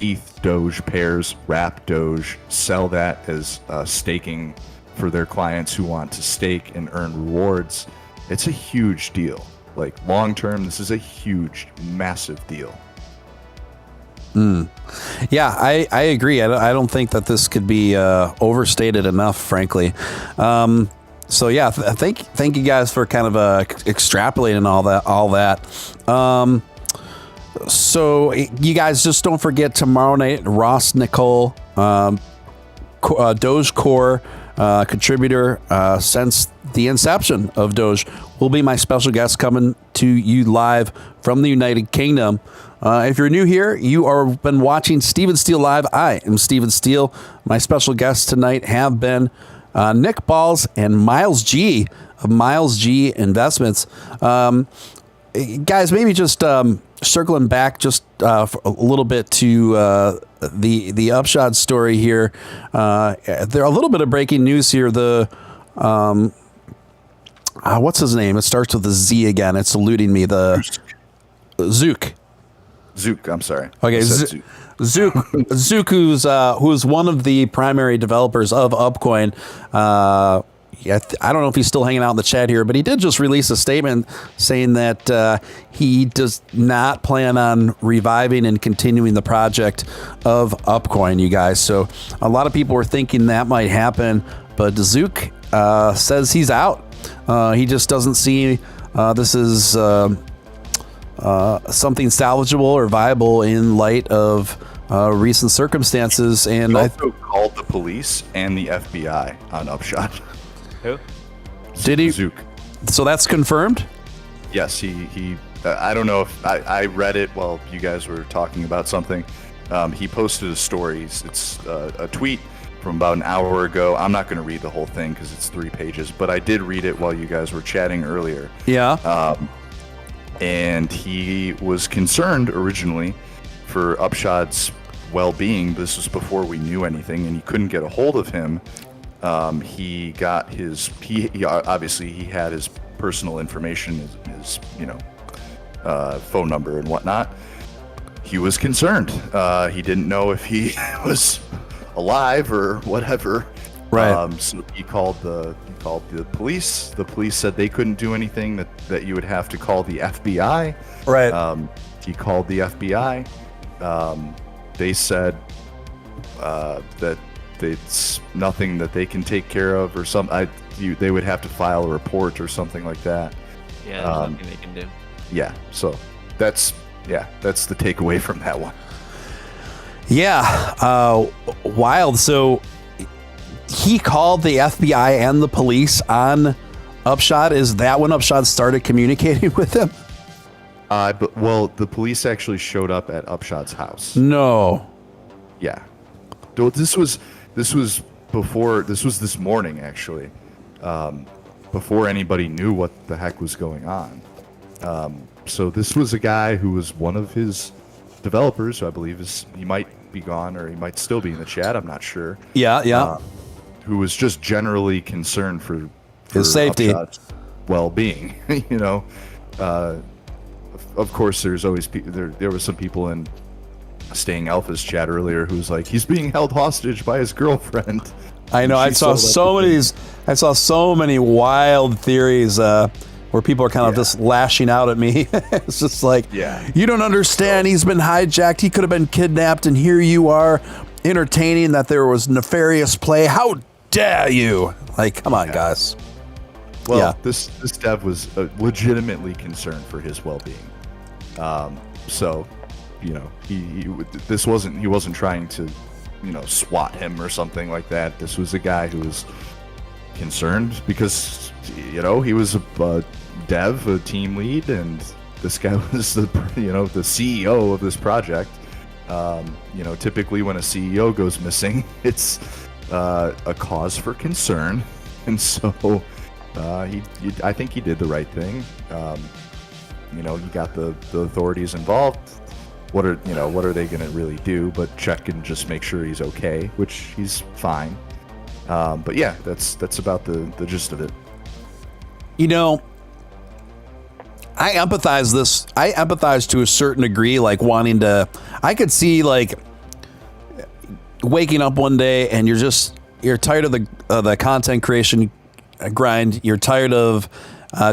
ETH Doge pairs, wrap Doge, sell that as staking for their clients who want to stake and earn rewards. It's a huge deal. Like, long term, this is a huge, massive deal. Yeah, I agree. I don't think that this could be overstated enough, frankly. So yeah, thank you guys for kind of extrapolating all that. So you guys just don't forget tomorrow night, Ross Nicole, Doge Core contributor since the inception of Doge, will be my special guest coming to you live from the United Kingdom. If you're new here, you are been watching Steven Steele Live. I am Steven Steele. My special guests tonight have been Nick Ballz and Myles G of Myles G Investments. Guys, maybe just circling back just for a little bit to the Upshod story here. There a little bit of breaking news here. The what's his name? It starts with a Z again. It's eluding me. The Zook. I'm sorry. Okay, Zook, who's one of the primary developers of Upcoin. I don't know if he's still hanging out in the chat here, but he did just release a statement saying that he does not plan on reviving and continuing the project of Upcoin, you guys. So a lot of people were thinking that might happen, but Zook says he's out. He just doesn't see this is something salvageable or viable in light of recent circumstances. And he also called the police and the FBI on Upshot. Who? Did he? Zook. So that's confirmed? Yes, he I don't know if I read it while you guys were talking about something. He posted a story. It's a tweet from about an hour ago. I'm not going to read the whole thing because it's 3 pages, but I did read it while you guys were chatting earlier. Yeah. And he was concerned originally for Upshod's well-being. This was before we knew anything, and he couldn't get a hold of him. He got he obviously he had his personal information, his phone number and whatnot. He was concerned. He didn't know if he was alive or whatever. Right. So he called the police. The police said they couldn't do anything. That you would have to call the FBI. Right. He called the FBI. They said that it's nothing that they can take care of, or they would have to file a report or something like that. Yeah, there's nothing they can do. Yeah. So that's the takeaway from that one. Yeah. Wild. So he called the FBI and the police on Upshot. Is that when Upshot started communicating with him? Well, the police actually showed up at Upshot's house. No. Yeah. This was before. This was this morning, actually, before anybody knew what the heck was going on. So this was a guy who was one of his developers, who I believe he might be gone, or he might still be in the chat. I'm not sure. Yeah. Who was just generally concerned for his safety, Upshot's well-being. Of course, there's always there was some people in Staying Alpha's chat earlier who's like, he's being held hostage by his girlfriend. I know. I saw so many wild theories where people are kind of just lashing out at me. It's just like, you don't understand. He's been hijacked. He could have been kidnapped, and here you are entertaining that there was nefarious play. How dare you? Like, come on, guys. Well, this dev was legitimately concerned for his well-being. So, he wasn't trying to, swat him or something like that. This was a guy who was concerned because, he was a dev, a team lead, and this guy was the CEO of this project. Typically when a CEO goes missing, it's a cause for concern, and so I think he did the right thing. You got the authorities involved. What are they going to really do but check and just make sure he's okay, which he's fine. But yeah, that's about the gist of it. I empathize to a certain degree, like wanting to. I could see like waking up one day and you're tired of the content creation grind. You're tired of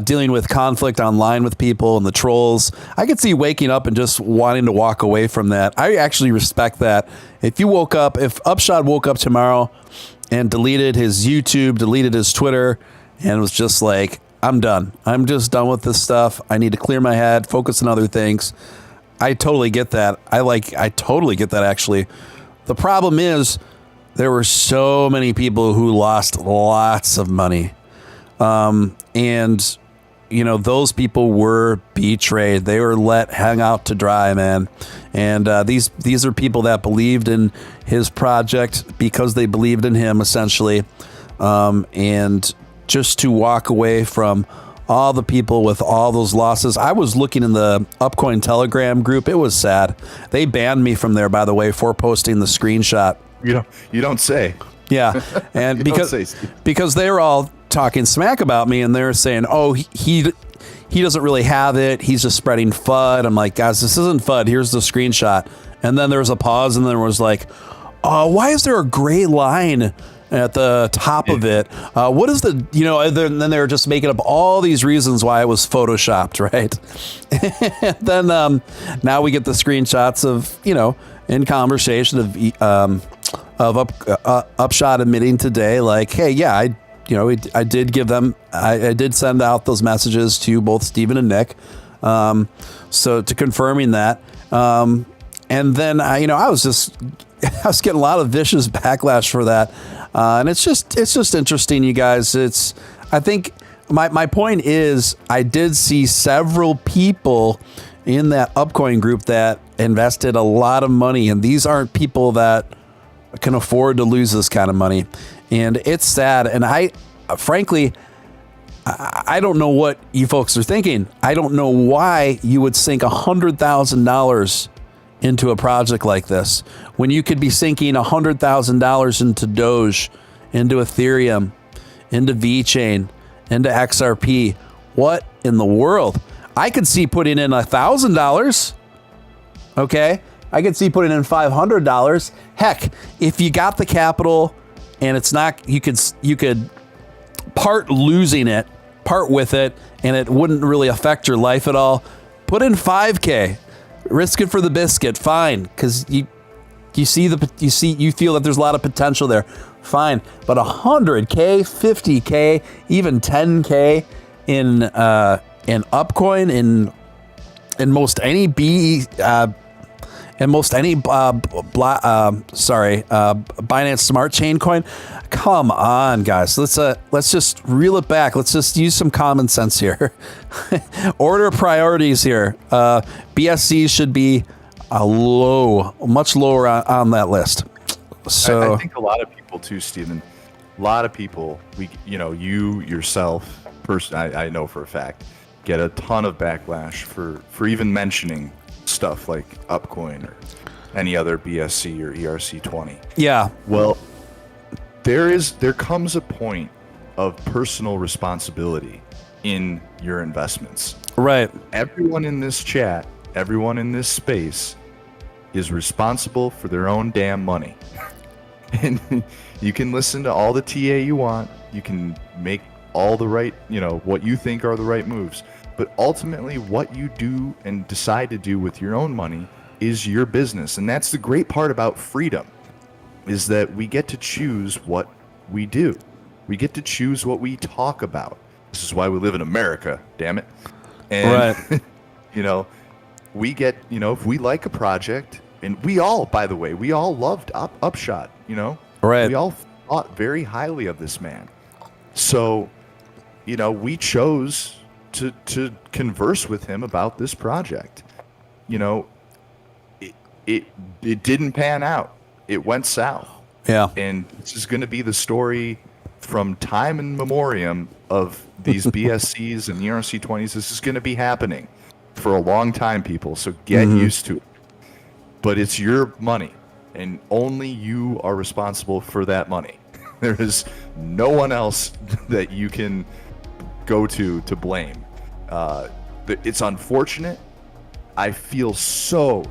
dealing with conflict online with people and the trolls. I could see waking up and just wanting to walk away from that. I actually respect that. If Upshot woke up tomorrow and deleted his YouTube, deleted his Twitter, and was just like, I'm done. I'm just done with this stuff. I need to clear my head, focus on other things. I totally get that. I totally get that, actually. The problem is there were so many people who lost lots of money. And those people were betrayed. They were let hang out to dry, man. And these are people that believed in his project because they believed in him, essentially. And just to walk away from all the people with all those losses. I was looking in the Upcoin Telegram group. It was sad. They banned me from there, by the way, for posting the screenshot. You don't say. Yeah, and because they were all talking smack about me, and they're saying, "Oh, he doesn't really have it. He's just spreading FUD." I'm like, guys, this isn't FUD. Here's the screenshot. And then there was a pause, and then there was like, why is there a gray line at the top of it? What is the, and then they were just making up all these reasons why it was photoshopped, right? And then now we get the screenshots of, in conversation of Upshot admitting today, like, hey, yeah, I did give them, I did send out those messages to both Steven and Nick. So to confirming that, and then I was getting a lot of vicious backlash for that. And it's just interesting, you guys. I think my point is I did see several people in that Upcoin group that invested a lot of money, and these aren't people that can afford to lose this kind of money. And it's sad. And I, frankly, I don't know what you folks are thinking. I don't know why you would sink $100,000 into a project like this when you could be sinking $100,000 into Doge, into Ethereum, into VeChain, into XRP. What in the world? I could see putting in $1,000. Okay. I could see putting in $500. Heck, if you got the capital and it's not, you could part losing it, part with it, and it wouldn't really affect your life at all. Put in $5K, risk it for the biscuit. Fine. Cause you feel that there's a lot of potential there. Fine. But $100K, $50K, even $10K in Upcoin, in most any Binance Smart Chain coin. Come on, guys. Let's just reel it back. Let's just use some common sense here. Order priorities here. BSC should be much lower on that list. So I think a lot of people too, Steven. A lot of people, you yourself, I know for a fact, get a ton of backlash for even mentioning stuff like Upcoin or any other BSC or ERC20. Yeah. Well, there comes a point of personal responsibility in your investments. Right. Everyone in this chat, everyone in this space is responsible for their own damn money. And you can listen to all the TA you want. You can make all the right, what you think are the right moves. But ultimately, what you do and decide to do with your own money is your business. And that's the great part about freedom, is that we get to choose what we do. We get to choose what we talk about. This is why we live in America, damn it. And, right. We get, if we like a project, and we all, by the way, we all loved Upshot, Right. We all thought very highly of this man. So, we chose to converse with him about this project. It didn't pan out. It went south. Yeah. And this is going to be the story from time in memoriam of these BSCs and ERC20s. This is going to be happening for a long time, people. So get used to it. But it's your money, and only you are responsible for that money. There is no one else that you can go to blame. It's unfortunate. I feel so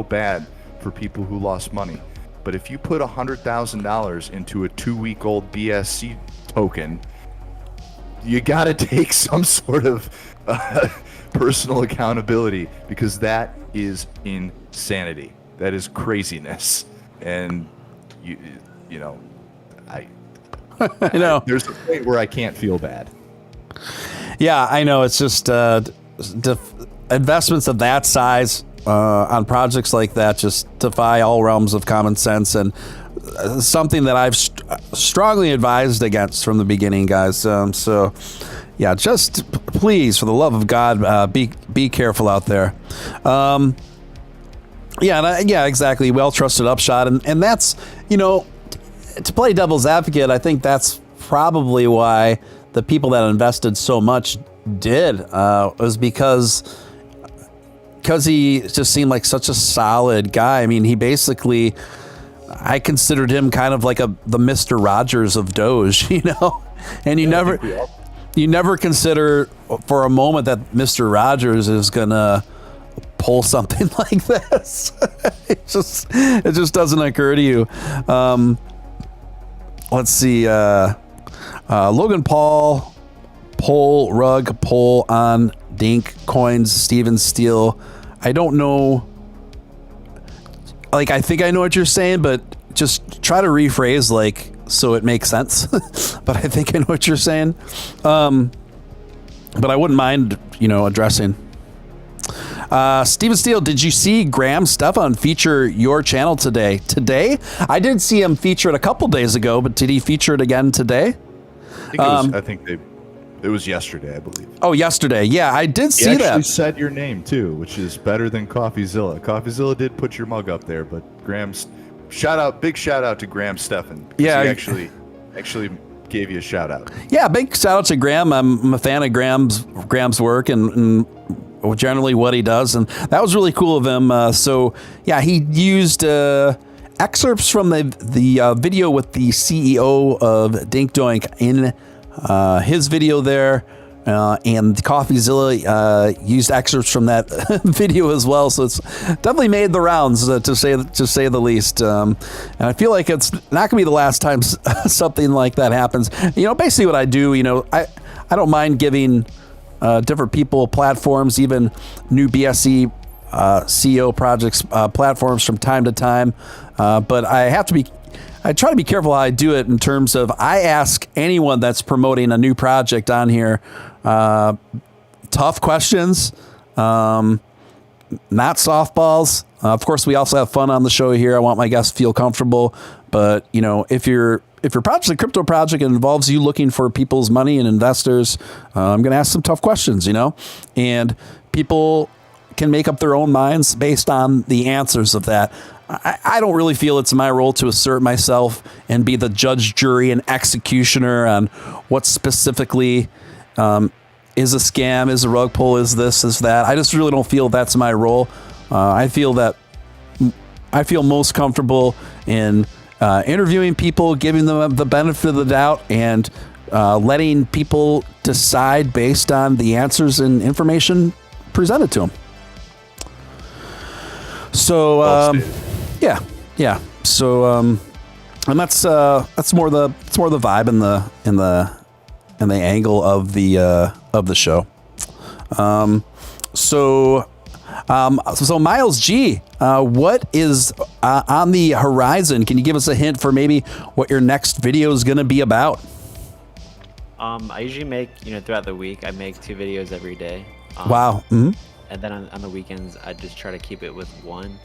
bad for people who lost money. But if you put $100,000 into a 2-week-old BSC token, you got to take some sort of personal accountability, because that is insanity. That is craziness. And there's a point where I can't feel bad. Yeah, I know. It's just investments of that size on projects like that just defy all realms of common sense, and something that I've strongly advised against from the beginning, guys. So, yeah, just please, for the love of God, be careful out there. Yeah, exactly. Well-trusted Upshot, and that's, to play devil's advocate, I think that's probably why the people that invested so much did, was because he just seemed like such a solid guy. I mean, he basically, I considered him kind of like the Mr. Rogers of Doge, and you never consider for a moment that Mr. Rogers is gonna pull something like this. It just doesn't occur to you. Let's see. Logan Paul, rug poll on Dink Coins, Steven Steele. I don't know. I think I know what you're saying, but just try to rephrase so it makes sense. But I think I know what you're saying. But I wouldn't mind, addressing. Steven Steele, did you see Graham Stefan feature your channel today? Today? I did see him feature it a couple days ago, but did he feature it again today? I think it It was yesterday, I believe. Oh, yesterday. Yeah, I did He see actually that. said your name too, which is better than CoffeeZilla. CoffeeZilla did put your mug up there, but Graham's big shout out to Graham Stefan. Yeah, he actually gave you a shout out. Yeah, big shout out to Graham. I'm a fan of Graham's work and generally what he does, and that was really cool of him. So yeah, he used excerpts from the video with the CEO of Dink Doink in his video there, and CoffeeZilla used excerpts from that video as well. So it's definitely made the rounds, to say the least. And I feel like it's not going to be the last time something like that happens. Basically what I do, I don't mind giving different people platforms, even new BSC CEO projects platforms from time to time. But I try to be careful how I do it in terms of I ask anyone that's promoting a new project on here tough questions, not softballs. Of course, we also have fun on the show here. I want my guests to feel comfortable. But, if your project's a crypto project and involves you looking for people's money and investors, I'm going to ask some tough questions, and people can make up their own minds based on the answers of that. I don't really feel it's my role to assert myself and be the judge, jury, and executioner on what specifically is a scam, is a rug pull, is this, is that. I just really don't feel that's my role. I feel most comfortable in interviewing people, giving them the benefit of the doubt, and letting people decide based on the answers and information presented to them. So yeah. So and that's more the vibe in the angle of the show. So Myles G, what is on the horizon? Can you give us a hint for maybe what your next video is going to be about? I usually make, throughout the week, I make 2 videos every day. Wow. Mm-hmm. And then on the weekends, I just try to keep it with 1.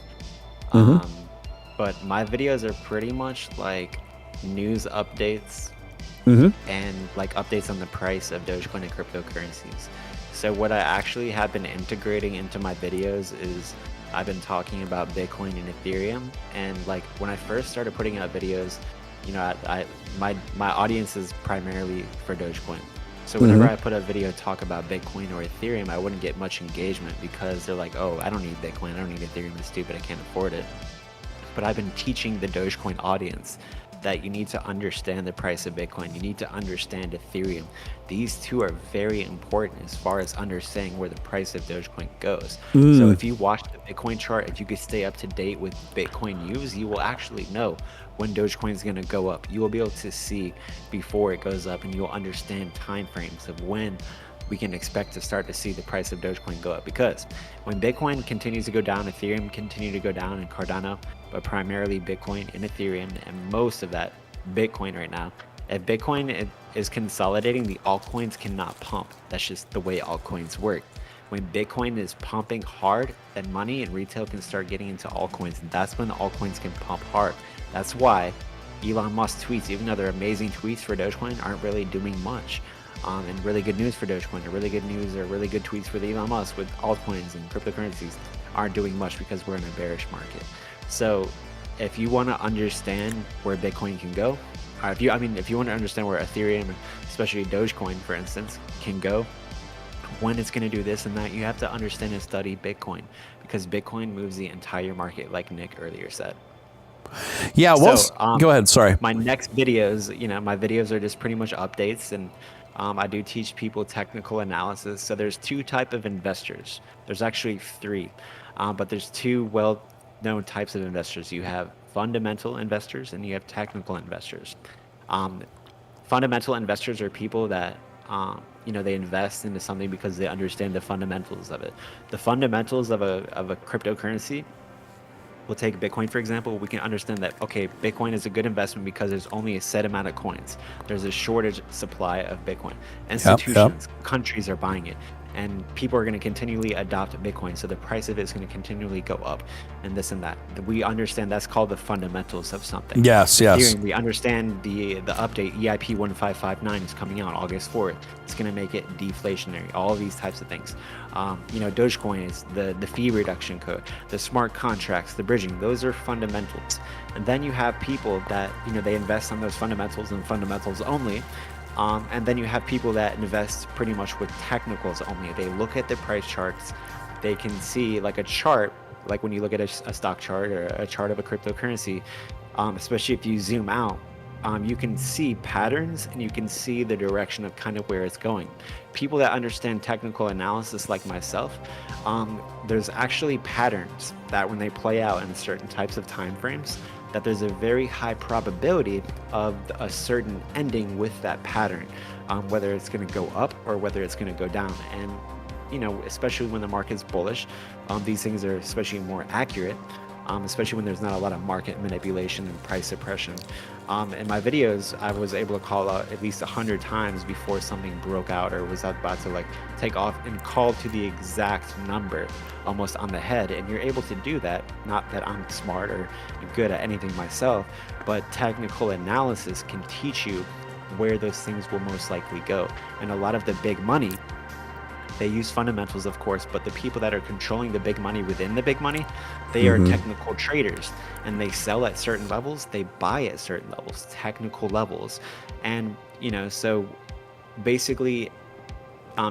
Mm-hmm. But my videos are pretty much like news updates Mm-hmm. and like updates on the price of Dogecoin and cryptocurrencies. So what I actually have been integrating into my videos is I've been talking about Bitcoin and Ethereum. And like when I first started putting out videos, my audience is primarily for Dogecoin. So whenever I put a video talk about Bitcoin or Ethereum, I wouldn't get much engagement because they're like, oh, I don't need Bitcoin, I don't need Ethereum, it's stupid, I can't afford it. But I've been teaching the Dogecoin audience that you need to understand the price of Bitcoin, you need to understand Ethereum. These two are very important as far as understanding where the price of Dogecoin goes. So if you watch the Bitcoin chart, if you could stay up to date with Bitcoin news, you will actually know when Dogecoin is going to go up. You will be able to see before it goes up, and you'll understand time frames of when we can expect to start to see the price of Dogecoin go up. Because when Bitcoin continues to go down, Ethereum continue to go down, and Cardano, but primarily Bitcoin and Ethereum, and most of that Bitcoin right now. If Bitcoin is consolidating, the altcoins cannot pump. That's just the way altcoins work. When Bitcoin is pumping hard, then money and retail can start getting into altcoins, and that's when the altcoins can pump hard. That's why Elon Musk tweets, even though they're amazing tweets for Dogecoin, aren't really doing much. And really good news for Dogecoin, or really good news or really good tweets for the Elon Musk with altcoins and cryptocurrencies aren't doing much because we're in a bearish market. So if you want to understand where Bitcoin can go, or if you want to understand where Ethereum, especially Dogecoin, for instance, can go, when it's going to do this and that, you have to understand and study Bitcoin, because Bitcoin moves the entire market, like Nick earlier said. Yeah, well, go ahead. Sorry. My next videos, my videos are just pretty much updates, and I do teach people technical analysis. So there's 2 types of investors. There's actually 3, but there's 2 well-known types of investors. You have fundamental investors and you have technical investors. Fundamental investors are people that they invest into something because they understand the fundamentals of it. The fundamentals of a cryptocurrency. We'll take Bitcoin, for example. We can understand that, okay, Bitcoin is a good investment because there's only a set amount of coins. There's a shortage supply of Bitcoin. Institutions, countries are buying it. and people are going to continually adopt Bitcoin, so the price of it is going to continually go up, and this and that. We understand that's called the fundamentals of something. Yes. Ethereum, we understand the update EIP 1559 is coming out August 4th. It's going to make it deflationary. All of these types of things. Dogecoin is the fee reduction code, the smart contracts, the bridging. Those are fundamentals. And then you have people that they invest on those fundamentals and fundamentals only. And then you have people that invest pretty much with technicals only. They look at the price charts. They can see like a chart, like when you look at a stock chart or a chart of a cryptocurrency, especially if you zoom out, you can see patterns and you can see the direction of kind of where it's going. People that understand technical analysis like myself, there's actually patterns that when they play out in certain types of time frames, that there's a very high probability of a certain ending with that pattern, whether it's going to go up or whether it's going to go down. And especially when the market's bullish, these things are especially more accurate, especially when there's not a lot of market manipulation and price suppression. In my videos, I was able to call out at least 100 times before something broke out or was about to take off, and call to the exact number almost on the head. And you're able to do that, not that I'm smart or good at anything myself, but technical analysis can teach you where those things will most likely go. And a lot of the big money, they use fundamentals, of course, but the people that are controlling the big money within the big money, they are technical traders, and they sell at certain levels, they buy at certain levels, technical levels. And so basically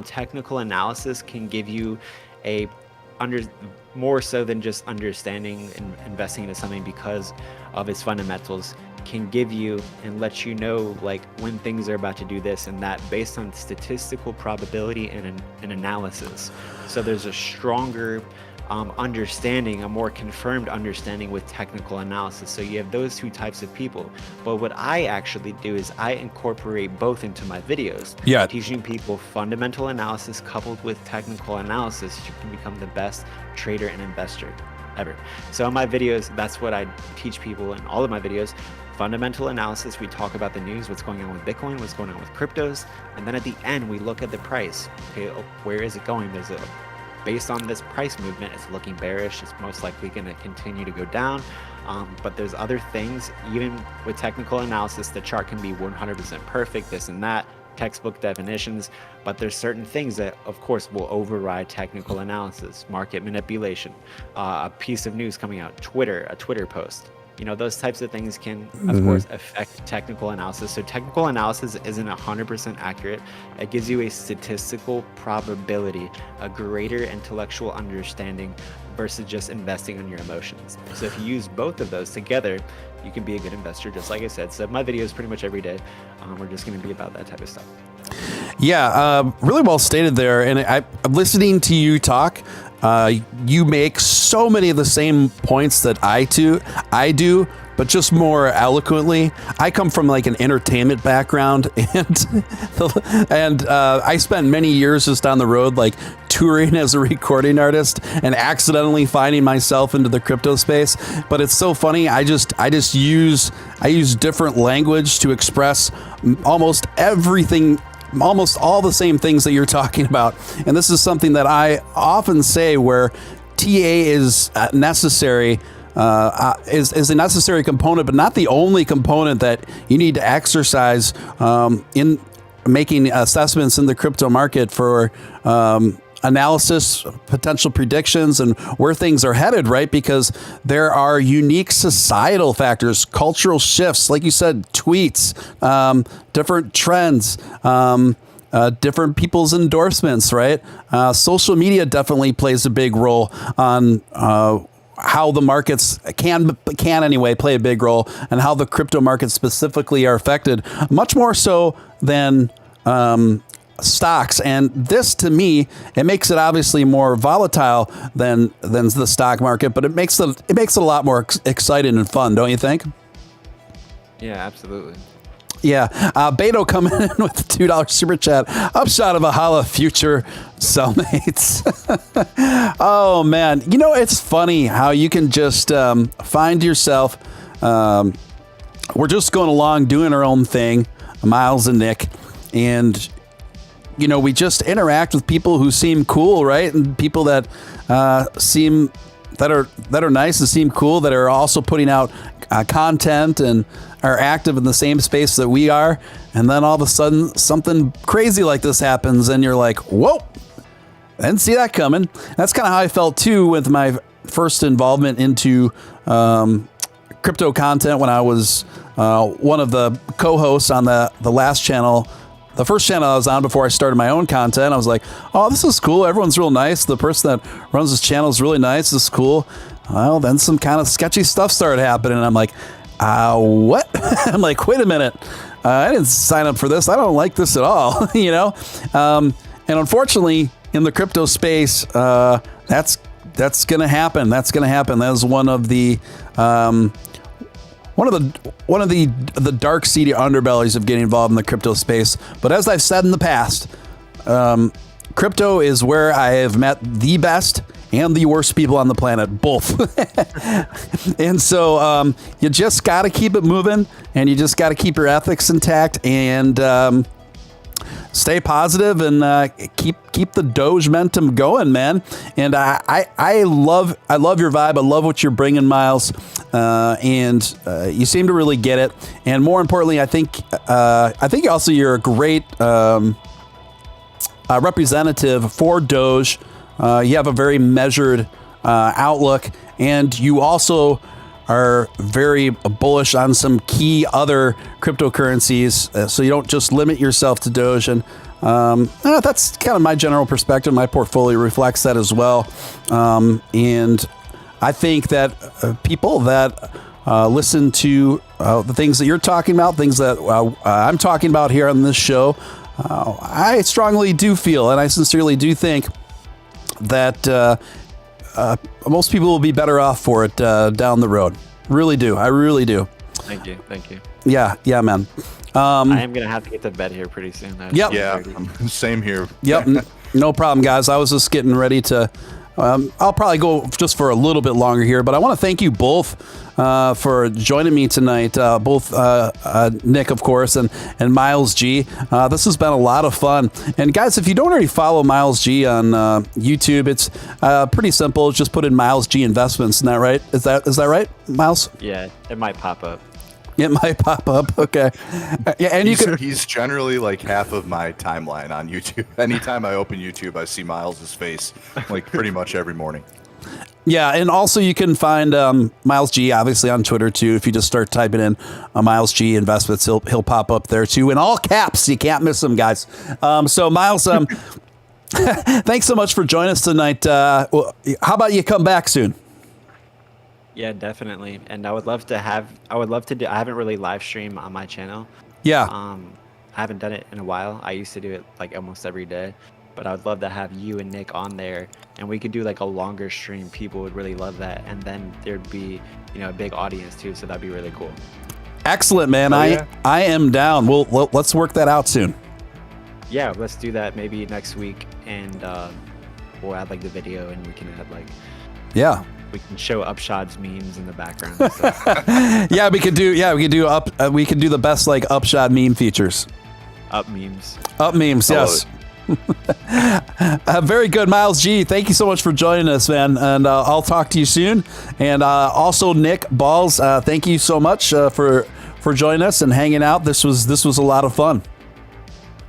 technical analysis can give you more so than just understanding and investing into something because of its fundamentals, can give you and let you know when things are about to do this and that based on statistical probability and an analysis. So there's a stronger understanding, a more confirmed understanding with technical analysis. So you have those two types of people. But what I actually do is I incorporate both into my videos. Yeah. Teaching people fundamental analysis coupled with technical analysis, you can become the best trader and investor ever. So in my videos, that's what I teach people in all of my videos. Fundamental analysis, we talk about the news, what's going on with Bitcoin, what's going on with cryptos, and then at the end we look at the price. Okay, where is it going? Based on this price movement, it's looking bearish. It's most likely going to continue to go down. But there's other things, even with technical analysis, the chart can be 100% perfect, this and that, textbook definitions, but there's certain things that, of course, will override technical analysis, market manipulation, a piece of news coming out, a Twitter post. Those types of things can, of course, affect technical analysis. So technical analysis isn't 100% accurate. It gives you a statistical probability, a greater intellectual understanding versus just investing on your emotions. So if you use both of those together, you can be a good investor, just like I said. So my videos pretty much every day, we're just going to be about that type of stuff. Yeah, really well stated there. And I'm listening to you talk. You make so many of the same points that I do, but just more eloquently. I come from an entertainment background, and I spent many years just on the road, touring as a recording artist, and accidentally finding myself into the crypto space. But it's so funny. I use different language to express almost everything. Almost all the same things that you're talking about. And this is something that I often say, where TA is necessary, is a necessary component, but not the only component that you need to exercise in making assessments in the crypto market for analysis, potential predictions, and where things are headed, right? Because there are unique societal factors, cultural shifts, like you said, tweets, different trends, different people's endorsements, right? Social media definitely plays a big role on how the markets can anyway play a big role, and how the crypto markets specifically are affected, much more so than stocks. And this, to me, it makes it obviously more volatile than the stock market, but it makes it a lot more exciting and fun, don't you think? Yeah, absolutely. Yeah. Beto coming in with a $2 super chat. Upshot of Valhalla, future cellmates. Oh man, it's funny how you can just find yourself. We're just going along doing our own thing, Myles and Nick, and you know, we just interact with people who seem cool, right? And people that seem that are nice and seem cool, that are also putting out content and are active in the same space that we are. And then all of a sudden something crazy like this happens and you're like, whoa, I didn't see that coming. That's kind of how I felt too with my first involvement into crypto content when I was one of the co-hosts on the last channel. The first channel I was on before I started my own content. I was like, oh, this is cool. Everyone's real nice. The person that runs this channel is really nice. This is cool. Well, then some kind of sketchy stuff started happening. And I'm like, what? I'm like, wait a minute. I didn't sign up for this. I don't like this at all, you know? And unfortunately, in the crypto space, that's going to happen. That's going to happen. That was one of the dark, seedy underbellies of getting involved in the crypto space. But as I've said in the past, crypto is where I have met the best and the worst people on the planet, both. And so you just got to keep it moving, and you just got to keep your ethics intact, and stay positive, and keep the Doge momentum going, man. And I love your vibe. I love what you're bringing, Myles. And you seem to really get it. And more importantly, I think also you're a great representative for Doge. You have a very measured outlook, and you also are very bullish on some key other cryptocurrencies, so you don't just limit yourself to Doge. And that's kind of my general perspective. My portfolio reflects that as well. And I think that people that listen to the things that you're talking about, things that I'm talking about here on this show, I strongly do feel, and I sincerely do think that most people will be better off for it down the road. Really do. I really do. Thank you. Yeah, man. I am gonna have to get to bed here pretty soon. Yep. Yeah, same here. Yep. No problem, guys. I was just getting ready to. I'll probably go just for a little bit longer here, but I want to thank you both for joining me tonight. Both Nick, of course, and Myles G. This has been a lot of fun. And guys, if you don't already follow Myles G on YouTube, it's pretty simple. Just put in Myles G Investments. Isn't that right? Is that right, Myles? Yeah, it might pop up. It might pop up. Okay. Yeah, and he's generally like half of my timeline on YouTube. Anytime I open YouTube, I see Myles' face like pretty much every morning. Yeah, and also you can find Myles G obviously on Twitter too. If you just start typing in Myles G Investments, he'll pop up there too in all caps. You can't miss him, guys. So Myles, thanks so much for joining us tonight. How about you come back soon? Yeah, definitely. And I would love to do. I haven't really live streamed on my channel. Yeah. I haven't done it in a while. I used to do it like almost every day. But I would love to have you and Nick on there, and we could do like a longer stream. People would really love that, and then there'd be, a big audience too. So that'd be really cool. Excellent, man. I am down. Let's work that out soon. Yeah, let's do that maybe next week, and we'll add like the video, and we can add like. Yeah. We can show Upshod's memes in the background. Yeah, we could do the best like Upshod meme features. Up memes, yes. Very good, Myles G. Thank you so much for joining us, man. And I'll talk to you soon. And also Nick Ballz, thank you so much for joining us and hanging out. This was a lot of fun.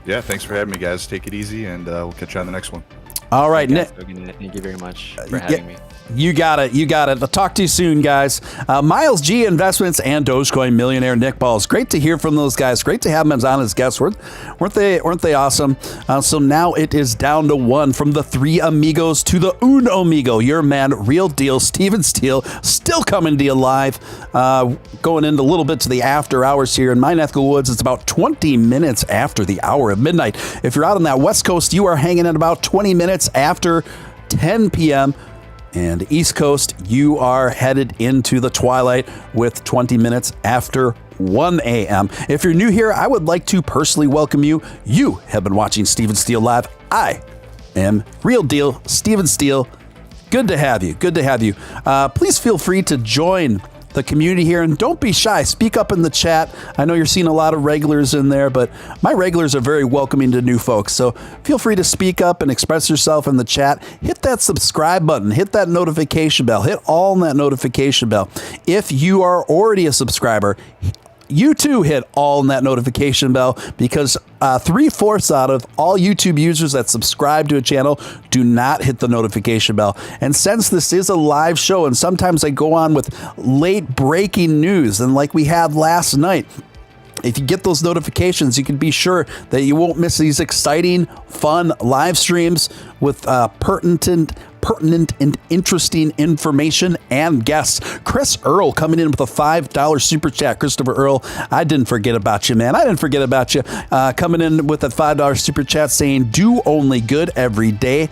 Yeah, thanks for having me, guys. Take it easy, and we'll catch you on the next one. All right, Nick. Thank you very much for having me. You got it. I'll talk to you soon, guys. Myles G Investments and Dogecoin millionaire Nick Ballz. Great to hear from those guys. Great to have them on as guests. Weren't they awesome? So now it is down to one, from the three amigos to the un amigo. Your man, real deal, Steven Steele, still coming to you live. Going into a little bit to the after hours here in my neck of the woods. It's about 20 minutes after the hour of midnight. If you're out on that West Coast, you are hanging at about 20 minutes after 10 p.m. And East Coast, you are headed into the twilight with 20 minutes after 1 a.m. If you're new here, I would like to personally welcome you. You have been watching Steven Steele Live. I am Real Deal Steven Steele. Good to have you. Please feel free to join the community here. And don't be shy. Speak up in the chat. I know you're seeing a lot of regulars in there, but my regulars are very welcoming to new folks. So feel free to speak up and express yourself in the chat. Hit that subscribe button. Hit that notification bell. Hit all in that notification bell. If you are already a subscriber, you too hit all in that notification bell, because 3/4 out of all YouTube users that subscribe to a channel do not hit the notification bell. And since this is a live show, and sometimes I go on with late breaking news, and like we had last night, if you get those notifications, you can be sure that you won't miss these exciting, fun live streams with pertinent and interesting information and guests. Chris Earl coming in with a $5 super chat. Christopher Earl, I didn't forget about you, man. I didn't forget about you. Coming in with a $5 super chat saying, do only good every day.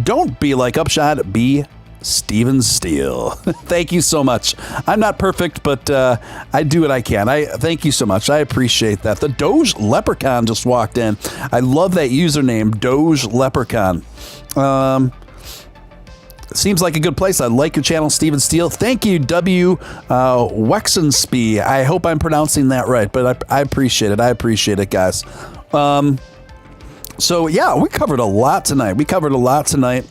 Don't be like Upshod, be Steven Steele. Thank you so much. I'm not perfect, but I do what I can. I thank you so much. I appreciate that. The Doge Leprechaun just walked in. I love that username, Doge Leprechaun. Seems like a good place. I like your channel, Steven Steele. Thank you, W. Wexenspee. I hope I'm pronouncing that right, but I appreciate it. I appreciate it, guys. So yeah, we covered a lot tonight.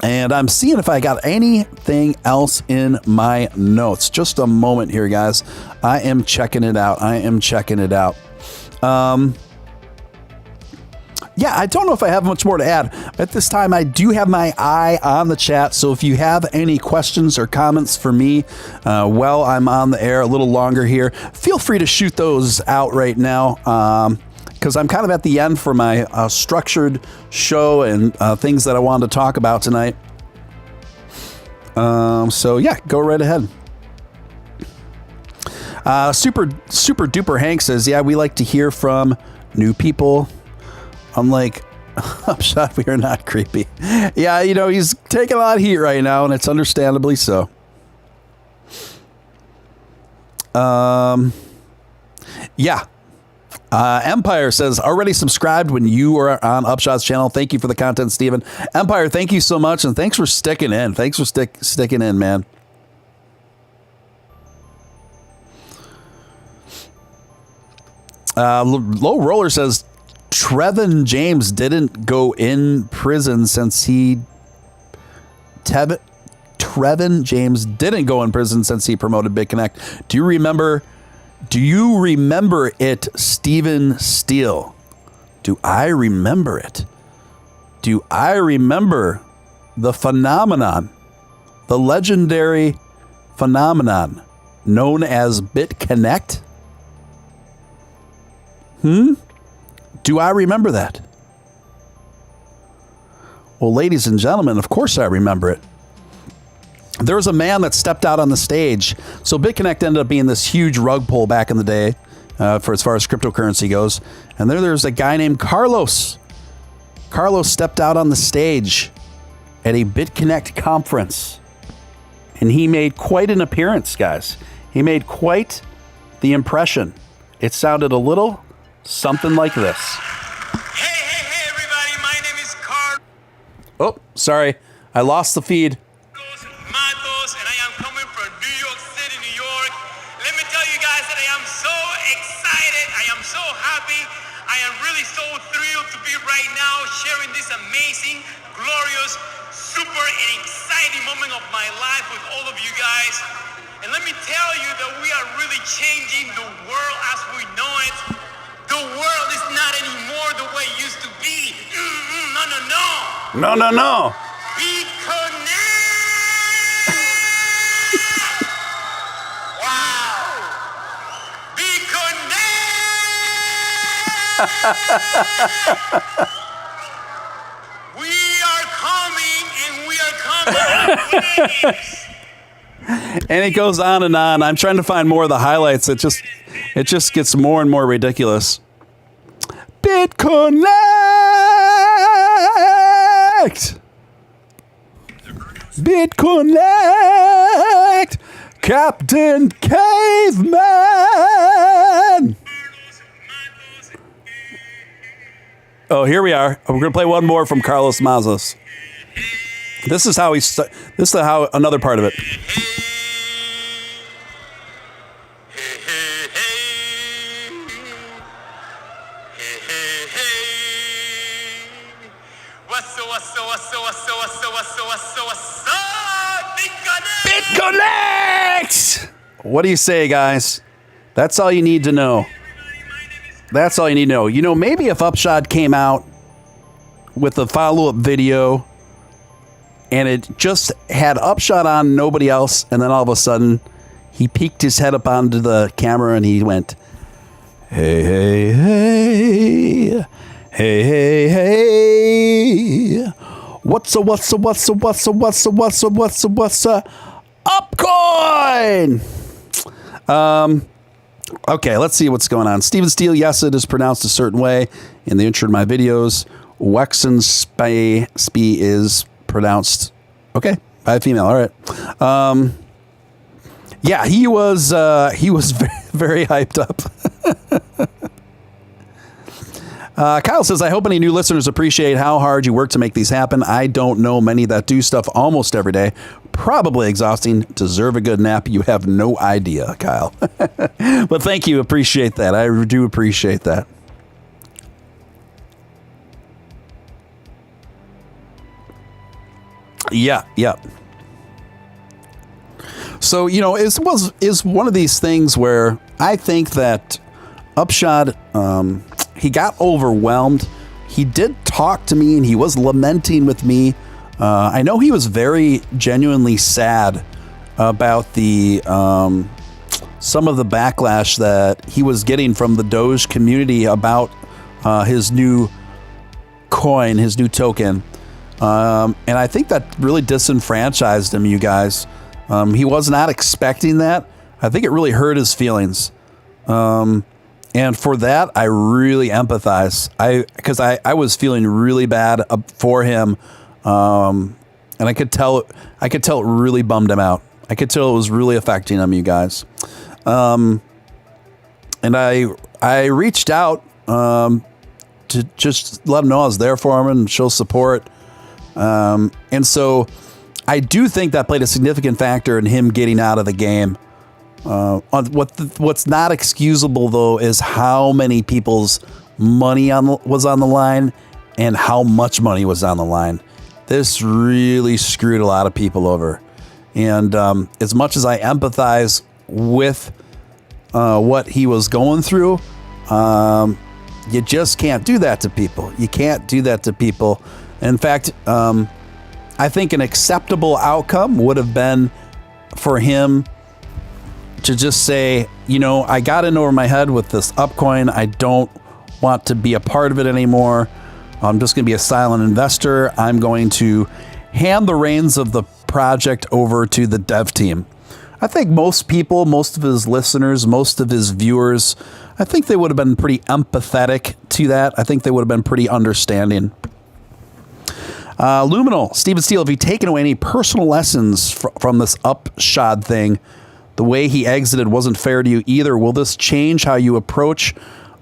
And I'm seeing if I got anything else in my notes. Just a moment here, guys. I am checking it out. Yeah, I don't know if I have much more to add. At this time, I do have my eye on the chat. So if you have any questions or comments for me while I'm on the air a little longer here, feel free to shoot those out right now. Because I'm kind of at the end for my structured show and things that I wanted to talk about tonight. So yeah, go right ahead. Super Duper Hank says, yeah, we like to hear from new people. I'm like, Upshot, we are not creepy. Yeah, you know, he's taking a lot of heat right now, and it's understandably so. Yeah. Empire says, already subscribed when you were on Upshot's channel. Thank you for the content, Steven. Empire, thank you so much, and thanks for sticking in. Thanks for sticking in, man. Low Roller says, Trevin James didn't go in prison since he... Trevin James didn't go in prison since he promoted BitConnect. Do you remember it, Steven Steele? Do I remember it? Do I remember the phenomenon, the legendary phenomenon known as BitConnect? Do I remember that? Well, ladies and gentlemen, of course I remember it. There was a man that stepped out on the stage. So BitConnect ended up being this huge rug pull back in the day for as far as cryptocurrency goes. And there's a guy named Carlos. Carlos stepped out on the stage at a BitConnect conference. And he made quite an appearance, guys. He made quite the impression. It sounded a little something like this. Hey, everybody. My name is Carl. Oh, sorry. I lost the feed. And I am coming from New York City, New York. Let me tell you guys that I am so excited. I am so happy. I am really so thrilled to be right now sharing this amazing, glorious, super and exciting moment of my life with all of you guys. And let me tell you that we are really changing the world as we know it. The world is not anymore the way it used to be. No. Be connected. We are coming, and we are coming. And it goes on and on. I'm trying to find more of the highlights. It just gets more and more ridiculous. BitConnect! BitConnect! Captain Caveman! Oh, here we are. We're going to play one more from Carlos Mazos. This is how another part of it. BitConnect! What do you say, guys? That's all you need to know. That's all you need to know. You know, maybe if Upshod came out with a follow-up video and it just had Upshod on, nobody else, and then all of a sudden he peeked his head up onto the camera and he went, hey, hey, hey, hey, hey, hey, what's up, Upcoin? Okay, let's see what's going on. Steven Steele, yes, it is pronounced a certain way in the intro to my videos. Wexen Spee is pronounced, okay, by a female, all right. Yeah, he was very, very hyped up. Kyle says, I hope any new listeners appreciate how hard you work to make these happen. I don't know many that do stuff almost every day. Probably exhausting. Deserve a good nap. You have no idea, Kyle. But thank you. Appreciate that. I do appreciate that. Yeah. So, you know, is one of these things where I think that Upshod, he got overwhelmed. He did talk to me and he was lamenting with me. I know he was very genuinely sad about the some of the backlash that he was getting from the Doge community about his new coin, his new token. And I think that really disenfranchised him, you guys. He was not expecting that. I think it really hurt his feelings. And for that, I really empathize. Because I was feeling really bad for him. And I could tell it really bummed him out. I could tell it was really affecting him, you guys. And I reached out to just let him know I was there for him and show support. And so I do think that played a significant factor in him getting out of the game. What's not excusable, though, is how many people's money was on the line and how much money was on the line. This really screwed a lot of people over. And as much as I empathize with what he was going through, you just can't do that to people. You can't do that to people. In fact, I think an acceptable outcome would have been for him to just say, you know, I got in over my head with this Upcoin. I don't want to be a part of it anymore. I'm just going to be a silent investor. I'm going to hand the reins of the project over to the dev team. I think most people, most of his listeners, most of his viewers, I think they would have been pretty empathetic to that. I think they would have been pretty understanding. Luminal, Steven Steele, have you taken away any personal lessons from this Upshod thing? The way he exited wasn't fair to you either. Will this change how you approach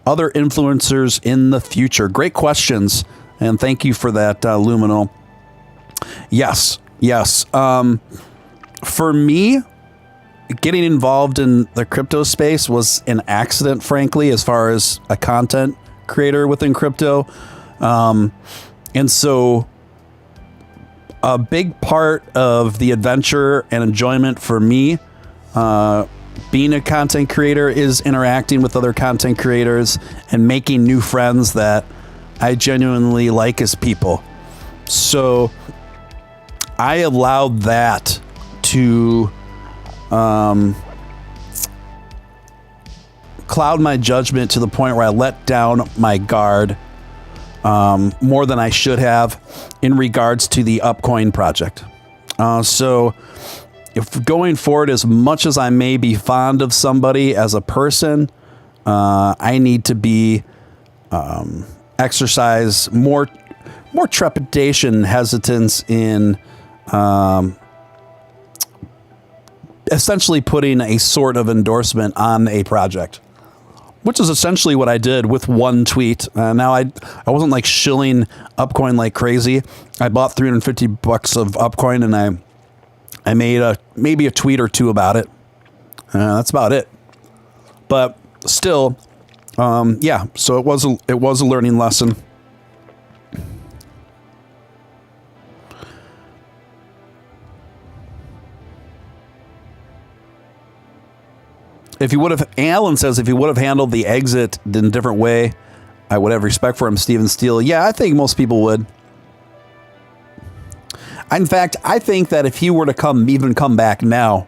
other influencers in the future? Great questions, and thank you for that, Luminal. Yes. For me, getting involved in the crypto space was an accident, frankly, as far as a content creator within crypto. And so a big part of the adventure and enjoyment for me, being a content creator, is interacting with other content creators and making new friends that I genuinely like as people. So I allowed that to cloud my judgment to the point where I let down my guard more than I should have in regards to the Upcoin project. So if going forward, as much as I may be fond of somebody as a person, I need to be exercise more trepidation, hesitance in essentially putting a sort of endorsement on a project, which is essentially what I did with one tweet. Now I wasn't like shilling Upcoin like crazy. I bought $350 of Upcoin and I made maybe a tweet or two about it. That's about it. But still, yeah. So it was a learning lesson. If he would have, Alan says, if he would have handled the exit in a different way, I would have respect for him, Steven Steele. Yeah, I think most people would. In fact, I think that if he were to come back now,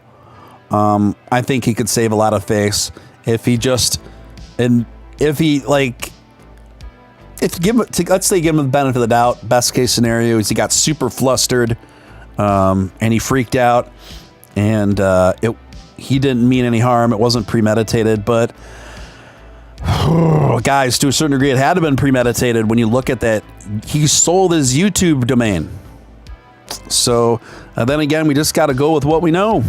I think he could save a lot of face if he just, and if he like, let's say give him the benefit of the doubt. Best case scenario is he got super flustered, and he freaked out, and he didn't mean any harm. It wasn't premeditated, but guys, to a certain degree, it had to have been premeditated. When you look at that, he sold his YouTube domain. So then again, we just got to go with what we know.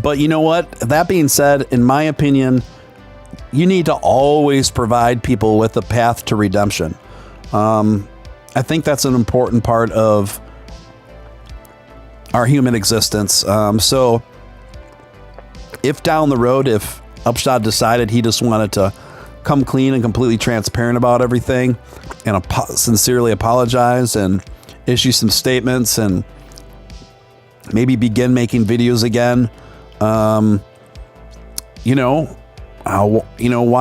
But you know what? That being said, in my opinion, you need to always provide people with a path to redemption. I think that's an important part of our human existence. So if down the road, if Upshot decided he just wanted to come clean and completely transparent about everything and sincerely apologize and issue some statements and maybe begin making videos again, why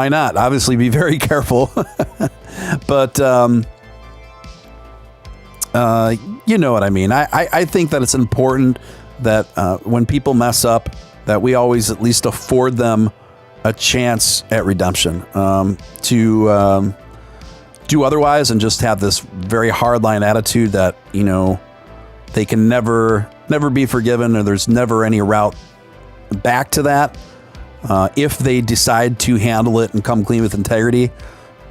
not? Obviously be very careful, but, you know what I mean? I think that it's important that when people mess up, that we always at least afford them a chance at redemption. To do otherwise and just have this very hardline attitude that, they can never be forgiven, or there's never any route back to that. If they decide to handle it and come clean with integrity,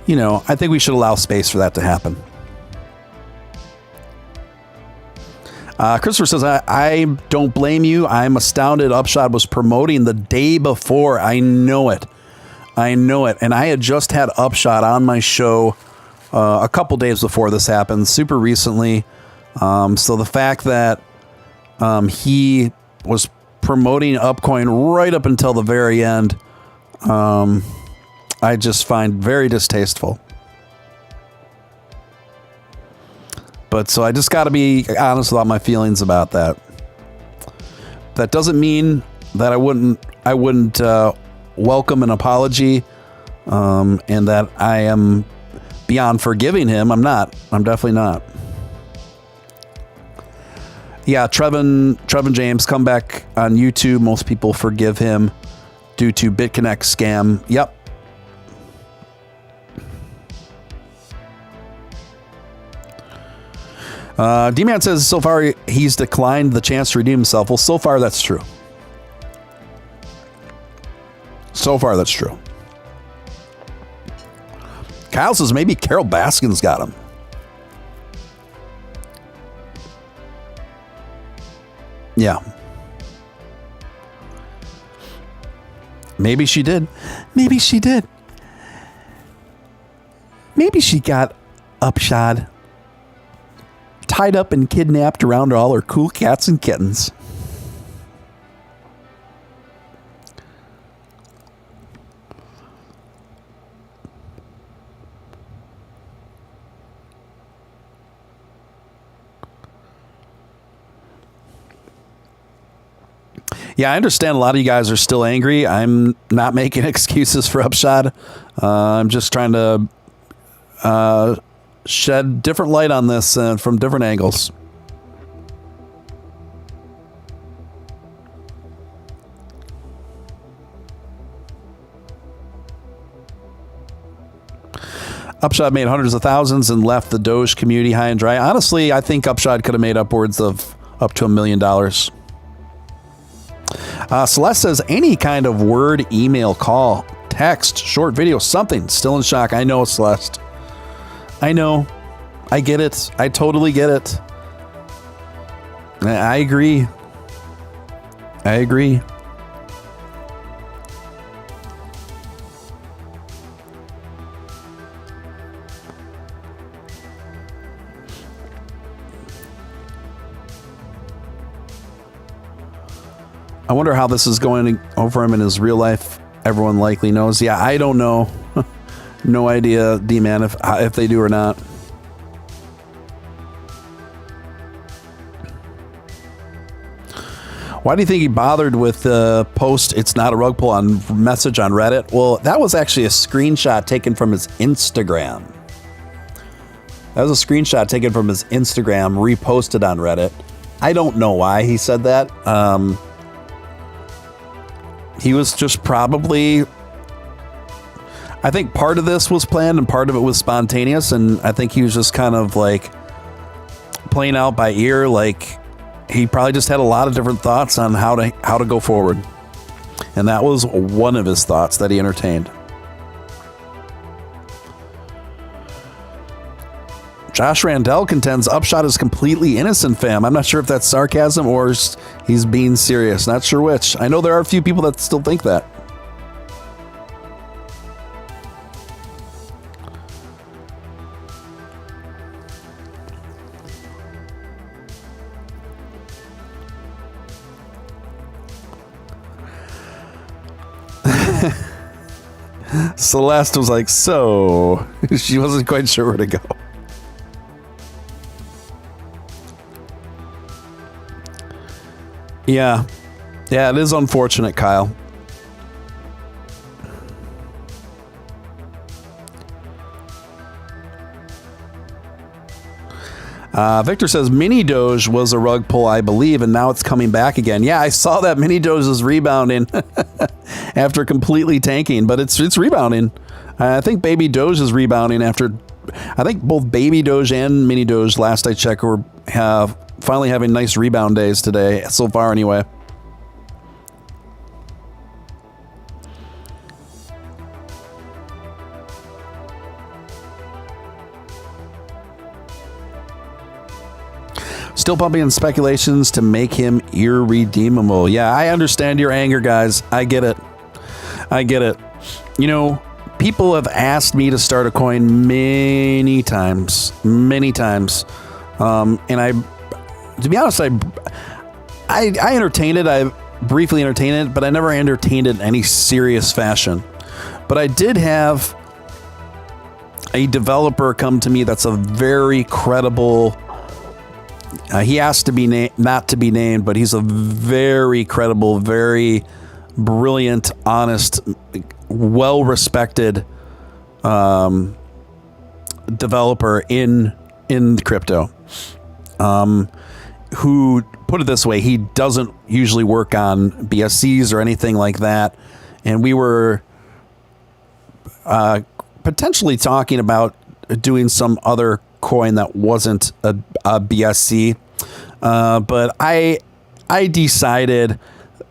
I think we should allow space for that to happen. Christopher says, I don't blame you. I'm astounded Upshot was promoting the day before. I know it. And I had just had Upshot on my show a couple days before this happened, super recently. So the fact that he was promoting Upcoin right up until the very end, I just find very distasteful. But so I just got to be honest about my feelings about that. That doesn't mean that I wouldn't welcome an apology, and that I am beyond forgiving him. I'm not. I'm definitely not. Yeah, Trevin James, come back on YouTube. Most people forgive him due to BitConnect scam. Yep. D-Man says so far he's declined the chance to redeem himself. Well, so far that's true. Kyle says maybe Carol Baskin's got him. Yeah. Maybe she did. Maybe she got Upshot tied up and kidnapped around all her cool cats and kittens. Yeah, I understand a lot of you guys are still angry. I'm not making excuses for Upshot. I'm just trying to shed different light on this from different angles. Upshot made hundreds of thousands and left the Doge community high and dry. Honestly, I think Upshot could have made upwards of up to $1 million. Celeste says any kind of word, email, call, text, short video, something. Still in shock. I know, Celeste. I know. I get it. I totally get it. I agree. I wonder how this is going over him in his real life. Everyone likely knows. Yeah, I don't know. No idea, D-Man, if they do or not. Why do you think he bothered with the post, "It's not a rug pull" on message on Reddit? Well, that was actually a screenshot taken from his Instagram. That was a screenshot taken from his Instagram, reposted on Reddit. I don't know why he said that. He was just probably... I think part of this was planned and part of it was spontaneous, and I think he was just kind of like playing out by ear. Like, he probably just had a lot of different thoughts on how to go forward, and that was one of his thoughts that he entertained. Josh Randell contends Upshot is completely innocent, fam. I'm not sure if that's sarcasm or he's being serious. Not sure which. I know there are a few people that still think that. Celeste was like, so she wasn't quite sure where to go. Yeah, it is unfortunate, Kyle. Victor says mini Doge was a rug pull, I believe, and now it's coming back again. Yeah, I saw that mini Doge is rebounding after completely tanking, but it's rebounding. I think baby Doge is rebounding after. I think both baby Doge and mini Doge, last I checked, were finally having nice rebound days today, so far anyway. Still pumping in speculations to make him irredeemable. Yeah, I understand your anger, guys. I get it. You know, people have asked me to start a coin many times. And to be honest, I entertained it. I briefly entertained it, but I never entertained it in any serious fashion. But I did have a developer come to me that's a very credible... he asked to be not to be named, but he's a very credible, very brilliant, honest, well-respected developer in crypto. Who, put it this way, he doesn't usually work on BSCs or anything like that. And we were potentially talking about doing some other coin that wasn't a BSC. But I decided,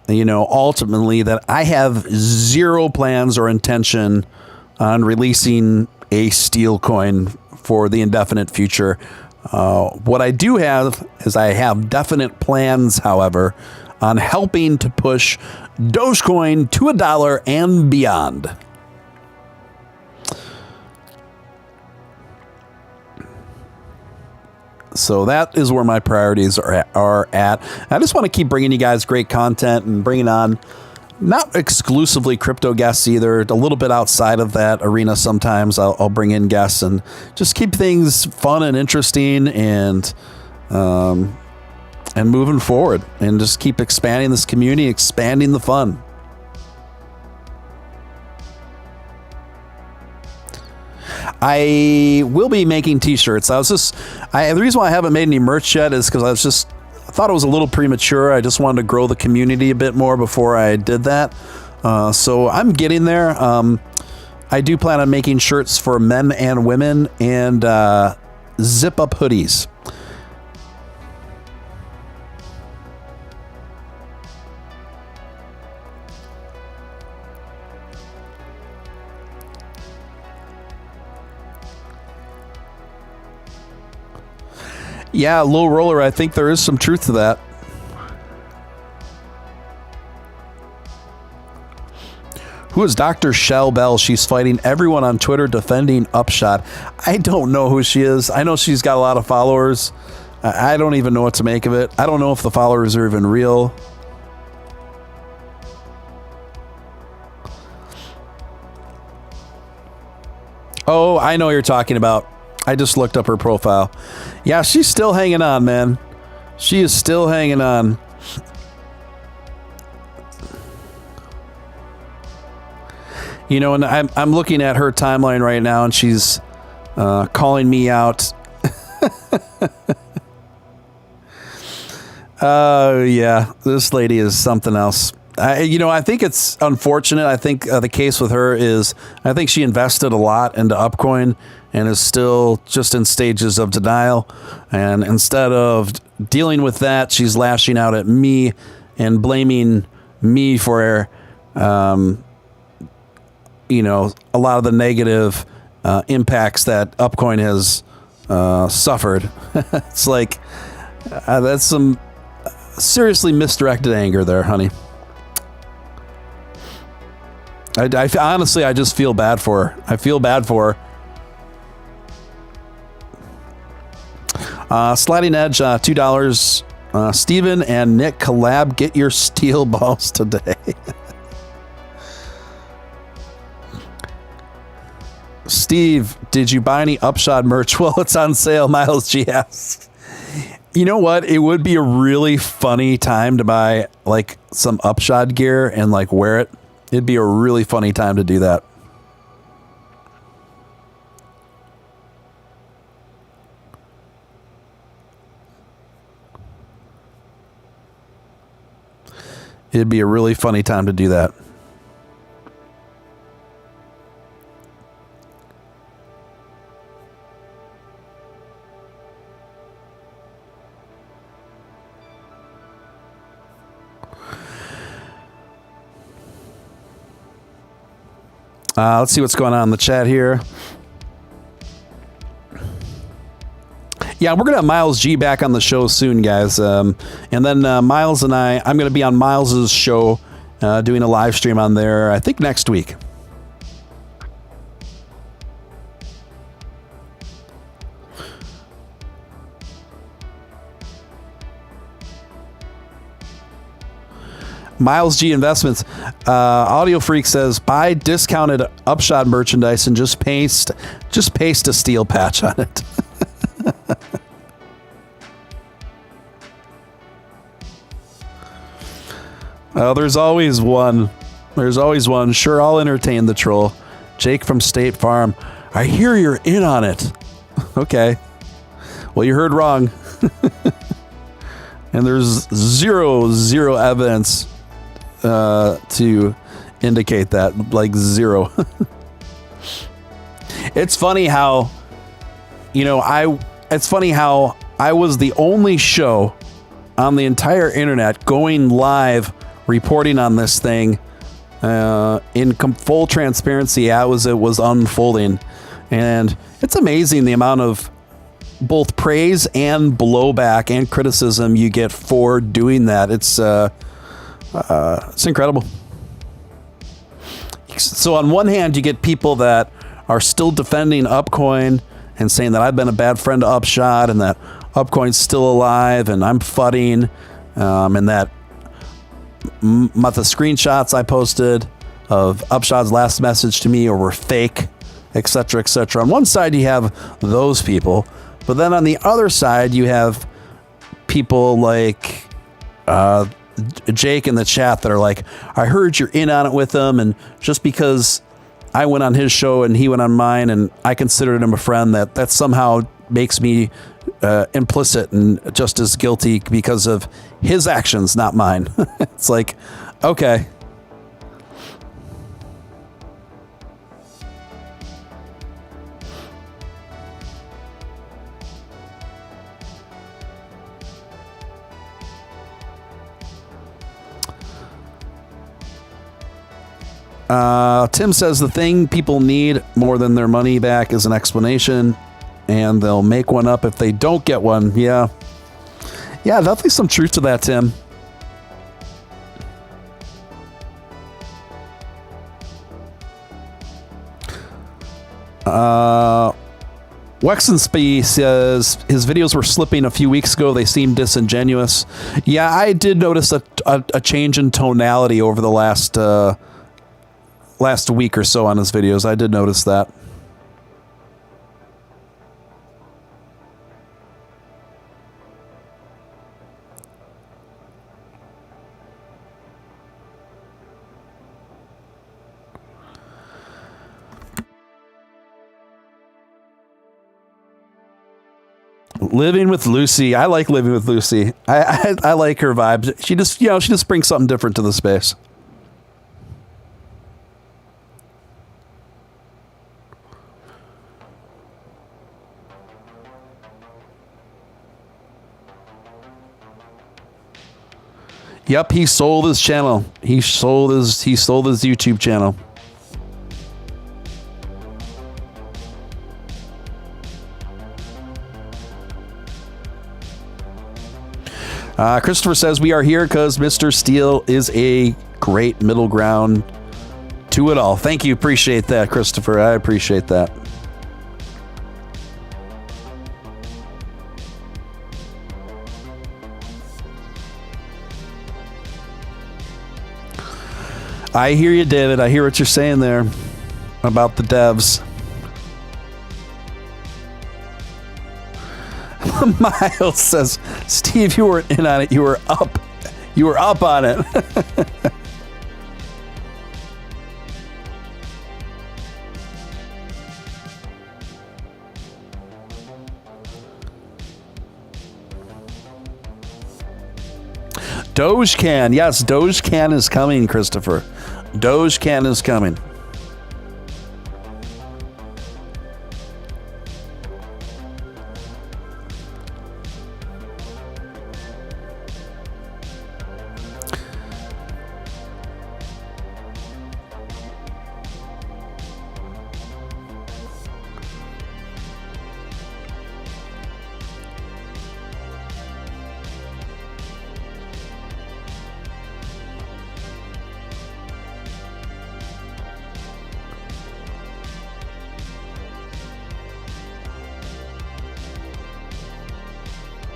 ultimately that I have zero plans or intention on releasing a Steele coin for the indefinite future. What I do have is I have definite plans, however, on helping to push Dogecoin to $1 and beyond. So that is where my priorities are at. I just want to keep bringing you guys great content and bringing on not exclusively crypto guests either. A little bit outside of that arena sometimes I'll bring in guests and just keep things fun and interesting and moving forward and just keep expanding this community, expanding the fun. I will be making t-shirts. The reason why I haven't made any merch yet is because I thought it was a little premature. I just wanted to grow the community a bit more before I did that. So I'm getting there. I do plan on making shirts for men and women and zip up hoodies. Yeah, low roller, I think there is some truth to that. Who is Dr. Shell Bell? She's fighting everyone on Twitter defending Upshot. I don't know who she is. I know she's got a lot of followers. I don't even know what to make of it. I don't know if the followers are even real. Oh, I know what you're talking about. I just looked up her profile. Yeah, she's still hanging on, man. She is still hanging on. You know, and I'm looking at her timeline right now, and she's calling me out. Oh, yeah. This lady is something else. I think it's unfortunate. I think the case with her is I think she invested a lot into Upcoin and is still just in stages of denial. And instead of dealing with that, she's lashing out at me and blaming me for, a lot of the negative impacts that Upcoin has suffered. It's like that's some seriously misdirected anger there, honey. I honestly, I just feel bad for her. I feel bad for her. Sliding Edge, $2. Steven and Nick collab. Get your Steele balls today. Steve, did you buy any Upshod merch? Well, it's on sale. Myles G asks. You know what? It would be a really funny time to buy like some Upshod gear and like wear it. It'd be a really funny time to do that. It'd be a really funny time to do that. Let's see what's going on in the chat here. Yeah, we're going to have Myles G back on the show soon, guys. And then Myles and I'm going to be on Myles's show doing a live stream on there, I think next week. Myles G Investments. Audio Freak says buy discounted Upshod merchandise and just paste a Steele patch on it. There's always one. Sure, I'll entertain the troll. Jake from State Farm. I hear you're in on it. Okay. Well, you heard wrong. And there's zero evidence to indicate that, like zero. It's funny how, I was the only show on the entire internet going live reporting on this thing in full transparency as it was unfolding. And it's amazing the amount of both praise and blowback and criticism you get for doing that. It's incredible. So on one hand, you get people that are still defending Upcoin and saying that I've been a bad friend to Upshot and that Upcoin's still alive and I'm fudding, and that the screenshots I posted of Upshot's last message to me were fake, etc., etc. On one side, you have those people, but then on the other side, you have people like Jake in the chat that are like, I heard you're in on it with him, and just because I went on his show and he went on mine and I considered him a friend, that somehow makes me implicit and just as guilty because of his actions, not mine. It's like, okay. Tim says the thing people need more than their money back is an explanation, and they'll make one up if they don't get one. Yeah, definitely some truth to that, Tim. Wexenspy says his videos were slipping a few weeks ago. They seemed disingenuous. Yeah, I did notice a change in tonality over the last week or so on his videos. I did notice that. Living with Lucy. I like living with Lucy. I like her vibes. She just brings something different to the space. Yep, he sold his channel. He sold his YouTube channel. Christopher says we are here because Mr. Steele is a great middle ground to it all. Thank you. Appreciate that, Christopher. I appreciate that. I hear you, David. I hear what you're saying there about the devs. Myles says, Steve, you weren't in on it. You were up. You were up on it. Doge-Can. Yes, Doge-Can is coming, Christopher. Doge-Can is coming.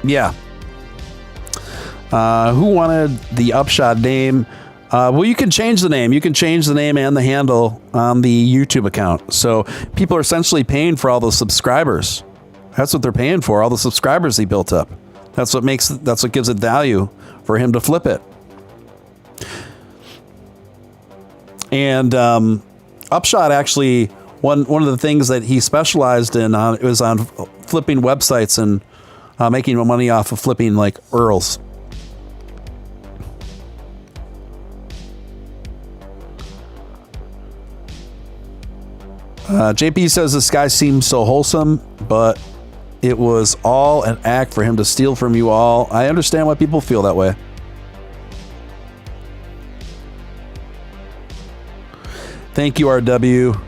Yeah. Who wanted the Upshod name? Well, you can change the name. You can change the name and the handle on the YouTube account. So people are essentially paying for all those subscribers. That's what they're paying for, all the subscribers he built up. That's what gives it value for him to flip it. And Upshot actually, one of the things that he specialized in was on flipping websites and making money off of flipping like URLs. JP says this guy seems so wholesome, but it was all an act for him to steal from you all. I understand why people feel that way. Thank you, RW.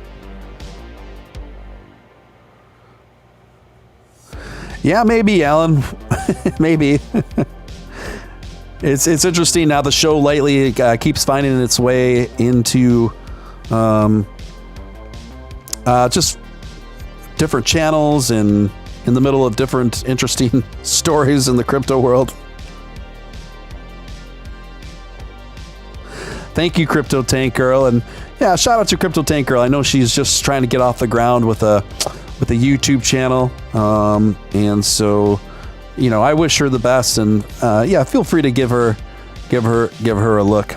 Yeah, maybe, Alan. Maybe. It's interesting now. The show lately keeps finding its way into just different channels and in the middle of different interesting stories in the crypto world. Thank you, Crypto Tank Girl, and yeah, shout out to Crypto Tank Girl. I know she's just trying to get off the ground with a YouTube channel, and so, you know, I wish her the best, and yeah, feel free to give her a look.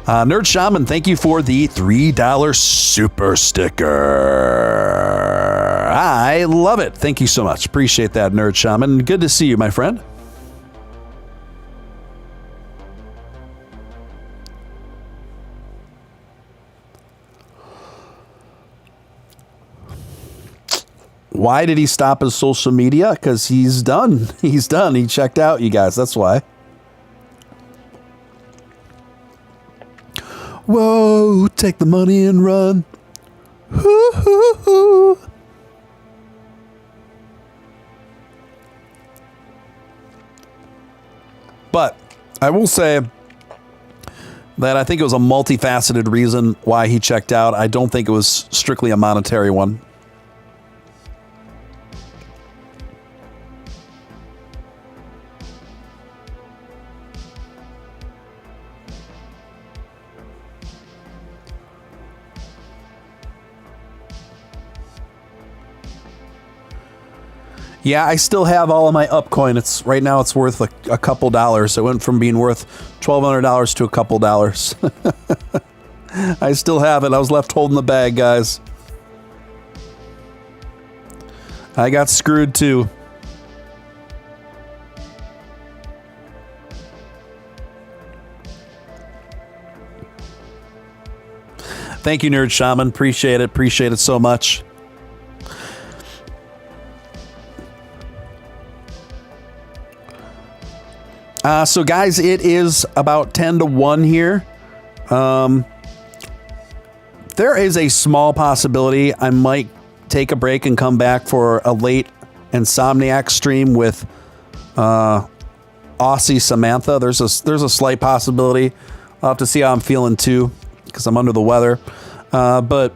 Nerd Shaman, thank you for the $3 super sticker. I love it. Thank you so much. Appreciate that, Nerd Shaman. Good to see you, my friend. Why did he stop his social media? Because he's done. He's done. He checked out, you guys. That's why. Whoa, take the money and run. Hoo, hoo, hoo. But I will say that I think it was a multifaceted reason why he checked out. I don't think it was strictly a monetary one. Yeah, I still have all of my Upcoin. It's right now it's worth a couple dollars. It went from being worth $1,200 to a couple dollars. I still have it. I was left holding the bag, guys. I got screwed too. Thank you, Nerd Shaman. Appreciate it. Appreciate it so much. So, guys, it is about 10 to 1 here. There is a small possibility I might take a break and come back for a late Insomniac stream with Aussie Samantha. There's a slight possibility. I'll have to see how I'm feeling too, because I'm under the weather. But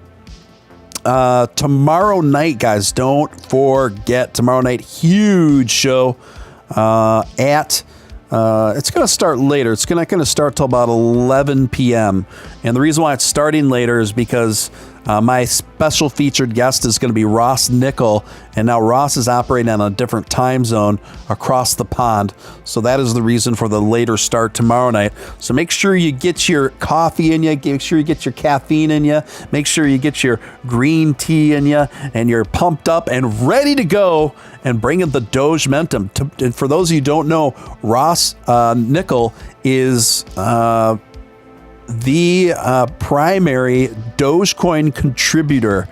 tomorrow night, guys, don't forget tomorrow night, huge show at. It's going to start later. It's not going to start till about 11 p.m. And the reason why it's starting later is because my special featured guest is going to be Ross Nickel. And now Ross is operating on a different time zone across the pond. So that is the reason for the later start tomorrow night. So make sure you get your coffee in you. Make sure you get your caffeine in you. Make sure you get your green tea in you. And you're pumped up and ready to go and bring in the Doge Momentum. And for those of you who don't know, Ross Nickel is the primary Dogecoin contributor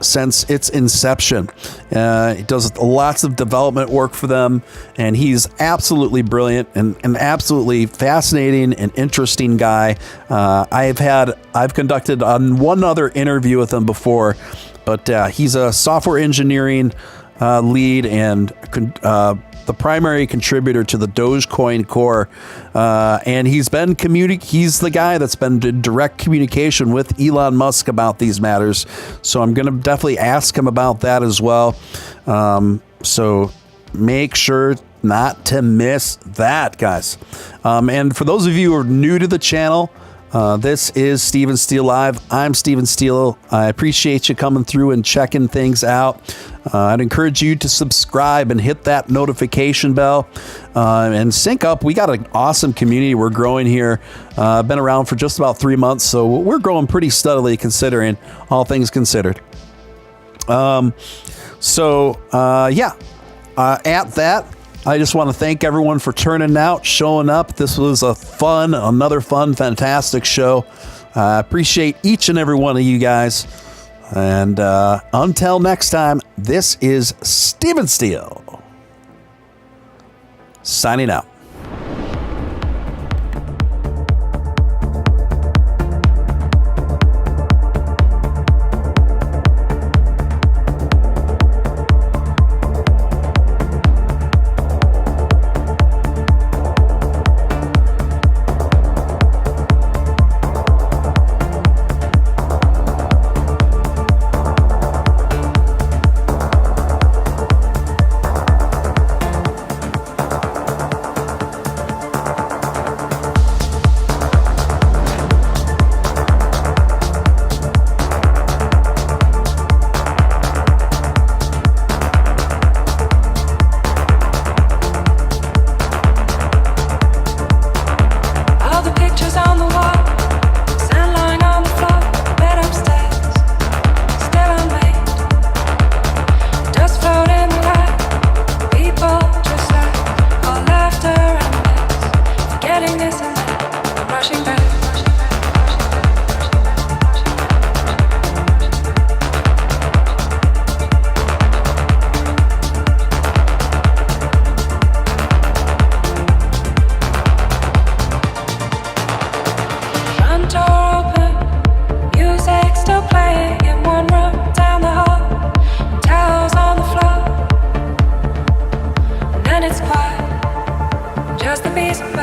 since its inception. He does lots of development work for them, and he's absolutely brilliant and an absolutely fascinating and interesting guy. I've conducted one other interview with him before, but he's a software engineering lead and the primary contributor to the Dogecoin core, and he's the guy that's been in direct communication with Elon Musk about these matters. So I'm going to definitely ask him about that as well. So make sure not to miss that, guys. And for those of you who are new to the channel, this is Steven Steele Live. I'm Steven Steele. I appreciate you coming through and checking things out. I'd encourage you to subscribe and hit that notification bell and sync up. We got an awesome community we're growing here. Been around for just about 3 months, so we're growing pretty steadily considering all things considered. At that, I just want to thank everyone for turning out, showing up. This was another fun, fantastic show. I appreciate each and every one of you guys. And until next time, this is Steven Steele signing out. Just a piece of